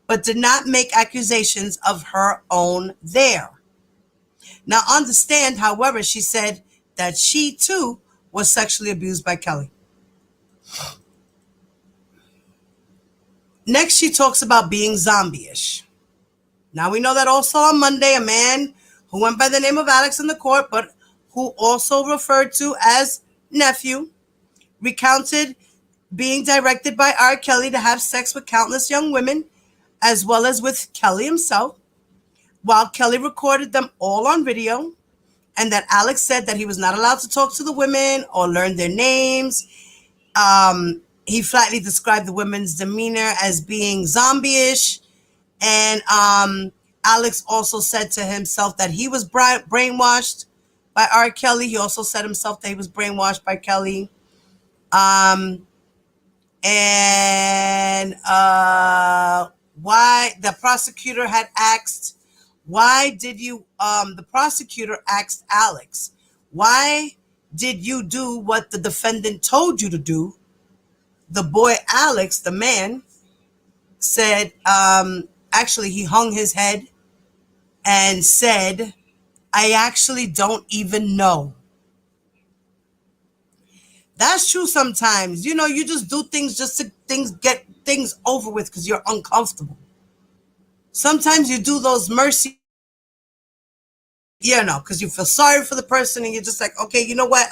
but did not make accusations of her own there. Now, on the stand, however, she said that she, too, was sexually abused by Kelly. Next, she talks about being zombie-ish. Now, we know that also on Monday, a man who went by the name of Alex in the court, but who also referred to as nephew, recounted being directed by R. Kelly to have sex with countless young women, as well as with Kelly himself, while Kelly recorded them all on video, and that Alex said that he was not allowed to talk to the women or learn their names. He flatly described the women's demeanor as being zombie-ish, and Alex also said to himself that he was brainwashed by R. Kelly. He also said himself that he was brainwashed by Kelly. Why the prosecutor had asked, why did you, the prosecutor asked Alex, why did you do what the defendant told you to do? The boy Alex, the man, said, actually, he hung his head and said, I actually don't even know. That's true sometimes. You know, you just do things just to get things over with because you're uncomfortable. Sometimes you do those mercy, because you feel sorry for the person and you're just like, okay, you know what?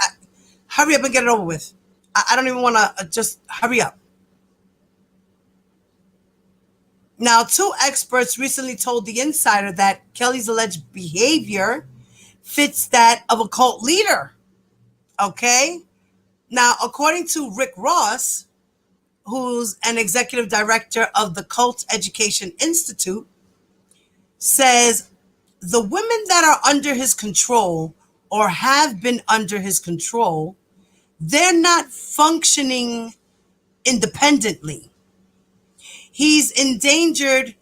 Hurry up and get it over with. I don't even want to just hurry up. Now, two experts recently told The Insider that Kelly's alleged behavior fits that of a cult leader. Okay? Now, according to Rick Ross, who's an executive director of the Cult Education Institute, says the women that are under his control or have been under his control, they're not functioning independently. He's engendered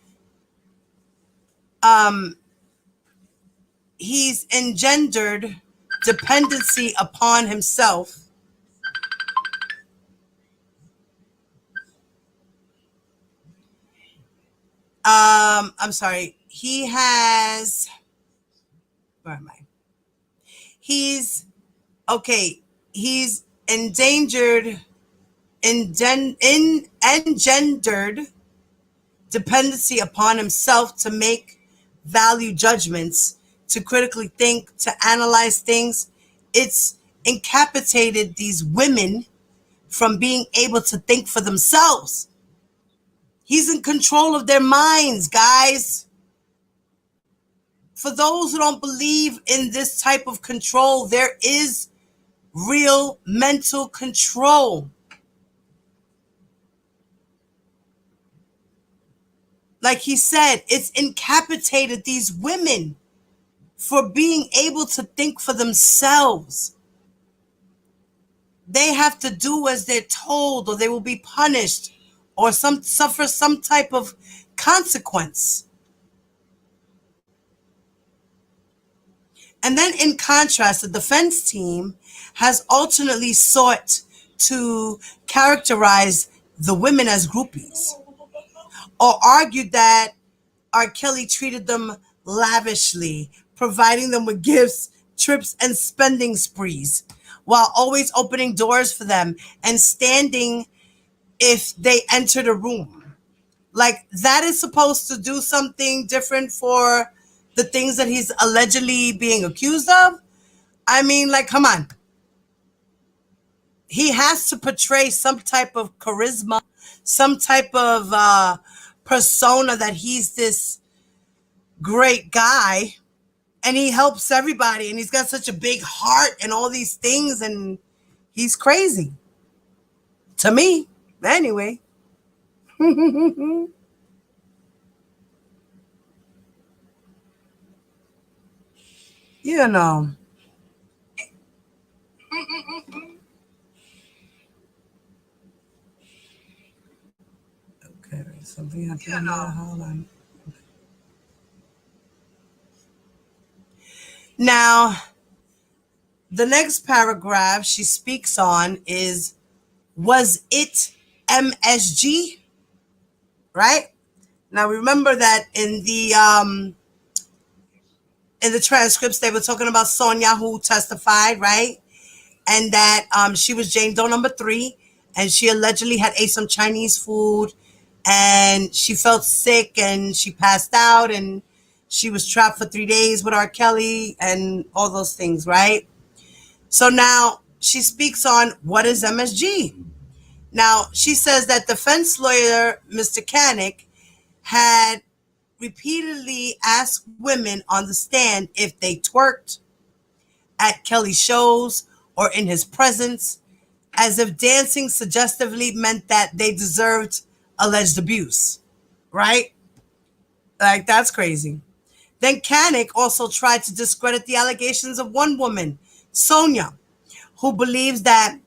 dependency upon himself. I'm sorry. He has, where am I? He's engendered dependency upon himself to make value judgments, to critically think, to analyze things. It's incapacitated these women from being able to think for themselves. He's in control of their minds, guys. For those who don't believe in this type of control, there is real mental control. Like he said, it's incapacitated these women for being able to think for themselves. They have to do as they're told, or they will be punished, or suffer some type of consequence. And then in contrast, the defense team has alternately sought to characterize the women as groupies, or argued that R. Kelly treated them lavishly, providing them with gifts, trips, and spending sprees, while always opening doors for them and standing if they entered a room. Like, that is supposed to do something different for the things that he's allegedly being accused of? I mean, like, come on. He has to portray some type of charisma, some type of persona that he's this great guy and he helps everybody and he's got such a big heart and all these things and he's crazy. To me, anyway. You know. Okay, something happened there. Hold on. Now, the next paragraph she speaks on is, was it MSG? Right? Now, remember that in the transcripts, they were talking about Sonia, who testified, right? And that she was Jane Doe number 3, and she allegedly had ate some Chinese food, and she felt sick, and she passed out, and she was trapped for 3 days with R. Kelly, and all those things, right? So now she speaks on what is MSG. Now, she says that defense lawyer Mr. Kanik had repeatedly asked women on the stand if they twerked at Kelly's shows or in his presence, as if dancing suggestively meant that they deserved alleged abuse, right? Like, that's crazy. Then Kanik also tried to discredit the allegations of one woman, Sonia, who believes that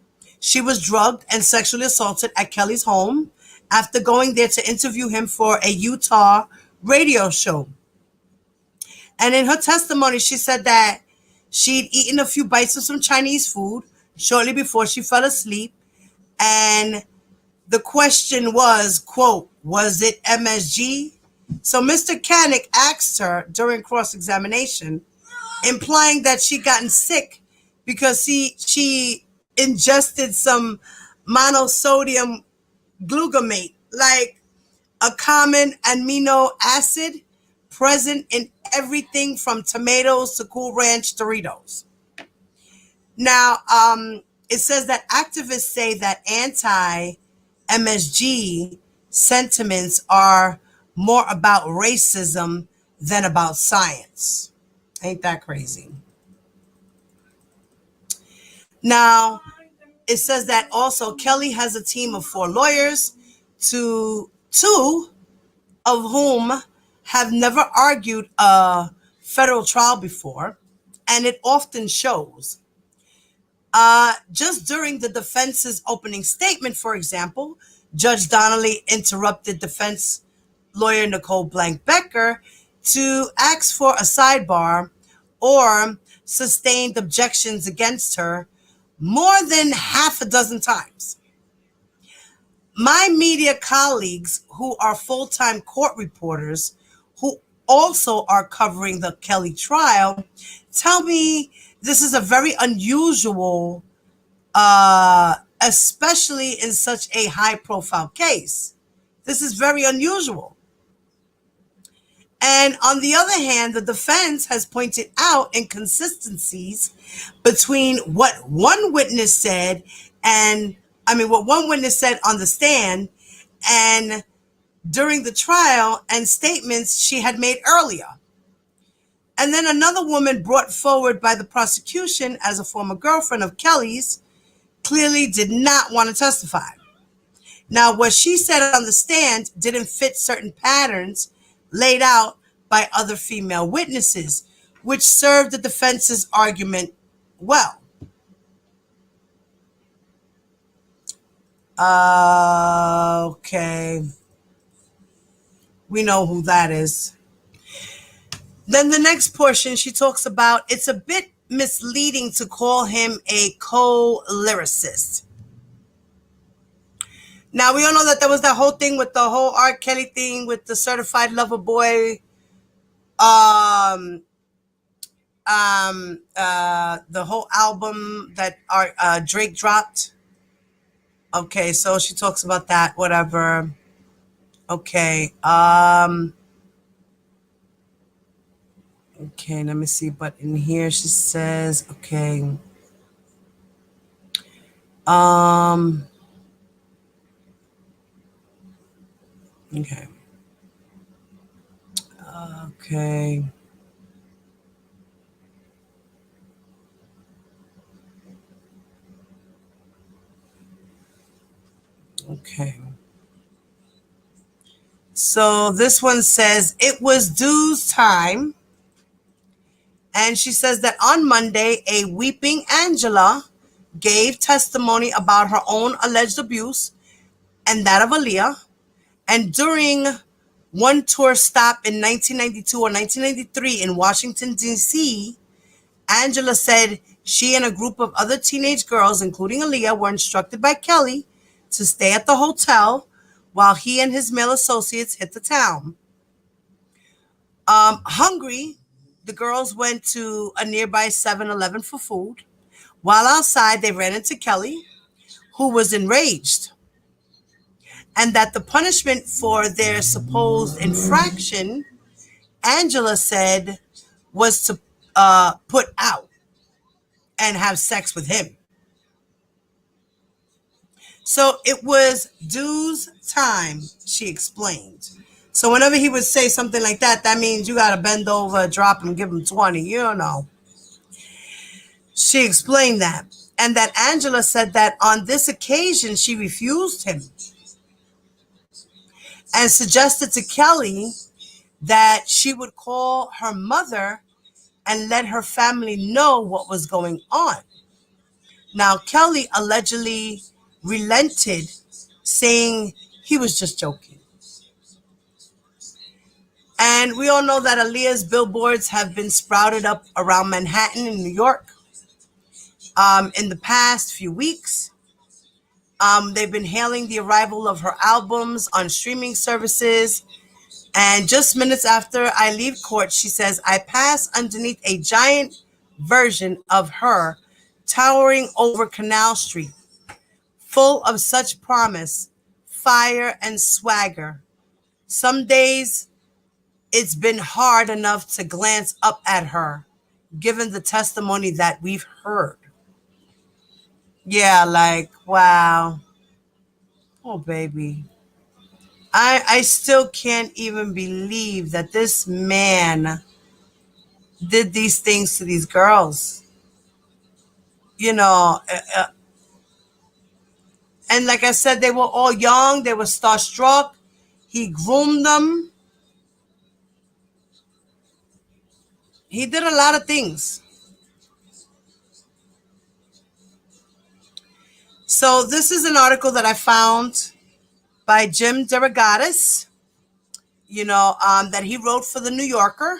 she was drugged and sexually assaulted at Kelly's home after going there to interview him for a Utah radio show. And in her testimony, she said that she'd eaten a few bites of some Chinese food shortly before she fell asleep. And the question was, quote, was it MSG? So Mr. Kanik asked her during cross-examination, implying that she'd gotten sick because she ingested some monosodium glutamate, like a common amino acid present in everything from tomatoes to Cool Ranch Doritos. Now, it says that activists say that anti-MSG sentiments are more about racism than about science. Ain't that crazy? Now, it says that also Kelly has a team of 4 lawyers, two of whom have never argued a federal trial before, and it often shows. Just during the defense's opening statement, for example, Judge Donnelly interrupted defense lawyer Nicole Blank-Becker to ask for a sidebar or sustained objections against her more than half a dozen times. My media colleagues who are full-time court reporters who also are covering the Kelly trial tell me this is a very unusual, especially in such a high-profile case. This is very unusual. And on the other hand, the defense has pointed out inconsistencies between what one witness said what one witness said on the stand and during the trial and statements she had made earlier. And then another woman brought forward by the prosecution as a former girlfriend of Kelly's clearly did not want to testify. Now, what she said on the stand didn't fit certain patterns laid out by other female witnesses, which served the defense's argument well. Okay. We know who that is. Then the next portion, she talks about it's a bit misleading to call him a co-lyricist. Now, we all know that there was that whole thing with the whole R. Kelly thing with the Certified Lover Boy, the whole album that Drake dropped. Okay, so she talks about that, whatever. Okay. Okay, let me see. But in here she says, okay. Okay. Okay. Okay. So this one says it was Due's time. And she says that on Monday, a weeping Angela gave testimony about her own alleged abuse and that of Aaliyah. And during one tour stop in 1992 or 1993 in Washington, D.C., Angela said she and a group of other teenage girls, including Aaliyah, were instructed by Kelly to stay at the hotel while he and his male associates hit the town. Hungry, the girls went to a nearby 7-Eleven for food. While outside, they ran into Kelly, who was enraged, and that the punishment for their supposed infraction, Angela said, was to put out and have sex with him. So it was Due's time, she explained. So whenever he would say something like that, that means you got to bend over, drop him, give him 20, you don't know. She explained that. And that Angela said that on this occasion, she refused him and suggested to Kelly that she would call her mother and let her family know what was going on. Now, Kelly allegedly relented, saying he was just joking. And we all know that Aaliyah's billboards have been sprouted up around Manhattan in New York in the past few weeks. They've been hailing the arrival of her albums on streaming services. And just minutes after I leave court, she says, I pass underneath a giant version of her towering over Canal Street, full of such promise, fire, and swagger. Some days it's been hard enough to glance up at her, given the testimony that we've heard. Yeah, like, wow. Oh, baby. I still can't even believe that this man did these things to these girls. You know, and like I said, they were all young. They were starstruck. He groomed them. He did a lot of things. So this is an article that I found by Jim DeRogatis, that he wrote for the New Yorker.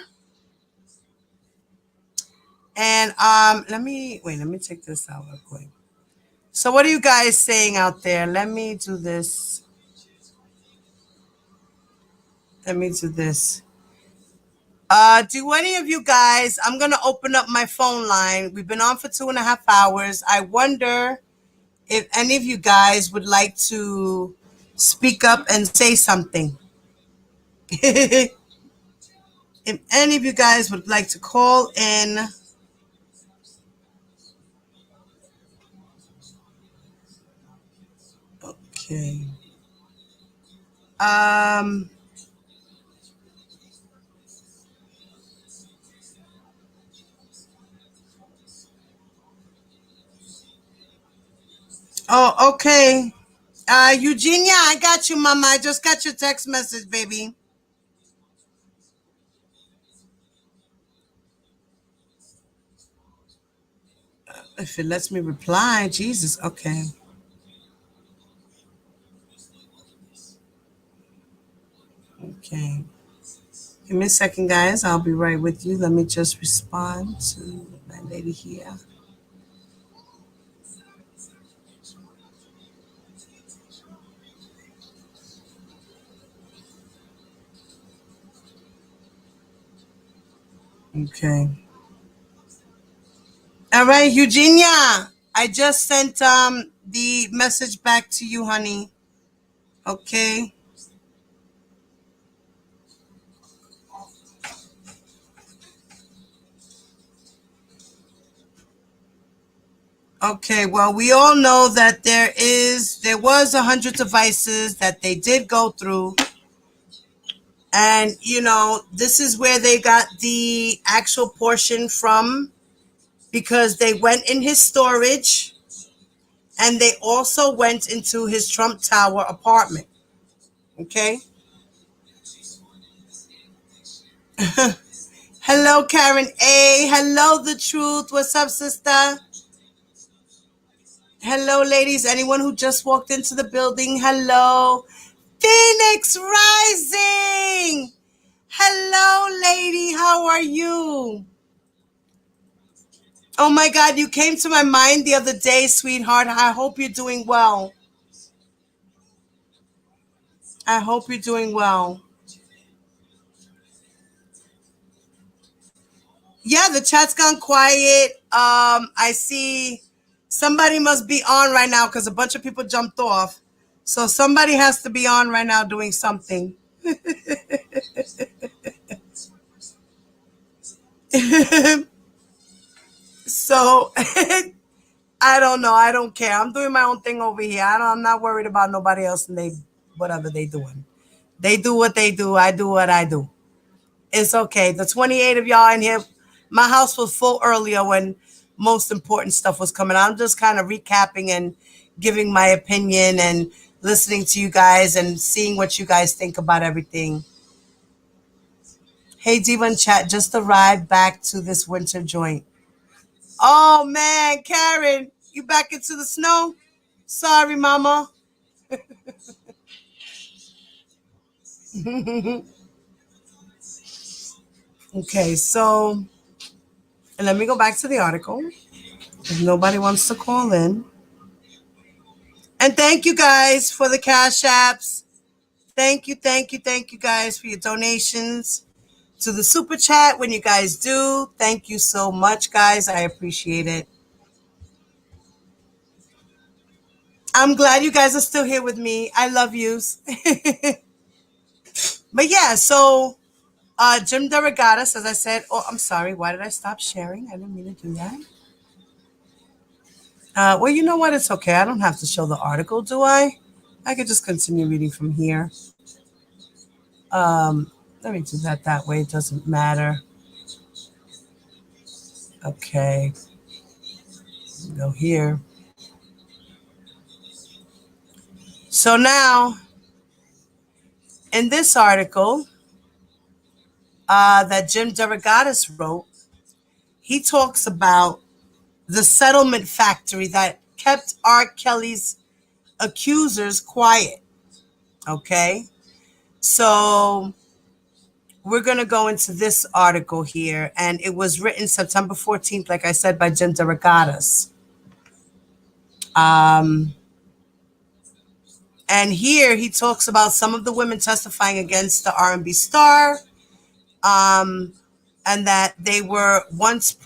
And let me take this out real quick. So what are you guys saying out there? Let me do this. Do any of you guys, I'm going to open up my phone line. We've been on for 2.5 hours. I wonder if any of you guys would like to speak up and say something. If any of you guys would like to call in. Okay. Oh, okay. Eugenia, I got you, Mama. I just got your text message, baby. If it lets me reply, Jesus. Okay. Okay. Give me a second, guys. I'll be right with you. Let me just respond to my lady here. Okay. All right, Eugenia. I just sent the message back to you, honey. Okay. Okay, well, we all know that there was 100 devices that they did go through And, you know, this is where they got the actual portion from, because they went in his storage and they also went into his Trump Tower apartment. Okay. Hello, Karen A. Hello, The Truth. What's up, sister? Hello, ladies. Anyone who just walked into the building, hello. Phoenix Rising. Hello, lady. How are you? Oh my God, you came to my mind the other day, sweetheart. I hope you're doing well. I hope you're doing well. Yeah, the chat's gone quiet. I see somebody must be on right now because a bunch of people jumped off. So somebody has to be on right now doing something. So I don't know. I don't care. I'm doing my own thing over here. I'm not worried about nobody else and whatever they doing. They do what they do. I do what I do. It's okay. The 28 of y'all in here, my house was full earlier when most important stuff was coming. I'm just kind of recapping and giving my opinion and listening to you guys and seeing what you guys think about everything. Hey, Diva in chat, just arrived back to this winter joint. Oh, man, Karen, you back into the snow? Sorry, mama. Okay, so let me go back to the article if nobody wants to call in. And thank you guys for the Cash Apps. Thank you guys for your donations to the Super Chat when you guys do. Thank you so much, guys. I appreciate it. I'm glad you guys are still here with me. I love yous. But yeah, so Jim DeRogatis, as I said, oh, I'm sorry. Why did I stop sharing? I didn't mean to do that. Well, you know what? It's okay. I don't have to show the article, do I? I could just continue reading from here. Let me do that way. It doesn't matter. Okay. Go here. So now, in this article that Jim DeRogatis wrote, he talks about the settlement factory that kept R. Kelly's accusers quiet. Okay? So we're going to go into this article here, and it was written September 14th, like I said, by Jim DeRogatis. And here he talks about some of the women testifying against the R&B star, and that they were once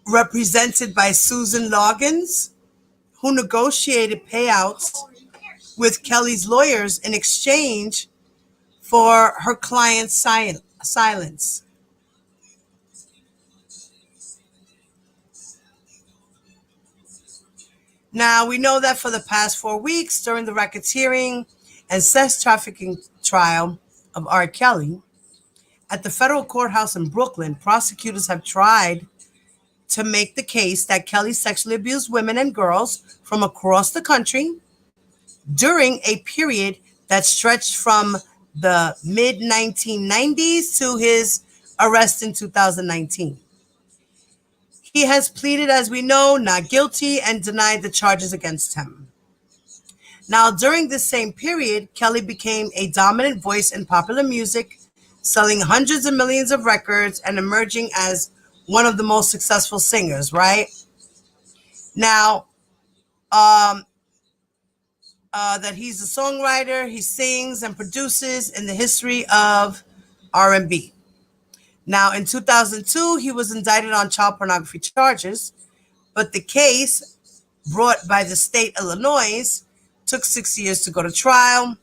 represented by Susan Loggins, who negotiated payouts with Kelly's lawyers in exchange for her client's silence. Now, we know that for the past 4 weeks during the racketeering and sex trafficking trial of R. Kelly, at the federal courthouse in Brooklyn, prosecutors have tried to make the case that Kelly sexually abused women and girls from across the country during a period that stretched from the mid-1990s to his arrest in 2019. He has pleaded, as we know, not guilty and denied the charges against him. Now, during this same period, Kelly became a dominant voice in popular music, selling hundreds of millions of records and emerging as one of the most successful singers, right? Now, that he's a songwriter, he sings and produces in the history of R&B. Now, in 2002, he was indicted on child pornography charges, but the case brought by the state of Illinois took 6 years to go to trial.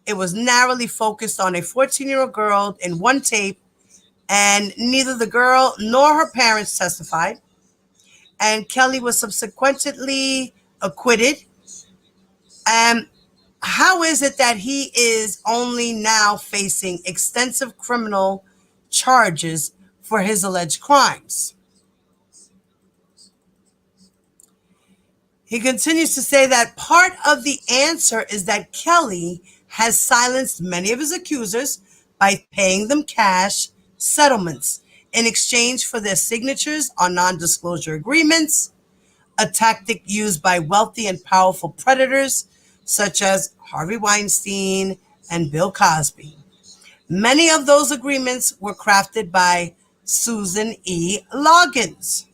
It was narrowly focused on a 14-year-old girl in one tape, and neither the girl nor her parents testified. And Kelly was subsequently acquitted. And how is it that he is only now facing extensive criminal charges for his alleged crimes? He continues to say that part of the answer is that Kelly has silenced many of his accusers by paying them cash settlements in exchange for their signatures on non-disclosure agreements, a tactic used by wealthy and powerful predators such as Harvey Weinstein and Bill Cosby. Many of those agreements were crafted by Susan E. Loggins,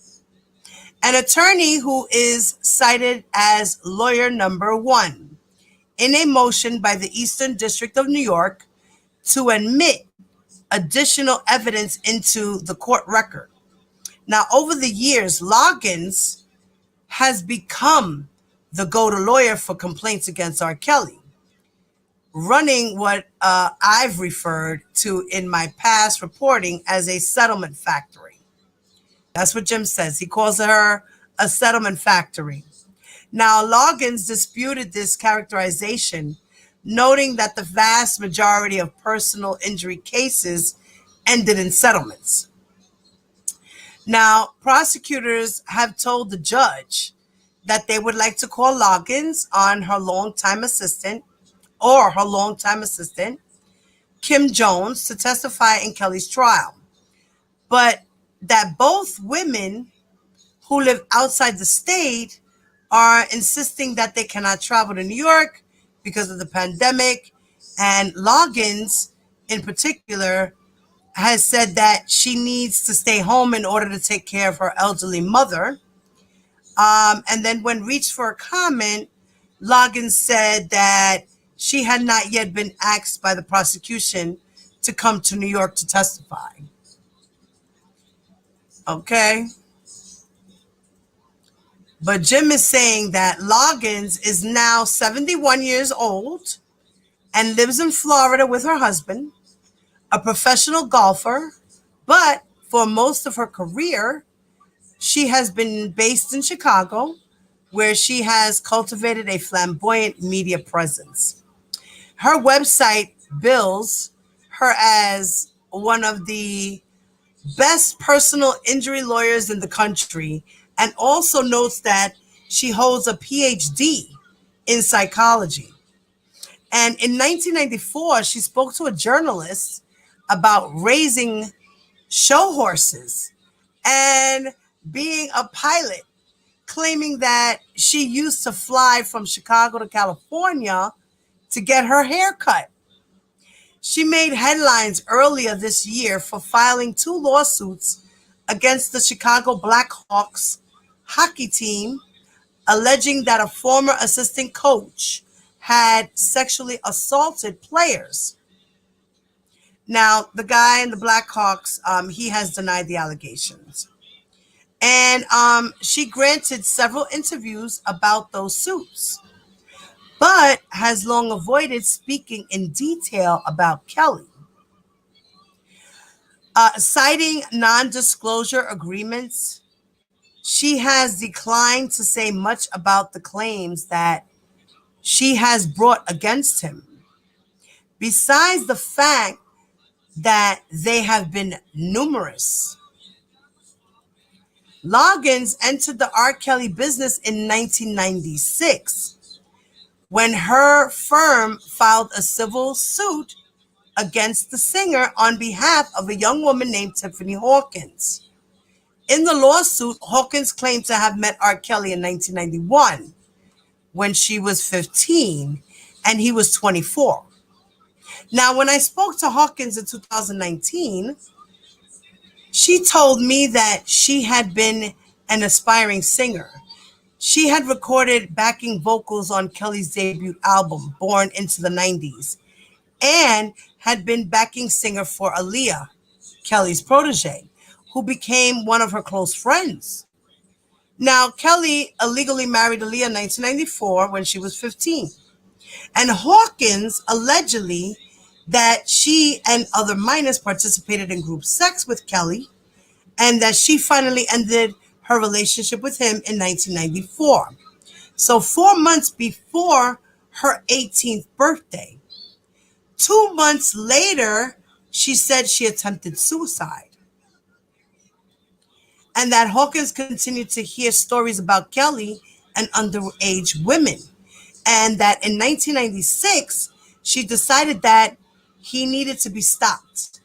an attorney who is cited as lawyer number one in a motion by the Eastern District of New York to admit additional evidence into the court record. Now, over the years, Loggins has become the go-to lawyer for complaints against R. Kelly, running what I've referred to in my past reporting as a settlement factory. That's what Jim says. He calls her a settlement factory. Now, Loggins disputed this characterization, noting that the vast majority of personal injury cases ended in settlements. Now, prosecutors have told the judge that they would like to call Loggins on her longtime assistant, Kim Jones, to testify in Kelly's trial, but that both women who live outside the state are insisting that they cannot travel to New York because of the pandemic. And Loggins, in particular, has said that she needs to stay home in order to take care of her elderly mother. And then when reached for a comment, Loggins said that she had not yet been asked by the prosecution to come to New York to testify. Okay. But Jim is saying that Loggins is now 71 years old and lives in Florida with her husband, a professional golfer, but for most of her career, she has been based in Chicago, where she has cultivated a flamboyant media presence. Her website bills her as one of the best personal injury lawyers in the country, and also notes that she holds a PhD in psychology. And in 1994, she spoke to a journalist about raising show horses and being a pilot, claiming that she used to fly from Chicago to California to get her hair cut. She made headlines earlier this year for filing 2 lawsuits against the Chicago Blackhawks hockey team, alleging that a former assistant coach had sexually assaulted players. Now, the guy in the Blackhawks, he has denied the allegations. And she granted several interviews about those suits, but has long avoided speaking in detail about Kelly. Citing non-disclosure agreements, she has declined to say much about the claims that she has brought against him, besides the fact that they have been numerous. Loggins entered the R. Kelly business in 1996 when her firm filed a civil suit against the singer on behalf of a young woman named Tiffany Hawkins. In the lawsuit, Hawkins claimed to have met R. Kelly in 1991 when she was 15 and he was 24. Now, when I spoke to Hawkins in 2019, she told me that she had been an aspiring singer. She had recorded backing vocals on Kelly's debut album, Born into the 90s, and had been backing singer for Aaliyah, Kelly's protege, who became one of her close friends. Now, Kelly illegally married Aaliyah in 1994 when she was 15. And Hawkins allegedly that she and other minors participated in group sex with Kelly, and that she finally ended her relationship with him in 1994. So 4 months before her 18th birthday. 2 months later, she said she attempted suicide. And that Hawkins continued to hear stories about Kelly and underage women. And that in 1996, she decided that he needed to be stopped.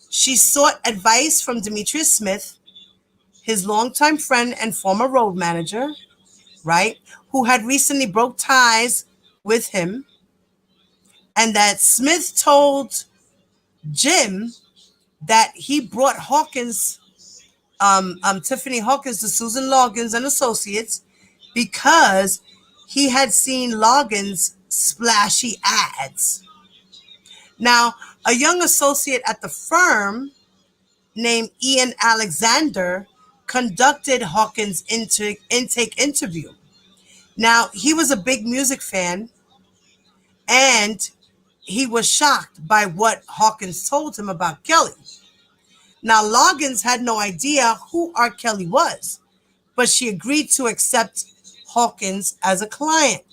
She sought advice from Demetrius Smith, his longtime friend and former road manager, right, who had recently broke ties with him. And that Smith told Jim that he brought Hawkins, Tiffany Hawkins, to Susan Loggins and Associates because he had seen Loggins' splashy ads. Now, a young associate at the firm named Ian Alexander conducted Hawkins' intake interview. Now, he was a big music fan, and he was shocked by what Hawkins told him about Kelly. Now, Loggins had no idea who R. Kelly was, but she agreed to accept Hawkins as a client.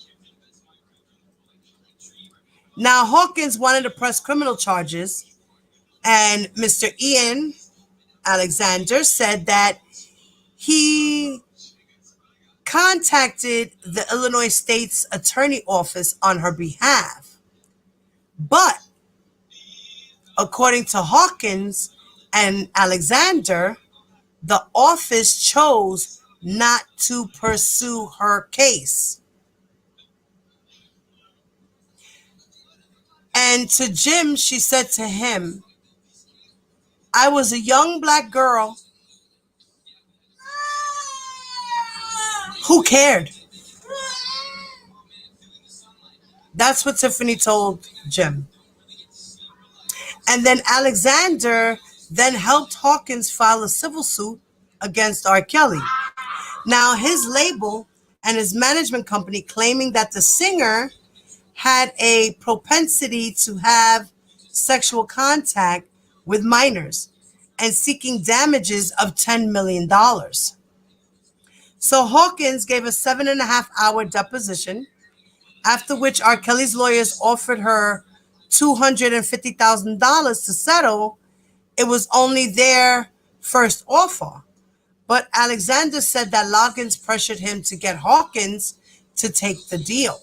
Now, Hawkins wanted to press criminal charges, and Mr. Ian Alexander said that he contacted the Illinois State's Attorney Office on her behalf. But according to Hawkins and Alexander, the office chose not to pursue her case. And to Jim, she said to him, "I was a young black girl who cared." That's what Tiffany told Jim. And then Alexander then helped Hawkins file a civil suit against R. Kelly. Now, his label and his management company claiming that the singer had a propensity to have sexual contact with minors and seeking damages of $10 million. So Hawkins gave a 7.5-hour deposition, after which R. Kelly's lawyers offered her $250,000 to settle. It was only their first offer. But Alexander said that Loggins pressured him to get Hawkins to take the deal.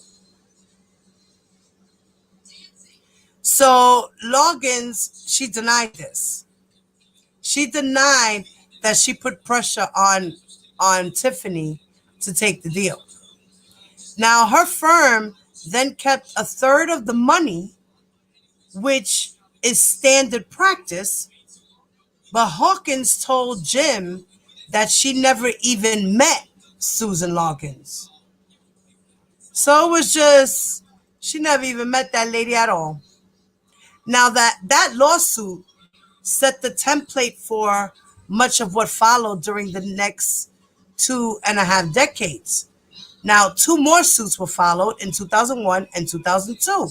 So Loggins, she denied this. She denied that she put pressure on Tiffany to take the deal. Now, her firm then kept a third of the money, which is standard practice, but Hawkins told Jim that she never even met Susan Loggins. So it was just, she never even met that lady at all. Now, that lawsuit set the template for much of what followed during the next 2.5 decades. Now, 2 more suits were followed in 2001 and 2002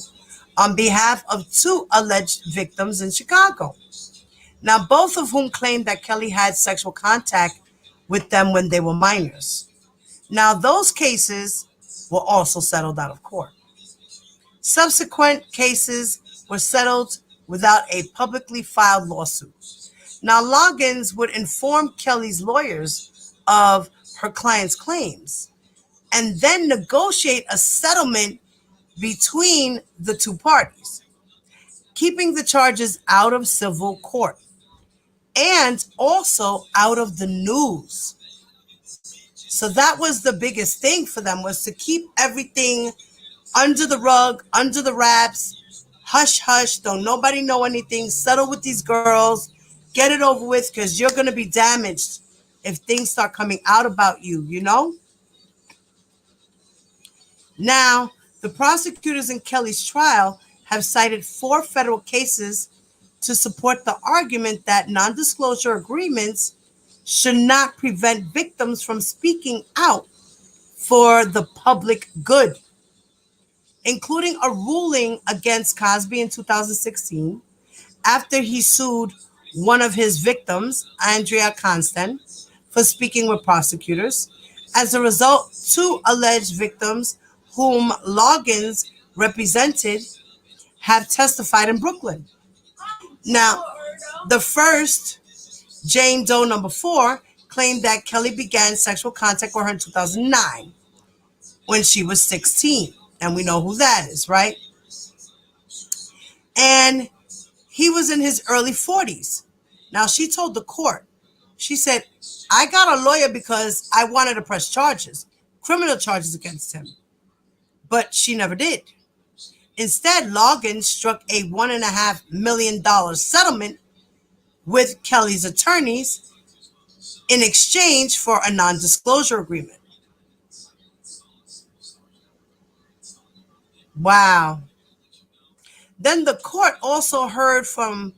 on behalf of 2 alleged victims in Chicago. Now, both of whom claimed that Kelly had sexual contact with them when they were minors. Now, those cases were also settled out of court. Subsequent cases were settled without a publicly filed lawsuit. Now, Loggins would inform Kelly's lawyers of her client's claims and then negotiate a settlement between the 2 parties, keeping the charges out of civil court and also out of the news. So that was the biggest thing for them, was to keep everything under the rug, under the wraps, hush, hush, don't nobody know anything, settle with these girls, get it over with, because you're going to be damaged if things start coming out about you, you know? Now, the prosecutors in Kelly's trial have cited 4 federal cases to support the argument that non-disclosure agreements should not prevent victims from speaking out for the public good, including a ruling against Cosby in 2016 after he sued one of his victims, Andrea Constant, for speaking with prosecutors. As a result, 2 alleged victims whom Loggins represented have testified in Brooklyn. Now, the first, Jane Doe number 4, claimed that Kelly began sexual contact with her in 2009 when she was 16. And we know who that is, right? And he was in his early 40s. Now, she told the court, she said, I got a lawyer because I wanted to press charges, criminal charges against him. But she never did. Instead, Logan struck a $1.5 million settlement with Kelly's attorneys in exchange for a non-disclosure agreement. Wow. Then the court also heard from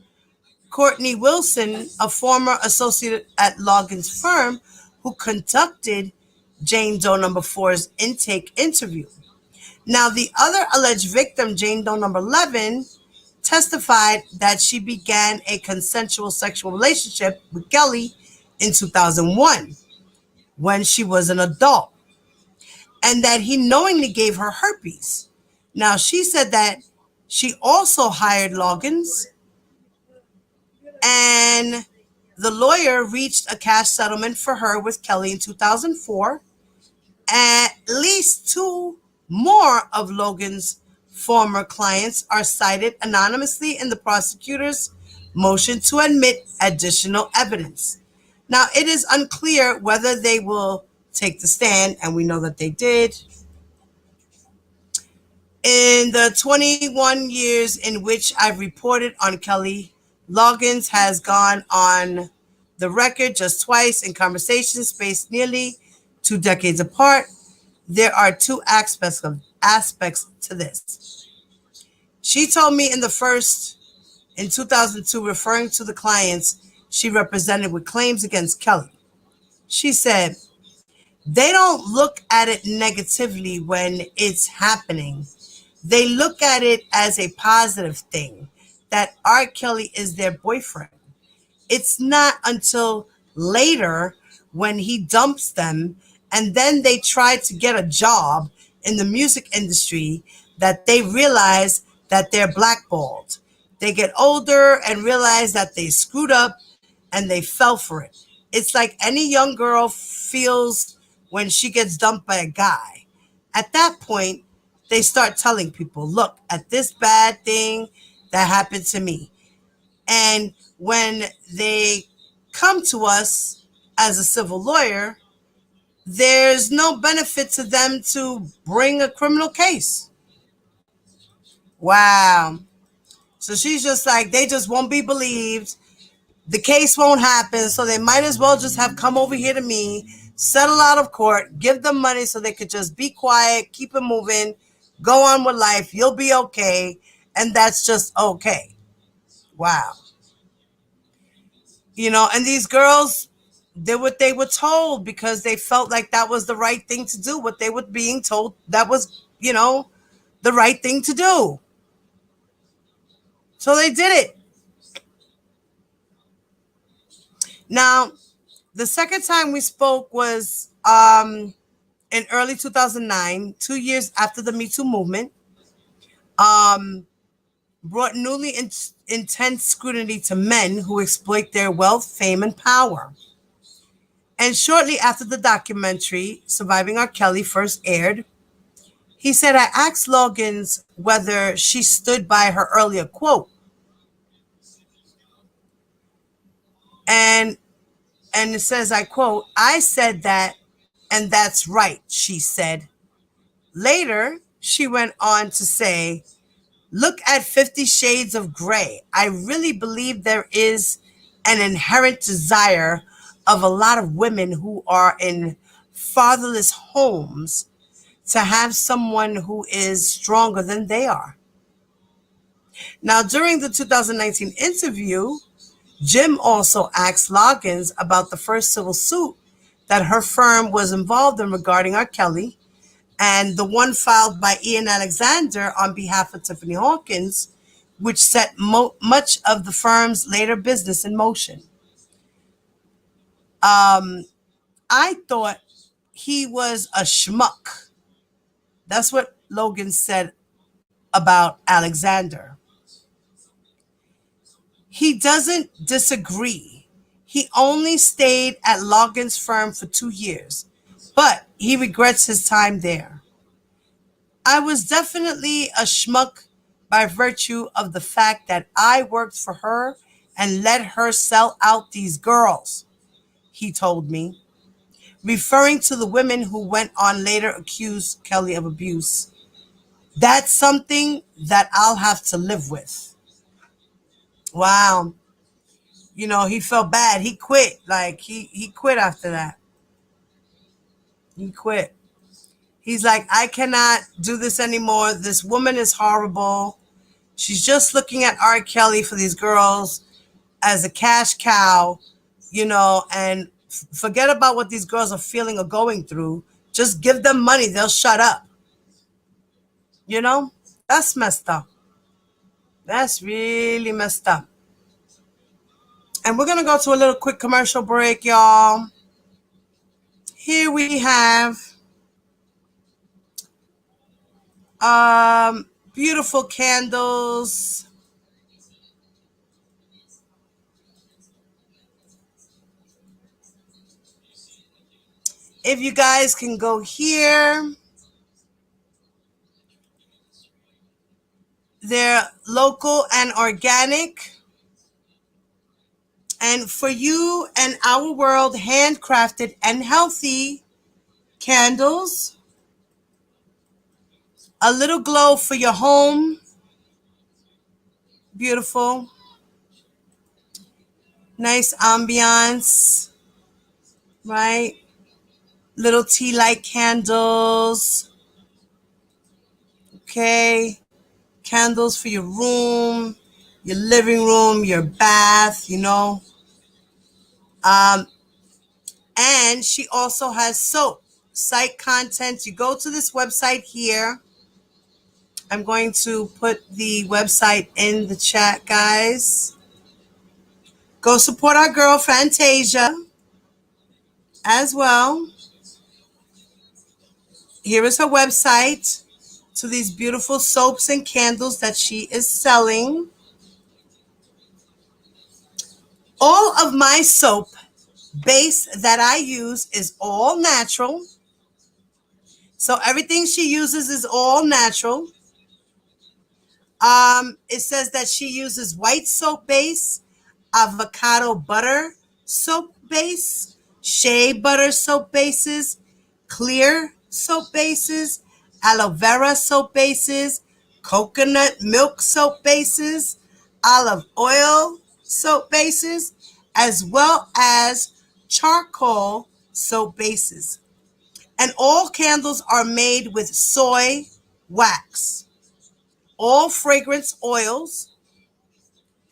Courtney Wilson, a former associate at Logan's firm, who conducted Jane Doe number 4's intake interview. Now, the other alleged victim, Jane Doe number 11, testified that she began a consensual sexual relationship with Kelly in 2001 when she was an adult, and that he knowingly gave her herpes. Now, she said that she also hired Logan's, and the lawyer reached a cash settlement for her with Kelly in 2004. At least 2 more of Logan's former clients are cited anonymously in the prosecutor's motion to admit additional evidence. Now, it is unclear whether they will take the stand, and we know that they did. In the 21 years in which I've reported on Kelly, Loggins has gone on the record just twice in conversations spaced nearly 2 decades apart. There are 2 aspects to this. She told me in 2002, referring to the clients she represented with claims against Kelly. She said, they don't look at it negatively when it's happening. They look at it as a positive thing, that R. Kelly is their boyfriend. It's not until later when he dumps them and then they try to get a job in the music industry that they realize that they're blackballed. They get older and realize that they screwed up and they fell for it. It's like any young girl feels when she gets dumped by a guy. At that point, they start telling people, look, at this bad thing that happened to me. And when they come to us as a civil lawyer, there's no benefit to them to bring a criminal case. Wow. So she's just like, they just won't be believed. The case won't happen. So they might as well just have come over here to me, settle out of court, give them money so they could just be quiet, keep it moving, go on with life. You'll be okay. And that's just okay. Wow. You know, and these girls did what they were told because they felt like that was the right thing to do. What they were being told, that was, you know, the right thing to do. So they did it. Now, the second time we spoke was in early 2009, 2 years after the Me Too movement, brought newly intense scrutiny to men who exploit their wealth, fame, and power. And shortly after the documentary, Surviving R. Kelly, first aired, he said, I asked Loggins whether she stood by her earlier quote. And it says, I quote, I said that, and that's right, she said. Later, she went on to say, look at 50 Shades of Grey. I really believe there is an inherent desire of a lot of women who are in fatherless homes to have someone who is stronger than they are. Now, during the 2019 interview, Jim also asked Loggins about the first civil suit that her firm was involved in regarding R. Kelly, and the one filed by Ian Alexander on behalf of Tiffany Hawkins, which set much of the firm's later business in motion. I thought he was a schmuck. That's what Logan said about Alexander. He doesn't disagree. He only stayed at Logan's firm for 2 years, but he regrets his time there. I was definitely a schmuck by virtue of the fact that I worked for her and let her sell out these girls, he told me, referring to the women who went on later accused Kelly of abuse. That's something that I'll have to live with. Wow. You know, he felt bad. He quit. Like, he quit after that. He quit. He's like, I cannot do this anymore. This woman is horrible. She's just looking at R. Kelly for these girls as a cash cow, you know, and forget about what these girls are feeling or going through. Just give them money. They'll shut up. You know, that's messed up. That's really messed up. And we're going to go to a little quick commercial break, y'all. Here we have beautiful candles. If you guys can go here. They're local and organic. And for you and our world, handcrafted and healthy candles. A little glow for your home. Beautiful. Nice ambiance. Right? Little tea light candles. Okay. Candles for your room, your living room, your bath, you know. And she also has soap, site content. You go to this website here. I'm going to put the website in the chat, guys. Go support our girl, Fantasia, as well. Here is her website to these beautiful soaps and candles that she is selling. All of my soap base that I use is all natural. So everything she uses is all natural. It says that she uses white soap base, avocado butter soap base, shea butter soap bases, clear soap bases, aloe vera soap bases, coconut milk soap bases, olive oil soap bases, as well as charcoal soap bases. And all candles are made with soy wax. All fragrance oils,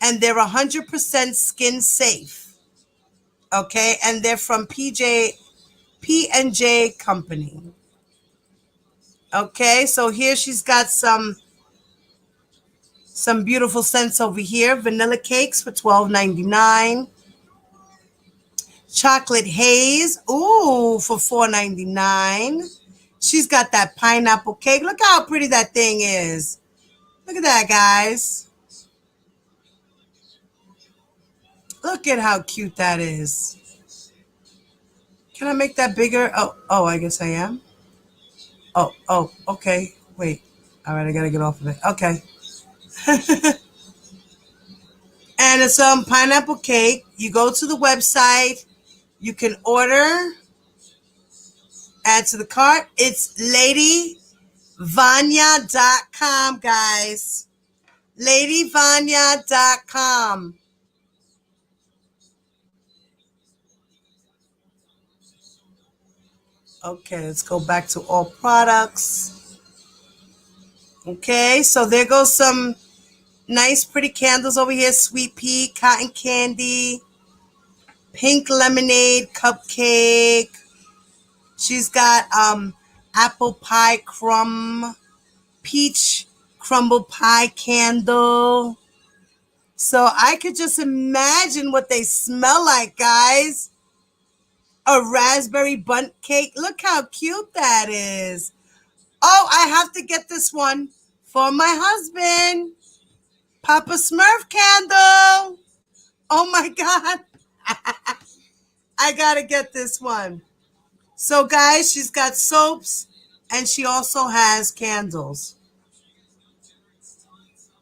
and they're 100% skin safe. Okay, and they're from P&J Company. Okay, so here she's got some beautiful scents over here. Vanilla cakes for $12.99. Chocolate haze, ooh, for $4.99. She's got that pineapple cake. Look how pretty that thing is. Look at that, guys. Look at how cute that is. Can I make that bigger? Oh, I guess I am. Oh, okay. Wait. All right, I got to get off of it. Okay. And it's pineapple cake. You go to the website. You can order. Add to the cart. It's LadyVanya.com, guys. LadyVanya.com. Okay, let's go back to all products. Okay, so there goes some nice pretty candles over here. Sweet pea, cotton candy, pink lemonade cupcake. She's got apple pie crumb, peach crumble pie candle. So I could just imagine what they smell like, guys. A raspberry bundt cake. Look how cute that is. Oh, I have to get this one for my husband, Papa Smurf candle. Oh my God. I gotta get this one. So guys, she's got soaps and she also has candles.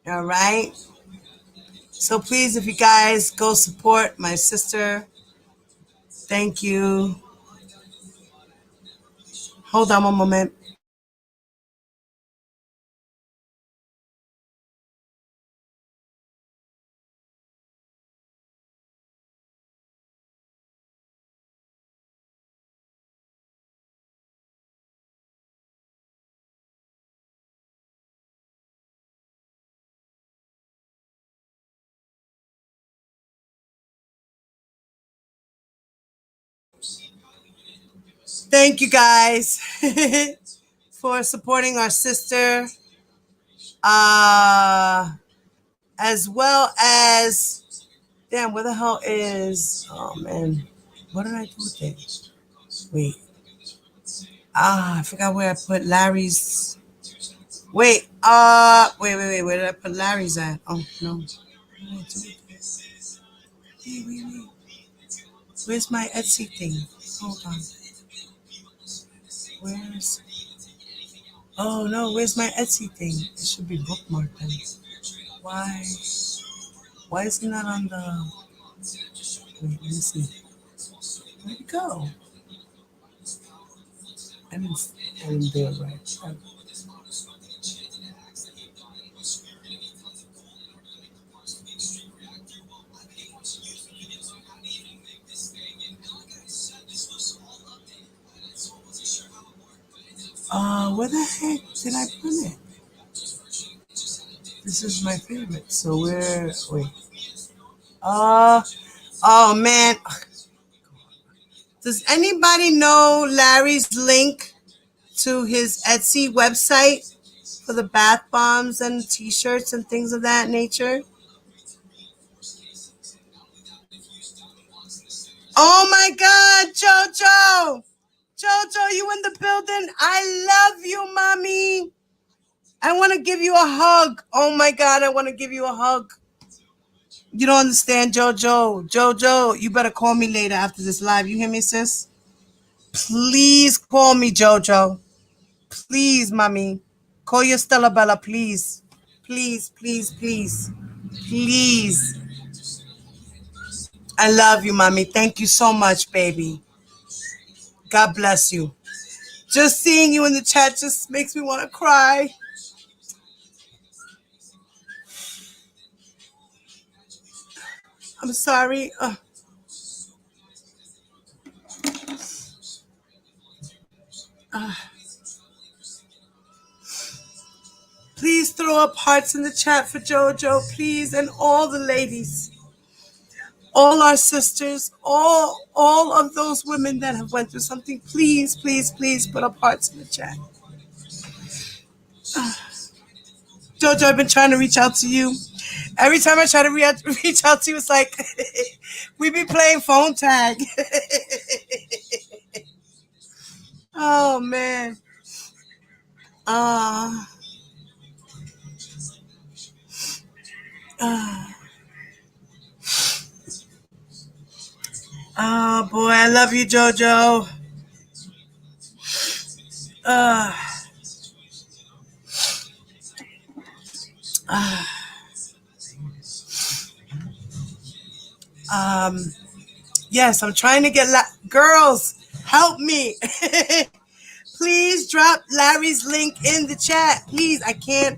All right. So please, if you guys go support my sister, thank you. Hold on one moment. Thank you guys for supporting our sister, as well as, damn, where the hell is, oh man, what did I do with it? Wait, I forgot where I put Larry's. Wait, where did I put Larry's at? Oh no, what did I do with this? Wait. Where's my Etsy thing? Hold on. Oh no, where's my Etsy thing? It should be bookmarked then. Why is it not on the, wait, let me see. Where'd it go? I didn't do it right. Where the heck did I put it? This is my favorite. So wait. Oh man. Does anybody know Larry's link to his Etsy website for the bath bombs and t-shirts and things of that nature? Oh my God, Jojo! Jojo, you in the building? I love you, mommy. I want to give you a hug. Oh my God, I want to give you a hug. You don't understand, Jojo. Jojo, you better call me later after this live. You hear me, sis? Please call me, Jojo. Please, mommy. Call your Stella Bella, please. Please. I love you, mommy. Thank you so much, baby. God bless you. Just seeing you in the chat just makes me want to cry. I'm sorry. Please throw up hearts in the chat for Jojo, please, and all the ladies, all our sisters, all of those women that have went through something. Please put up hearts in the chat. Jojo, I've been trying to reach out to you. Every time I try to reach out to you, it's like we be playing phone tag. Oh man. Oh boy, I love you, Jojo. Yes, I'm trying to get girls, help me. Please drop Larry's link in the chat. Please, I can't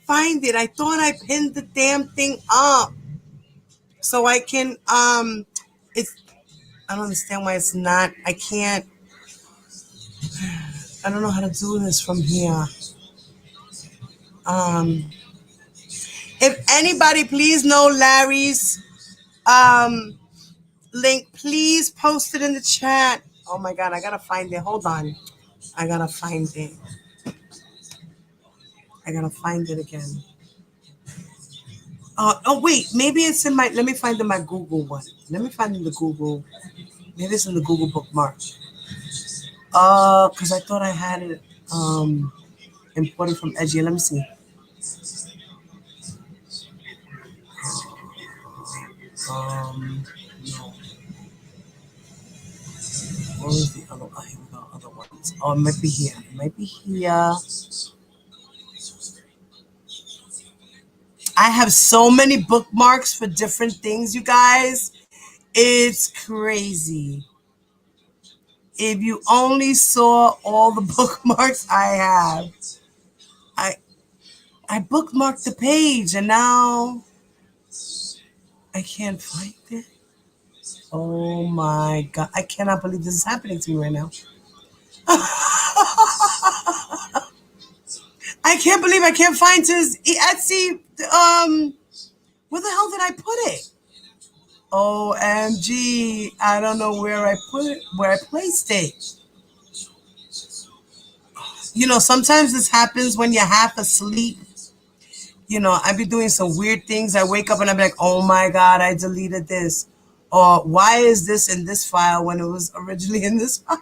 find it. I thought I pinned the damn thing up so I can it's, I don't understand why it's not. I don't know how to do this from here. If anybody please know Larry's link, please post it in the chat. Oh my God, I gotta find it. Hold on. I gotta find it again. Oh wait, maybe it's in my, let me find in my Google one. Let me find in the Google. Maybe it's in the Google bookmark. Because I thought I had it imported from Edgy. Let me see. No. What was the other? Oh, here we go. Other ones. Oh, it might be here. It might be here. I have so many bookmarks for different things, you guys. It's crazy. If you only saw all the bookmarks I have. I bookmarked the page and now I can't find it. Oh my God. I cannot believe this is happening to me right now. I can't believe I can't find his Etsy. Where the hell did I put it? OMG. I don't know where I put it, where I placed it. You know, sometimes this happens when you're half asleep. You know, I be doing some weird things. I wake up and I'm like, oh my God, I deleted this. Or why is this in this file when it was originally in this file?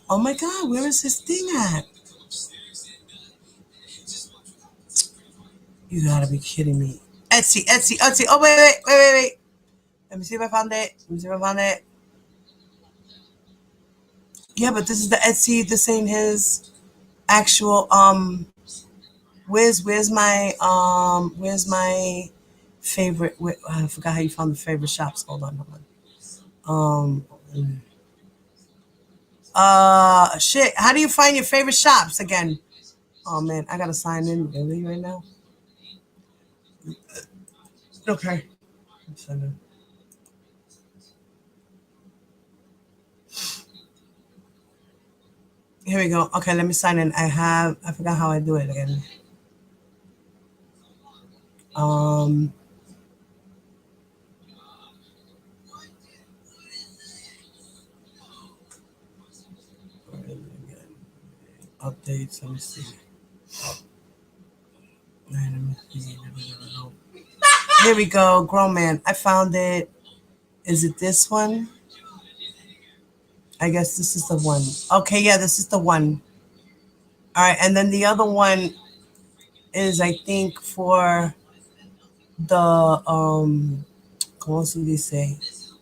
Oh my God, where is this thing at? You gotta be kidding me. Etsy. Oh, wait. Let me see if I found it. Yeah, but this is the Etsy. This ain't his actual, where's my favorite, I forgot how you found the favorite shops. Hold on. Shit, how do you find your favorite shops again? Oh man, I gotta sign in really right now. Okay. Here we go. Okay, let me sign in. I forgot how I do it again. Updates, let me see. Here we go, grown man. I found it. Is it this one? I guess this is the one. Okay, yeah, this is the one. All right, and then the other one is, I think, for the ¿cómo se dice?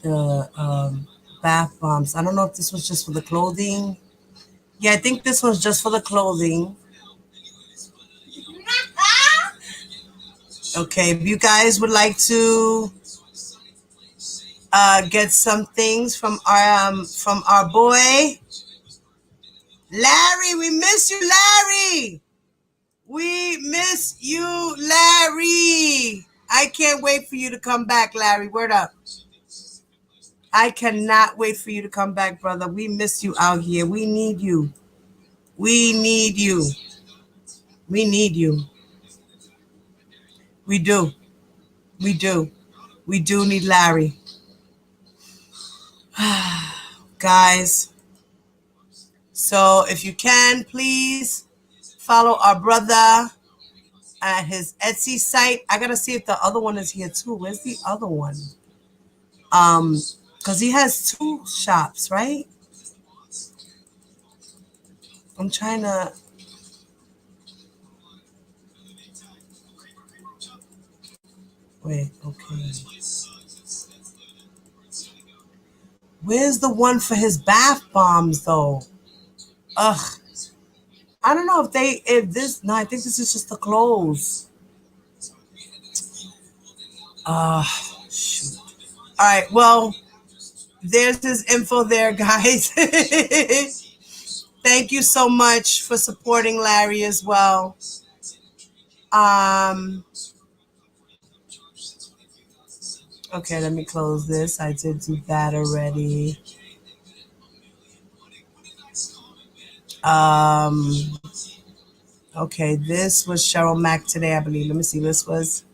The bath bombs. I don't know if this was just for the clothing. Yeah, I think this was just for the clothing. Okay, if you guys would like to get some things from our boy Larry, we miss you, Larry. We miss you, Larry. I can't wait for you to come back, Larry. Word up. I cannot wait for you to come back, brother. We miss you out here. We need you. We need you. We need you. We do. We do. We do need Larry. Guys. So if you can, please follow our brother at his Etsy site. I gotta see if the other one is here too. Where's the other one? Because he has 2 shops, right? I'm trying to. Wait, okay. Where's the one for his bath bombs though? Ugh. I don't know no, I think this is just the clothes. Shoot. All right, well, there's his info there, guys. Thank you so much for supporting Larry as well. Okay, let me close this. I did do that already. Okay, this was Cheryl Mack today, I believe. Let me see. This was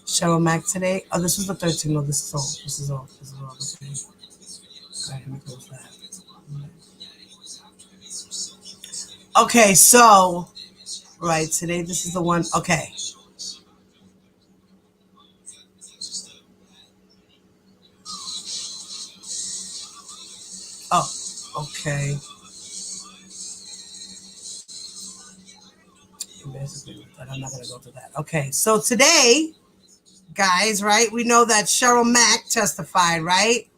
Cheryl Mack today. Oh, this was the 13th. No, this is all. Okay. All right, let me close that. Okay, so, right, today this is the one. Okay. Oh, okay. can basically read that. I'm not going to go through that. Okay, so today, guys, right, we know that Cheryl Mack testified, right?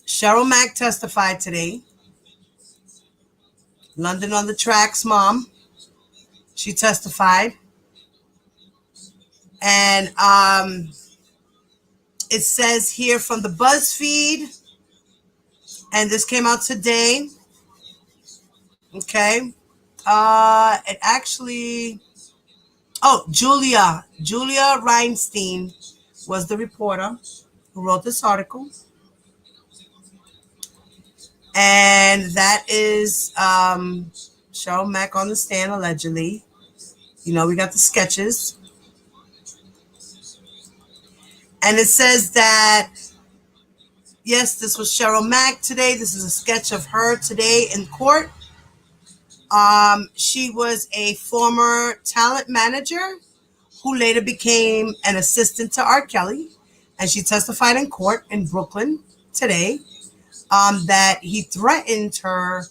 Cheryl Mack testified today. London on the Tracks mom. She testified. And it says here from the BuzzFeed, and this came out today. Okay. It actually, Julia Reinstein was the reporter who wrote this article. And that is Cheryl Mack on the stand, allegedly. You know, we got the sketches. And it says that, yes, this was Cheryl Mack today. This is a sketch of her today in court. She was a former talent manager who later became an assistant to R. Kelly. And she testified in court in Brooklyn today that he threatened her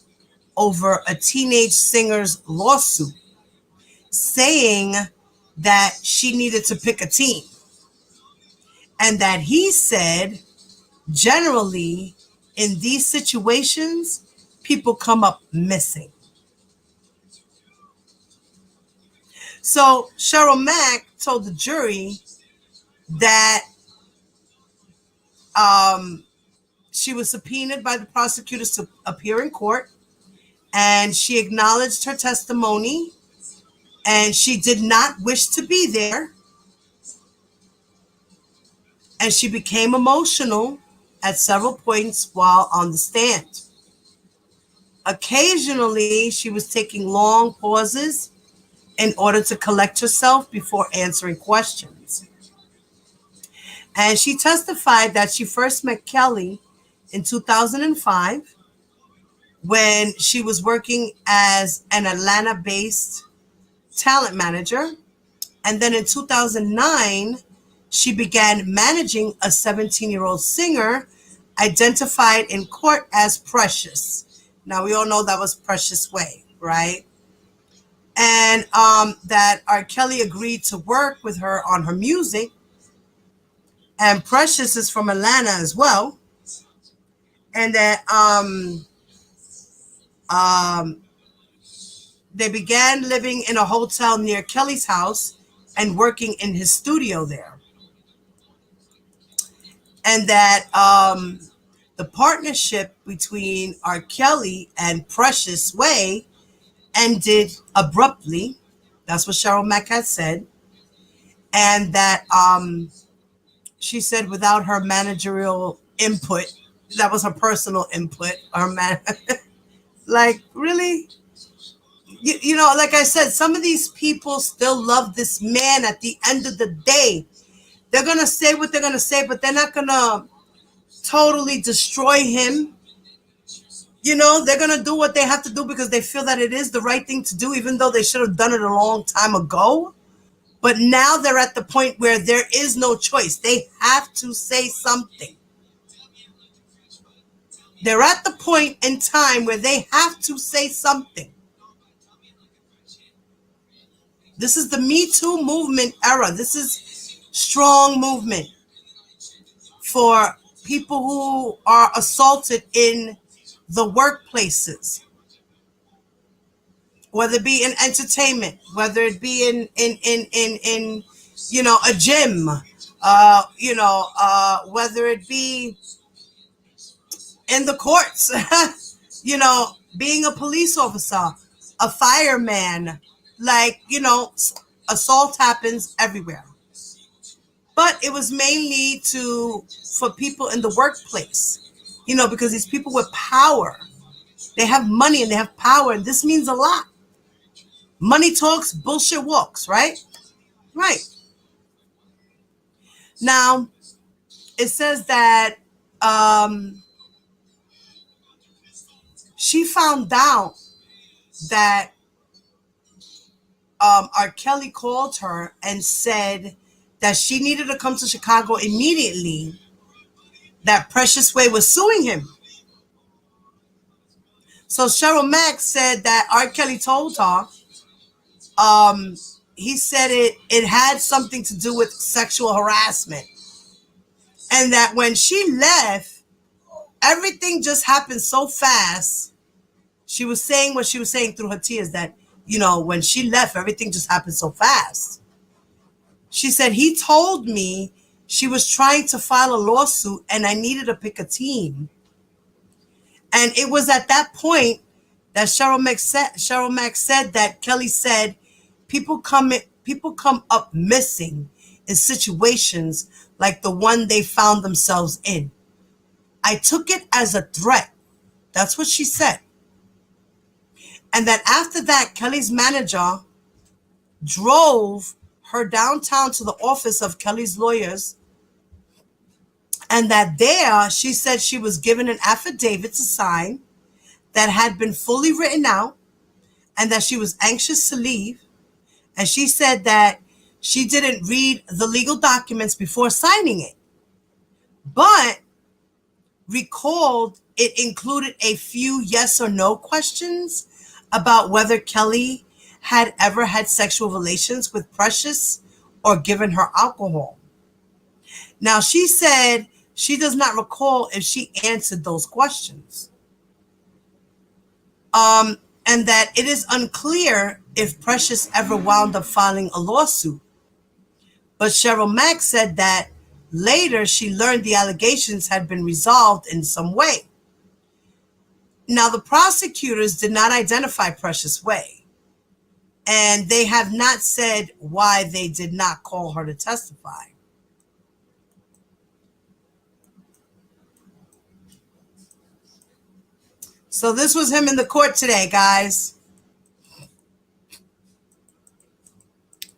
over a teenage singer's lawsuit, saying that she needed to pick a team. And that he said, generally, in these situations, people come up missing. So Cheryl Mack told the jury that she was subpoenaed by the prosecutors to appear in court, and she acknowledged her testimony, and she did not wish to be there. And she became emotional at several points while on the stand. Occasionally, she was taking long pauses in order to collect herself before answering questions. And she testified that she first met Kelly in 2005 when she was working as an Atlanta-based talent manager. And then in 2009, she began managing a 17-year-old singer identified in court as Precious. Now, we all know that was Precious Way, right? And that R. Kelly agreed to work with her on her music. And Precious is from Atlanta as well. And that they began living in a hotel near Kelly's house and working in his studio there. And that the partnership between R. Kelly and Precious Way ended abruptly. That's what Cheryl Mack had said. And that she said without her managerial input, that was her personal input. Like, really? You know, like I said, some of these people still love this man at the end of the day. They're going to say what they're going to say, but they're not going to totally destroy him. You know, they're going to do what they have to do because they feel that it is the right thing to do, even though they should have done it a long time ago. But now they're at the point where there is no choice. They have to say something. They're at the point in time where they have to say something. This is the Me Too movement era. This is strong movement for people who are assaulted in the workplaces, whether it be in entertainment, whether it be in you know, a gym, you know, whether it be in the courts, you know, being a police officer, a fireman, like, you know, assault happens everywhere. But it was mainly for people in the workplace, you know, because these people with power, they have money and they have power, and this means a lot. Money talks, bullshit walks, right? Right. Now, it says that she found out that R. Kelly called her and said that she needed to come to Chicago immediately, that Precious Way was suing him. So Cheryl Mack said that R. Kelly told her he said it had something to do with sexual harassment, and that when she left, everything just happened so fast. She was saying what she was saying through her tears, that, you know, when she left, everything just happened so fast. She said, he told me she was trying to file a lawsuit and I needed to pick a team. And it was at that point that Cheryl Mack said that Kelly said people come up missing in situations like the one they found themselves in. I took it as a threat. That's what she said. And that after that, Kelly's manager drove her downtown to the office of Kelly's lawyers, and that there she said she was given an affidavit to sign that had been fully written out, and that she was anxious to leave. And she said that she didn't read the legal documents before signing it, but recalled it included a few yes or no questions about whether Kelly had ever had sexual relations with Precious or given her alcohol. Now, she said she does not recall if she answered those questions. And that it is unclear if Precious ever wound up filing a lawsuit. But Cheryl Mack said that later she learned the allegations had been resolved in some way. Now, the prosecutors did not identify Precious Way, and they have not said why they did not call her to testify. So this was him in the court today, guys.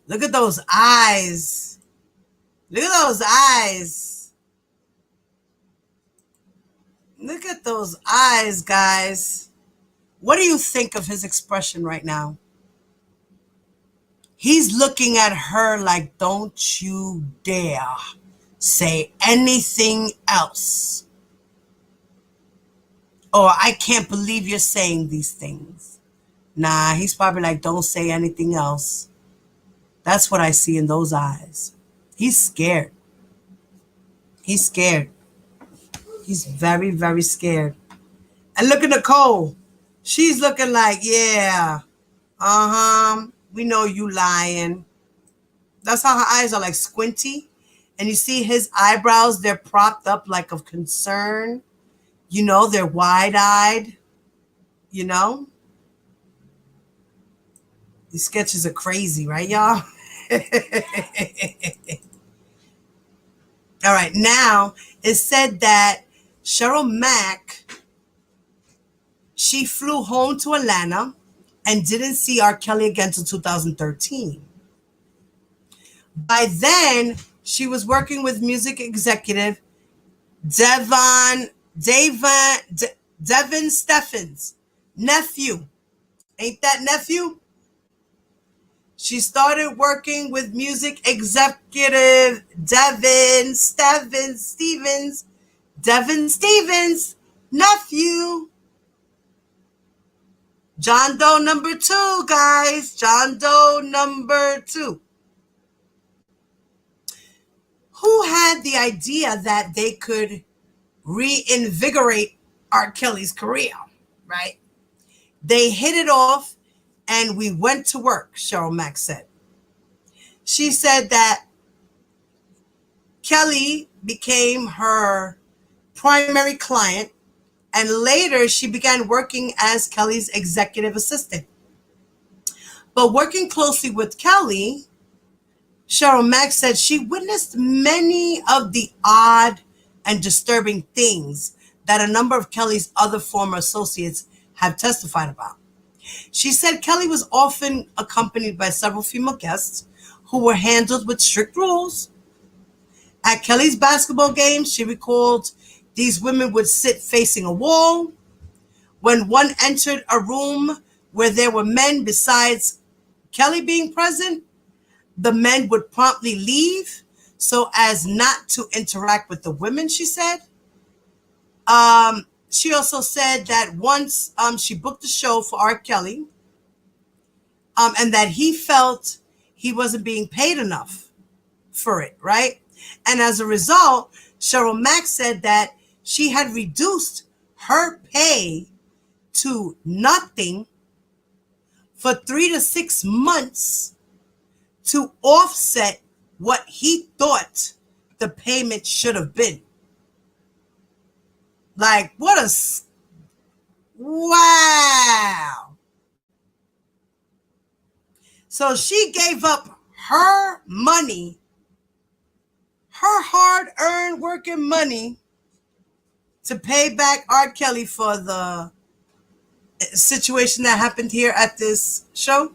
Look at those eyes. Look at those eyes. Look at those eyes, guys. What do you think of his expression right now? He's looking at her like, don't you dare say anything else. Or I can't believe you're saying these things. Nah, he's probably like, don't say anything else. That's what I see in those eyes. He's scared. He's scared. He's very, very scared. And look at Nicole. She's looking like, yeah, we know you lying. That's how her eyes are, like squinty. And you see his eyebrows, they're propped up like of concern. You know, they're wide-eyed, you know. These sketches are crazy, right, y'all? All right, now it said that Cheryl Mack, she flew home to Atlanta and didn't see R. Kelly again until 2013. By then, she was working with music executive Devin Steffens' nephew. Ain't that nephew? She started working with music executive Devin Stevens' nephew. John Doe number 2, guys. John Doe number 2. Who had the idea that they could reinvigorate R. Kelly's career, right? They hit it off and we went to work, Cheryl Mack said. She said that Kelly became her primary client, and later she began working as Kelly's executive assistant. But working closely with Kelly, Cheryl Mack said she witnessed many of the odd and disturbing things that a number of Kelly's other former associates have testified about. She said Kelly was often accompanied by several female guests who were handled with strict rules. At Kelly's basketball games, she recalled these women would sit facing a wall. When one entered a room where there were men besides Kelly being present, the men would promptly leave so as not to interact with the women, she said. She also said that once she booked a show for R. Kelly, and that he felt he wasn't being paid enough for it, right? And as a result, Cheryl Mack said that she had reduced her pay to nothing for 3 to 6 months to offset what he thought the payment should have been. Like, wow. So she gave up her money, her hard-earned working money, to pay back R. Kelly for the situation that happened here at this show.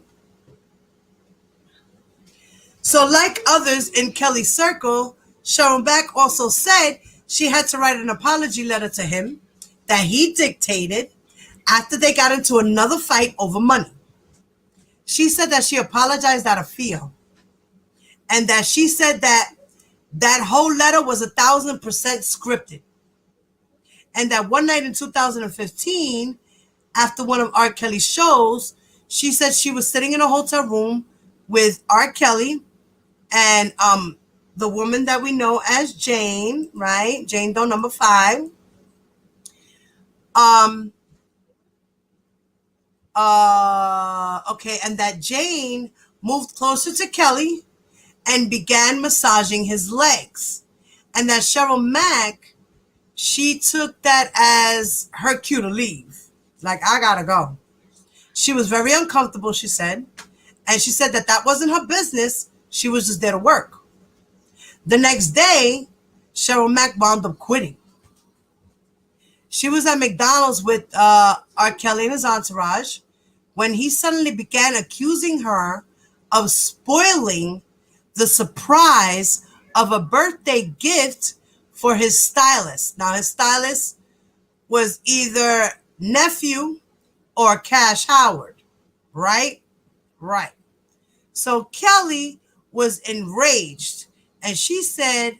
So like others in Kelly's circle, Cheryl Mack also said she had to write an apology letter to him that he dictated after they got into another fight over money. She said that she apologized out of fear, and that she said that that whole letter was 1,000% scripted, and that one night in 2015, after one of R. Kelly's shows, she said she was sitting in a hotel room with R. Kelly and the woman that we know as Jane, right? Jane Doe number 5. Okay, and that Jane moved closer to Kelly and began massaging his legs. And that Cheryl Mack, she took that as her cue to leave. Like, I gotta go. She was very uncomfortable, she said. And she said that that wasn't her business. She was just there to work. The next day, Cheryl Mack wound up quitting. She was at McDonald's with R. Kelly and his entourage when he suddenly began accusing her of spoiling the surprise of a birthday gift for his stylist. Now, his stylist was either nephew or Cash Howard, right? Right. So Kelly was enraged, and she said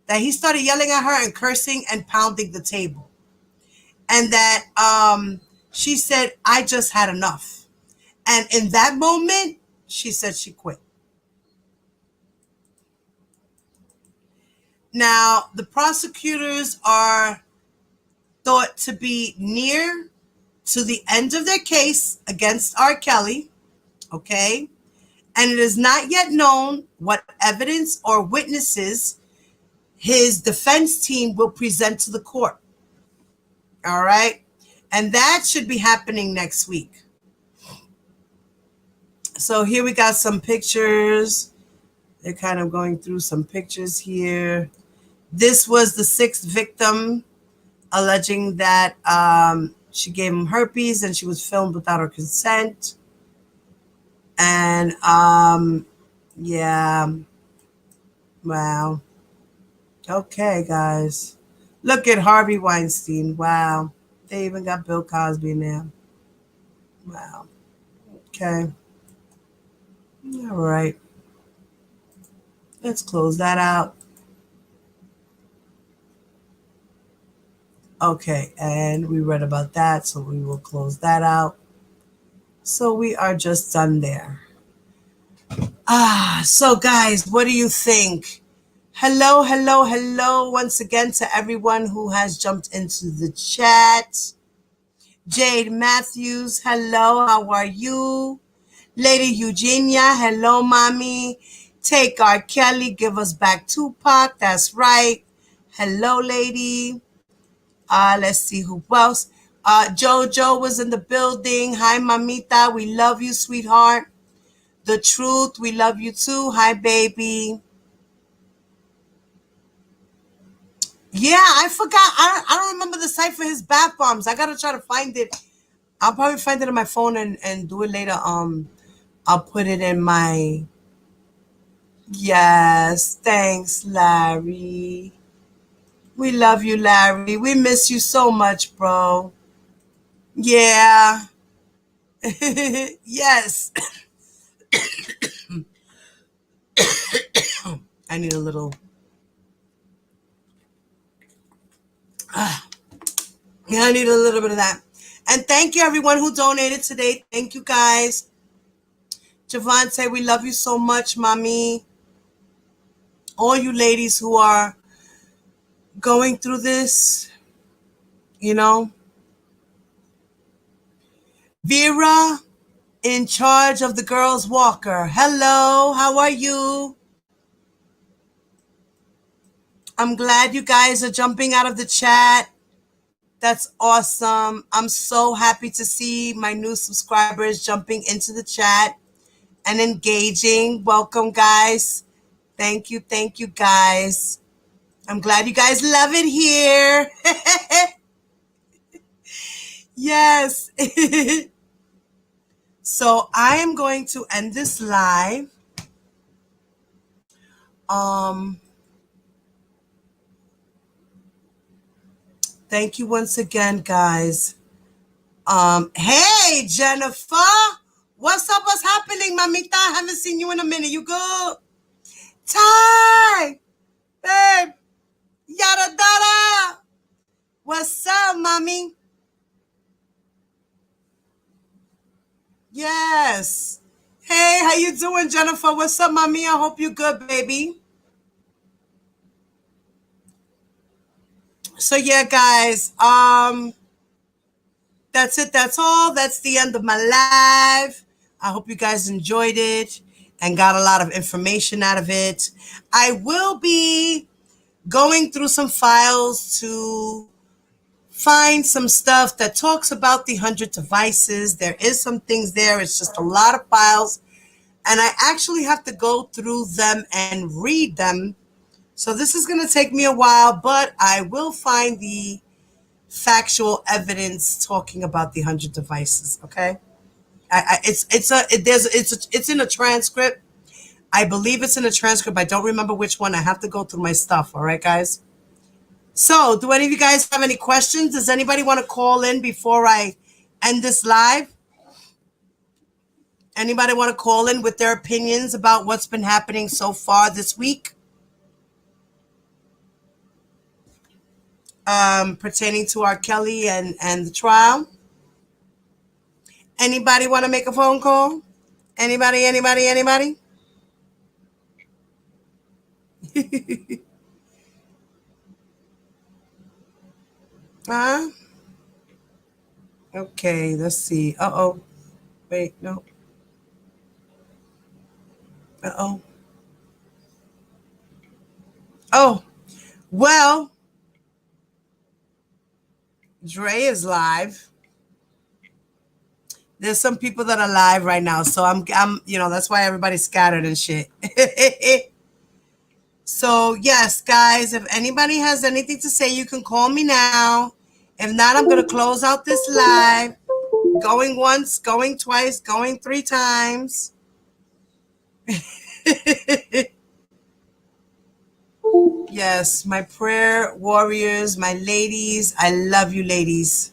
that he started yelling at her and cursing and pounding the table. And that she said, I just had enough. And in that moment, she said she quit. Now, the prosecutors are thought to be near to the end of their case against R. Kelly, okay? And it is not yet known what evidence or witnesses his defense team will present to the court. All right? And that should be happening next week. So here we got some pictures. They're kind of going through some pictures here. This was the 6th victim, alleging that she gave him herpes and she was filmed without her consent. And yeah. Wow. Okay, guys. Look at Harvey Weinstein. Wow. They even got Bill Cosby in there. Wow. Okay. All right. Let's close that out. Okay, and we read about that, so we will close that out. So we are just done there. So guys, what do you think? Hello, hello, hello once again to everyone who has jumped into the chat. Jade Matthews, hello, how are you? Lady Eugenia, hello, mommy. Take R. Kelly, give us back Tupac, that's right. Hello, lady. Let's see who else. Jojo was in the building. Hi, mamita. We love you, sweetheart. The Truth, we love you too. Hi, baby. Yeah, I forgot. I don't remember the site for his bath bombs. I gotta try to find it. I'll probably find it on my phone and do it later. I'll put it in my. Yes, thanks, Larry. We love you, Larry. We miss you so much, bro. Yeah. Yes. I need a little. Yeah, I need a little bit of that. And thank you, everyone who donated today. Thank you, guys. Javante, we love you so much, mommy. All you ladies who are going through this, you know. Vera, in charge of the girls' walker. Hello, how are you? I'm glad you guys are jumping out of the chat. That's awesome. I'm so happy to see my new subscribers jumping into the chat and engaging. Welcome, guys. Thank you, guys. I'm glad you guys love it here. Yes. So I am going to end this live. Thank you once again, guys. Hey, Jennifer. What's up? What's happening, mamita? I haven't seen you in a minute. You good? Ty! Babe! Yada dada! What's up, mommy? Yes. Hey, how you doing, Jennifer? What's up, mommy? I hope you're good, baby. So yeah, guys, that's it. That's all. That's the end of my live. I hope you guys enjoyed it and got a lot of information out of it. I will be going through some files to find some stuff that talks about the 100 devices. There is some things there. It's just a lot of files. And I actually have to go through them and read them. So this is going to take me a while, but I will find the factual evidence talking about the 100 devices. Okay, it's in a transcript. I believe it's in a transcript. I don't remember which one. I have to go through my stuff. All right, guys. So, do any of you guys have any questions? Does anybody want to call in before I end this live? Anybody want to call in with their opinions about what's been happening so far this week? Pertaining to R. Kelly and the trial. Anybody want to make a phone call? Anybody? Huh? Okay, let's see. Uh-oh. Wait, no. Uh-oh. Oh, well, Dre is live. There's some people that are live right now, so I'm that's why everybody's scattered and shit. So, yes, guys, if anybody has anything to say, you can call me now. If not, I'm going to close out this live. Going once, going twice, going 3 times. Yes, my prayer warriors, my ladies, I love you, ladies.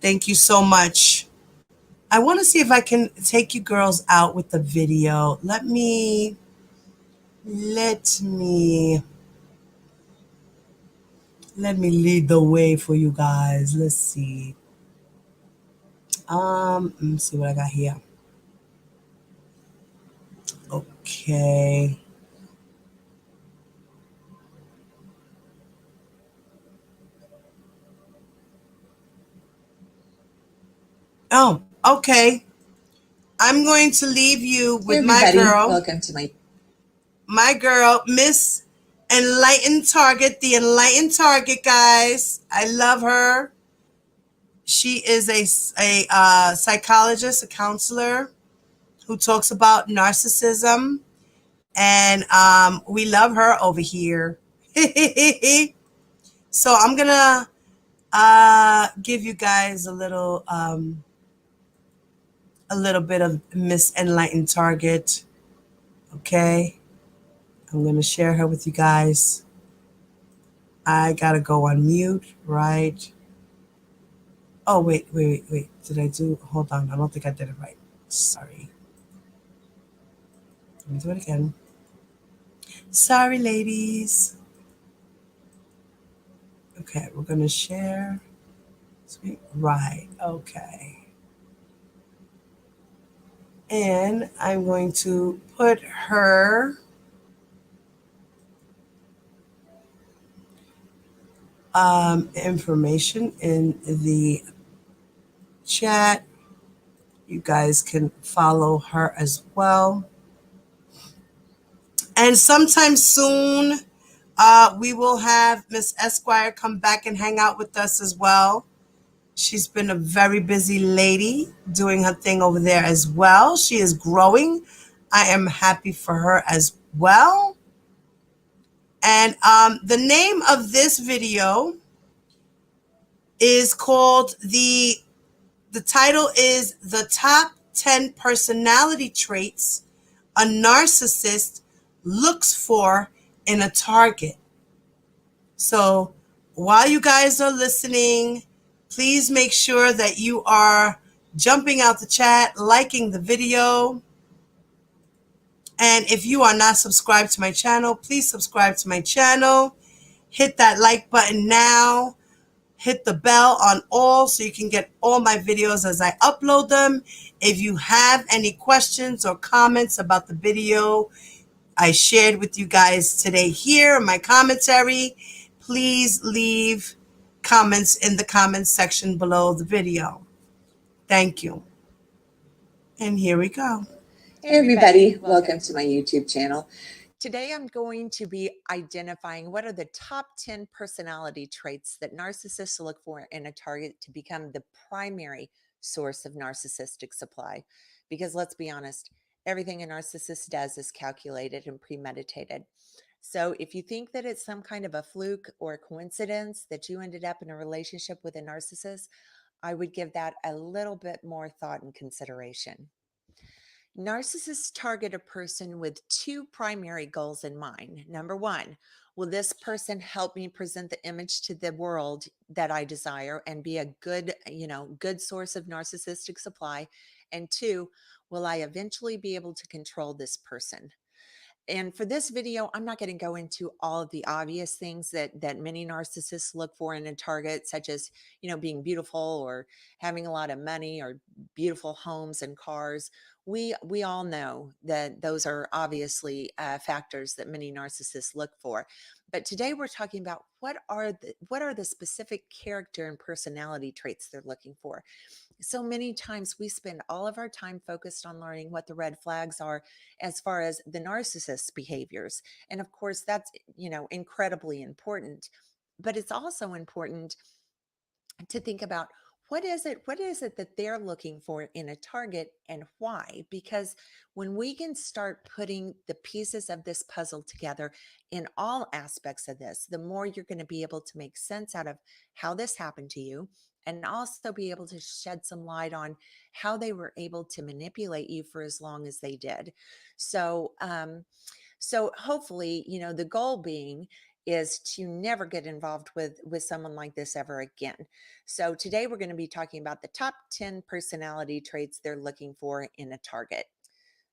Thank you so much. I want to see if I can take you girls out with the video. Let me lead the way for you guys. Let's see. Let me see what I got here. Okay. Oh, okay. I'm going to leave you with my girl. Welcome to my girl, Miss Enlightened Target, the Enlightened Target, guys. I love her. She is a psychologist, a counselor who talks about narcissism, and we love her over here. So I'm gonna give you guys a little bit of Miss Enlightened Target. Okay, I'm gonna share her with you guys. I gotta go on mute, right? Oh, wait. Did I do? Hold on. I don't think I did it right. Sorry. Let me do it again. Sorry, ladies. Okay, we're going to share. Right. Okay. And I'm going to put her information in the chat. You guys can follow her as well. And sometime soon, we will have Miss Esquire come back and hang out with us as well. She's been a very busy lady doing her thing over there as well. She is growing. I am happy for her as well. And the name of this video is called the title is The Top 10 Personality Traits a Narcissist Looks For in a Target. So while you guys are listening, please make sure that you are jumping out the chat, liking the video. And if you are not subscribed to my channel, please subscribe to my channel. Hit that like button now. Hit the bell on all so you can get all my videos as I upload them. If you have any questions or comments about the video I shared with you guys today here in my commentary, please leave comments in the comments section below the video. Thank you. And here we go. Hey everybody, welcome to my YouTube channel. Today I'm going to be identifying what are the top 10 personality traits that narcissists look for in a target to become the primary source of narcissistic supply. Because let's be honest, everything a narcissist does is calculated and premeditated. So if you think that it's some kind of a fluke or a coincidence that you ended up in a relationship with a narcissist, I would give that a little bit more thought and consideration. Narcissists target a person with two primary goals in mind. Number one, will this person help me present the image to the world that I desire and be a good, good source of narcissistic supply? And two, will I eventually be able to control this person? And for this video, I'm not going to go into all of the obvious things that many narcissists look for in a target, such as, being beautiful or having a lot of money or beautiful homes and cars. We all know that those are obviously factors that many narcissists look for. But today we're talking about what are the specific character and personality traits they're looking for. So many times we spend all of our time focused on learning what the red flags are as far as the narcissist's behaviors. And of course, that's, incredibly important. But it's also important to think about what is it that they're looking for in a target and why? Because when we can start putting the pieces of this puzzle together in all aspects of this, the more you're going to be able to make sense out of how this happened to you, and also be able to shed some light on how they were able to manipulate you for as long as they did. So, so hopefully, the goal being is to never get involved with someone like this ever again. So today we're going to be talking about the top 10 personality traits they're looking for in a target.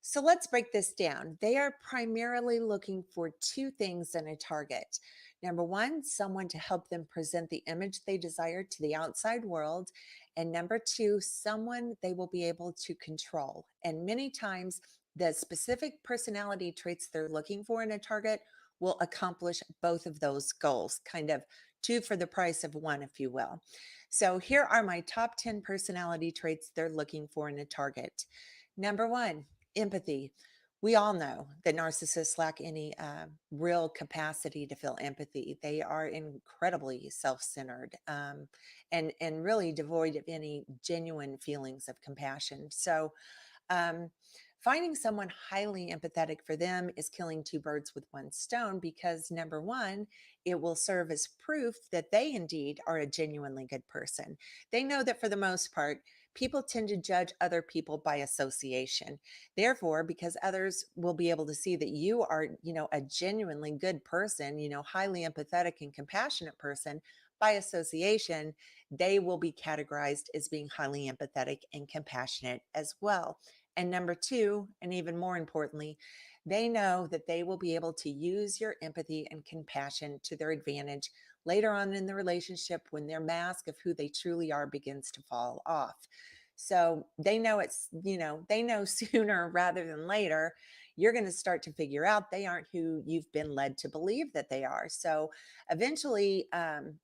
So let's break this down. They are primarily looking for two things in a target. Number one, someone to help them present the image they desire to the outside world. And number two, someone they will be able to control. And many times the specific personality traits they're looking for in a target will accomplish both of those goals, kind of two for the price of one, if you will. So here are my top 10 personality traits they're looking for in a target. Number one, empathy. We all know that narcissists lack any real capacity to feel empathy. They are incredibly self-centered and really devoid of any genuine feelings of compassion. So finding someone highly empathetic for them is killing two birds with one stone because number one, it will serve as proof that they indeed are a genuinely good person. They know that for the most part, people tend to judge other people by association. Therefore, because others will be able to see that you are, a genuinely good person, highly empathetic and compassionate person, by association, they will be categorized as being highly empathetic and compassionate as well. And number two, and even more importantly, they know that they will be able to use your empathy and compassion to their advantage later on in the relationship when their mask of who they truly are begins to fall off. So they know they know sooner rather than later, you're going to start to figure out they aren't who you've been led to believe that they are. So eventually,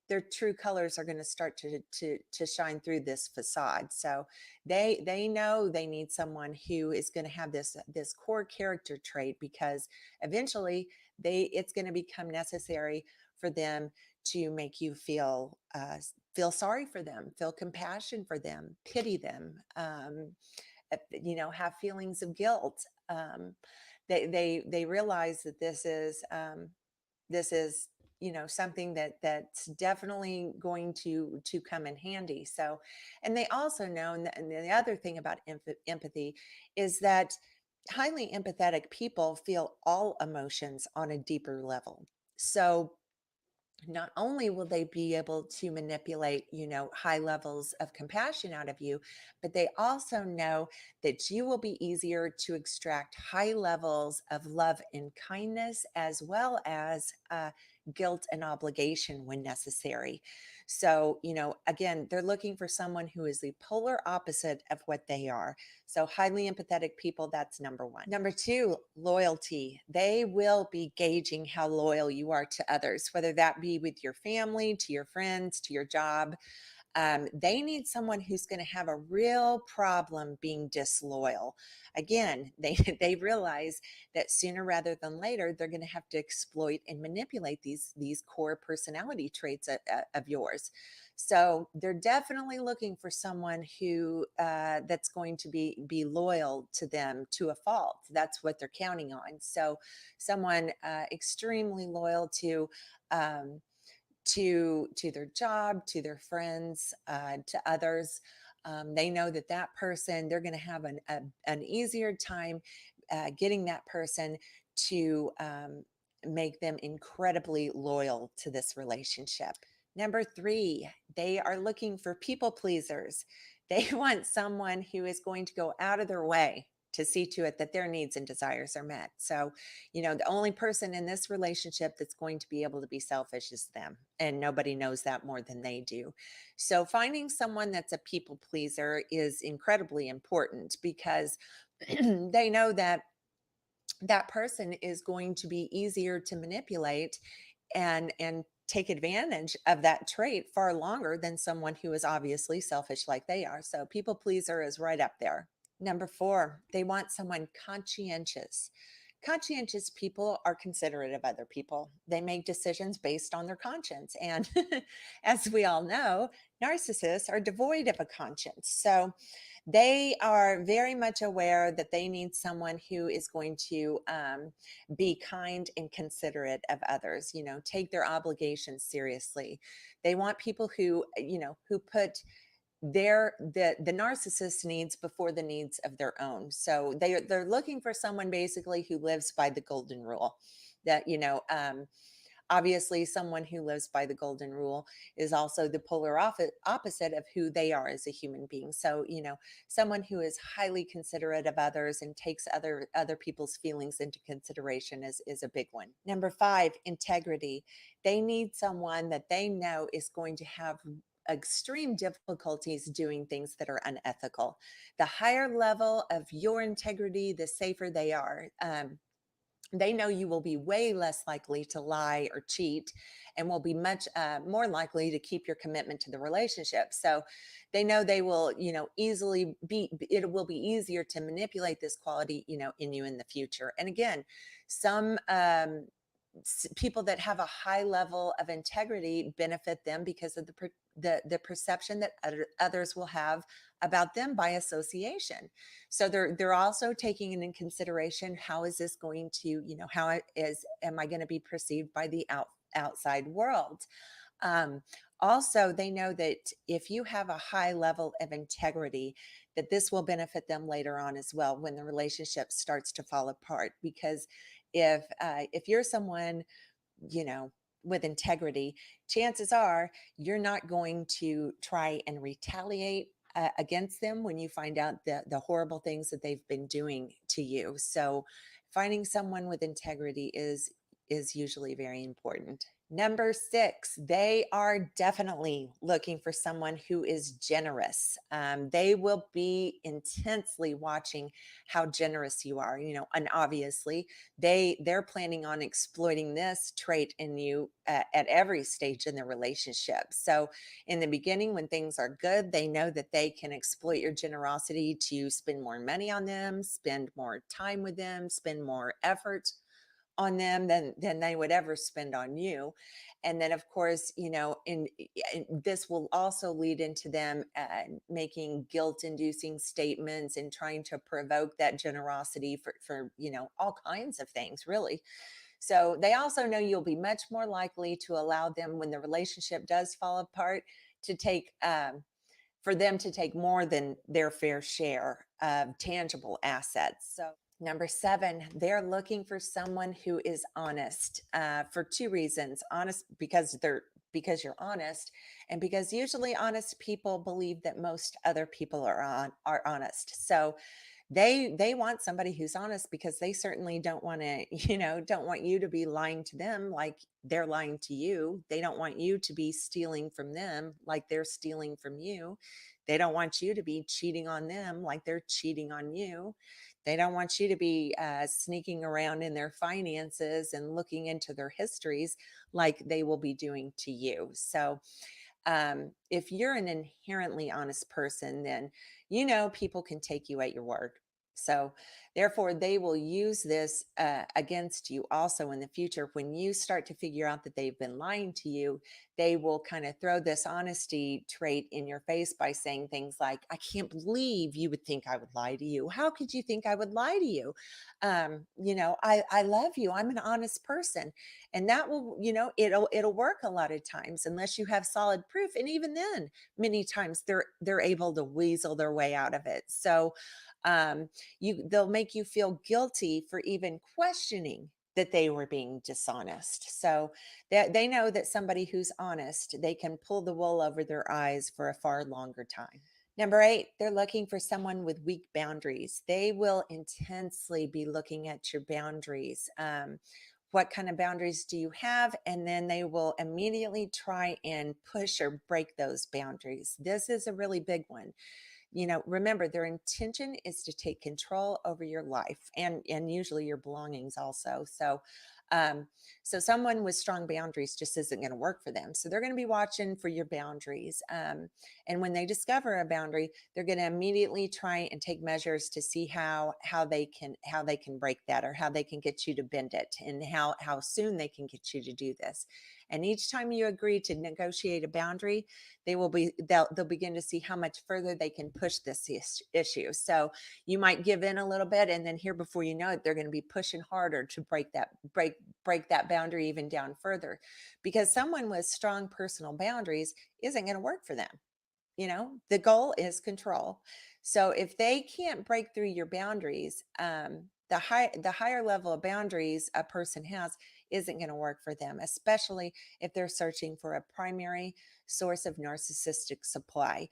their true colors are going to start to shine through this facade. So they know they need someone who is going to have this core character trait, because eventually it's going to become necessary for them to make you feel sorry for them, feel compassion for them, pity them, have feelings of guilt. They realize that this is something that's definitely going to come in handy. So, and they also know, and the other thing about empathy is that highly empathetic people feel all emotions on a deeper level. So not only will they be able to manipulate, high levels of compassion out of you, but they also know that you will be easier to extract high levels of love and kindness, as well as guilt and obligation when necessary. So, again, they're looking for someone who is the polar opposite of what they are. So highly empathetic people, that's number one. Number two, loyalty. They will be gauging how loyal you are to others, whether that be with your family, to your friends, to your job. They need someone who's going to have a real problem being disloyal. Again, they realize that sooner rather than later, they're going to have to exploit and manipulate these core personality traits of yours. So they're definitely looking for someone who that's going to be loyal to them to a fault. That's what they're counting on. So someone extremely loyal to their job, to their friends, to others. They know that person, they're going to have an easier time getting that person to make them incredibly loyal to this relationship. Number three, they are looking for people pleasers. They want someone who is going to go out of their way to see to it that their needs and desires are met. So, the only person in this relationship that's going to be able to be selfish is them. And nobody knows that more than they do. So finding someone that's a people pleaser is incredibly important, because they know that person is going to be easier to manipulate and take advantage of that trait far longer than someone who is obviously selfish like they are. So people pleaser is right up there. Number four, they want someone conscientious. Conscientious people are considerate of other people. They make decisions based on their conscience. And as we all know, narcissists are devoid of a conscience. So they are very much aware that they need someone who is going to be kind and considerate of others, take their obligations seriously. They want people who put the narcissist's needs before the needs of their own. So they're looking for someone basically who lives by the golden rule. That obviously someone who lives by the golden rule is also the polar opposite of who they are as a human being. So someone who is highly considerate of others and takes other people's feelings into consideration is a big one. Number five, integrity. They need someone that they know is going to have extreme difficulties doing things that are unethical. The higher level of your integrity, the safer they are. They know you will be way less likely to lie or cheat, and will be much more likely to keep your commitment to the relationship. So they know they will, easily it will be easier to manipulate this quality, in you in the future. And again, some people that have a high level of integrity benefit them because of the perception that others will have about them by association. So they're also taking into consideration, how is this going to, am I going to be perceived by the outside world? Also, they know that if you have a high level of integrity, that this will benefit them later on as well when the relationship starts to fall apart. Because if you're someone, with integrity, chances are you're not going to try and retaliate against them when you find out the horrible things that they've been doing to you. So finding someone with integrity is usually very important. Number 6, they are definitely looking for someone who is generous. They will be intensely watching how generous you are, and obviously they're planning on exploiting this trait in you at every stage in the relationship. So in the beginning, when things are good, they know that they can exploit your generosity to spend more money on them, spend more time with them, spend more effort on them than they would ever spend on you. And then of course, in this will also lead into them making guilt inducing statements and trying to provoke that generosity for all kinds of things, really. So they also know you'll be much more likely to allow them, when the relationship does fall apart, to take for them to take more than their fair share of tangible assets. So number 7, they're looking for someone who is honest for 2 reasons. Honest because you're honest, and because usually honest people believe that most other people are honest. So they want somebody who's honest, because they certainly don't want to, don't want you to be lying to them like they're lying to you. They don't want you to be stealing from them like they're stealing from you. They don't want you to be cheating on them like they're cheating on you. They don't want you to be sneaking around in their finances and looking into their histories like they will be doing to you. So if you're an inherently honest person, then people can take you at your word. So therefore, they will use this against you also in the future. When you start to figure out that they've been lying to you, they will kind of throw this honesty trait in your face by saying things like, I can't believe you would think I would lie to you. How could you think I would lie to you? I love you. I'm an honest person. And that will, it'll work a lot of times unless you have solid proof. And even then, many times they're able to weasel their way out of it. So they'll make you feel guilty for even questioning that they were being dishonest. So they know that somebody who's honest, they can pull the wool over their eyes for a far longer time. Number 8, they're looking for someone with weak boundaries. They will intensely be looking at your boundaries. What kind of boundaries do you have? And then they will immediately try and push or break those boundaries. This is a really big one. Remember, their intention is to take control over your life and usually your belongings also. So someone with strong boundaries just isn't going to work for them. So they're going to be watching for your boundaries. And when they discover a boundary, they're going to immediately try and take measures to see how they can break that, or how they can get you to bend it, and how soon they can get you to do this. And each time you agree to negotiate a boundary, they'll begin to see how much further they can push this issue. So you might give in a little bit, and then here before you know it, they're going to be pushing harder to break that boundary even down further, because someone with strong personal boundaries isn't going to work for them. The goal is control. So if they can't break through your boundaries, the higher level of boundaries a person has isn't going to work for them, especially if they're searching for a primary source of narcissistic supply.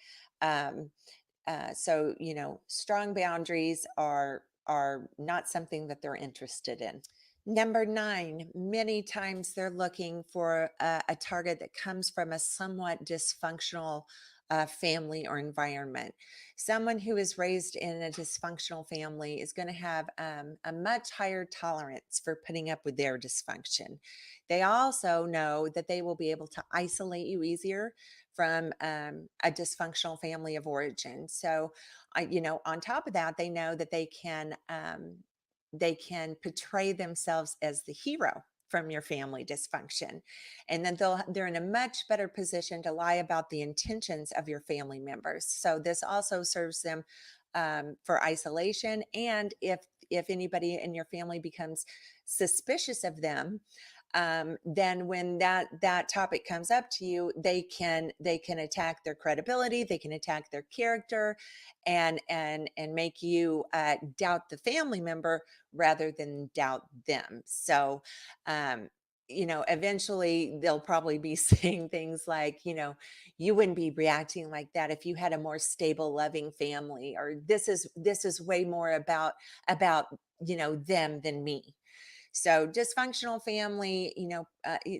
So strong boundaries are not something that they're interested in. Number 9, many times they're looking for a target that comes from a somewhat dysfunctional family or environment. Someone who is raised in a dysfunctional family is going to have a much higher tolerance for putting up with their dysfunction. They also know that they will be able to isolate you easier from a dysfunctional family of origin. So, on top of that, they know that they can portray themselves as the hero from your family dysfunction. And then they're in a much better position to lie about the intentions of your family members. So this also serves them for isolation. And if anybody in your family becomes suspicious of them, then when that topic comes up to you, they can attack their credibility, they can attack their character, and make you doubt the family member rather than doubt them. So eventually they'll probably be saying things like, you wouldn't be reacting like that if you had a more stable, loving family, or this is way more about them than me. So dysfunctional family,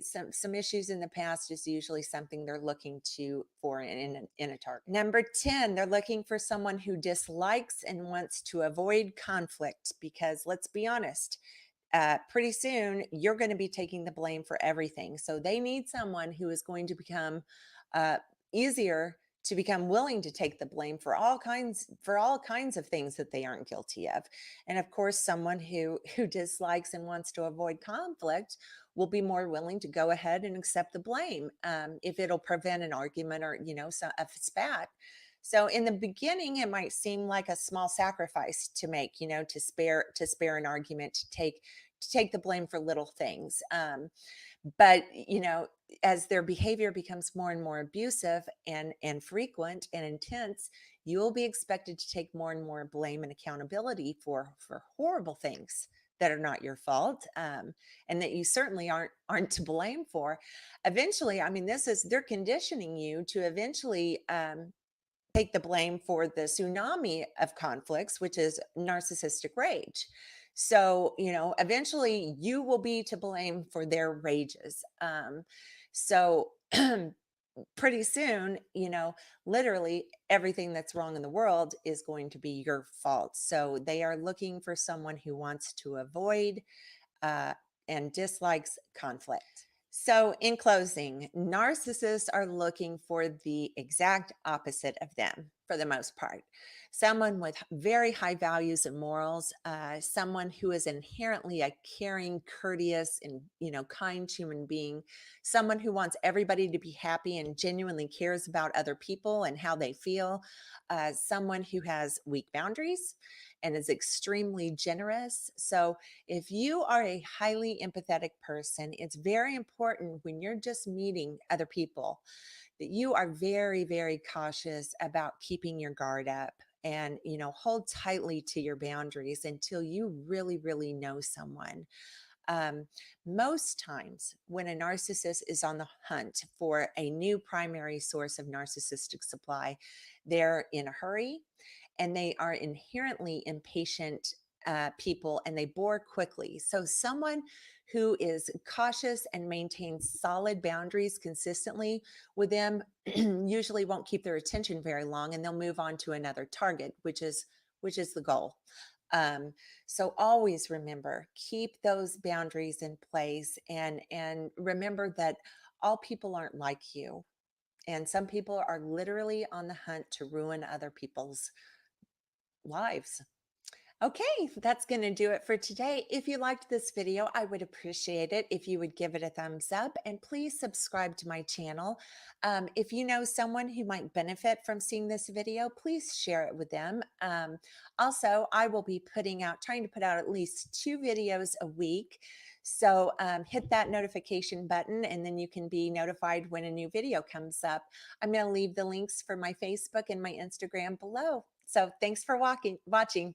some issues in the past is usually something they're looking for in a target. Number 10, they're looking for someone who dislikes and wants to avoid conflict, because let's be honest, pretty soon you're going to be taking the blame for everything. So they need someone who is going to become easier to become willing to take the blame for all kinds of things that they aren't guilty of. And of course, someone who dislikes and wants to avoid conflict will be more willing to go ahead and accept the blame if it'll prevent an argument or a spat. So in the beginning, it might seem like a small sacrifice to make, to spare an argument, to take the blame for little things. But as their behavior becomes more and more abusive and frequent and intense, you will be expected to take more and more blame and accountability for horrible things that are not your fault, and that you certainly aren't to blame for. Eventually, they're conditioning you to eventually take the blame for the tsunami of conflicts, which is narcissistic rage. So, eventually you will be to blame for their rages. So pretty soon, literally everything that's wrong in the world is going to be your fault. So they are looking for someone who wants to avoid and dislikes conflict. So in closing, narcissists are looking for the exact opposite of them for the most part. Someone with very high values and morals, someone who is inherently a caring, courteous, and kind human being, someone who wants everybody to be happy and genuinely cares about other people and how they feel, someone who has weak boundaries and is extremely generous. So if you are a highly empathetic person, it's very important when you're just meeting other people that you are very, very cautious about keeping your guard up and, hold tightly to your boundaries until you really, really know someone. Most times when a narcissist is on the hunt for a new primary source of narcissistic supply, they're in a hurry and they are inherently impatient people, and they bore quickly. So someone who is cautious and maintains solid boundaries consistently with them usually won't keep their attention very long, and they'll move on to another target, which is the goal. So always remember, keep those boundaries in place, and remember that all people aren't like you. And some people are literally on the hunt to ruin other people's lives. Okay, that's going to do it for today. If you liked this video, I would appreciate it if you would give it a thumbs up, and please subscribe to my channel. If you know someone who might benefit from seeing this video, please share it with them. Also, I will be trying to put out at least 2 videos a week. So hit that notification button, and then you can be notified when a new video comes up. I'm going to leave the links for my Facebook and my Instagram below. So thanks for watching.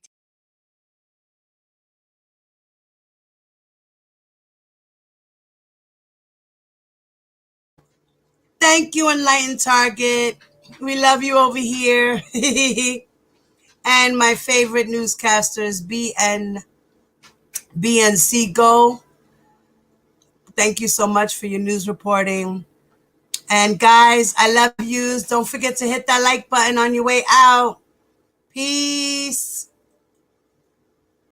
Thank you, Enlightened Target. We love you over here. And my favorite newscasters, BNC Go. Thank you so much for your news reporting. And guys, I love yous. Don't forget to hit that like button on your way out. Peace.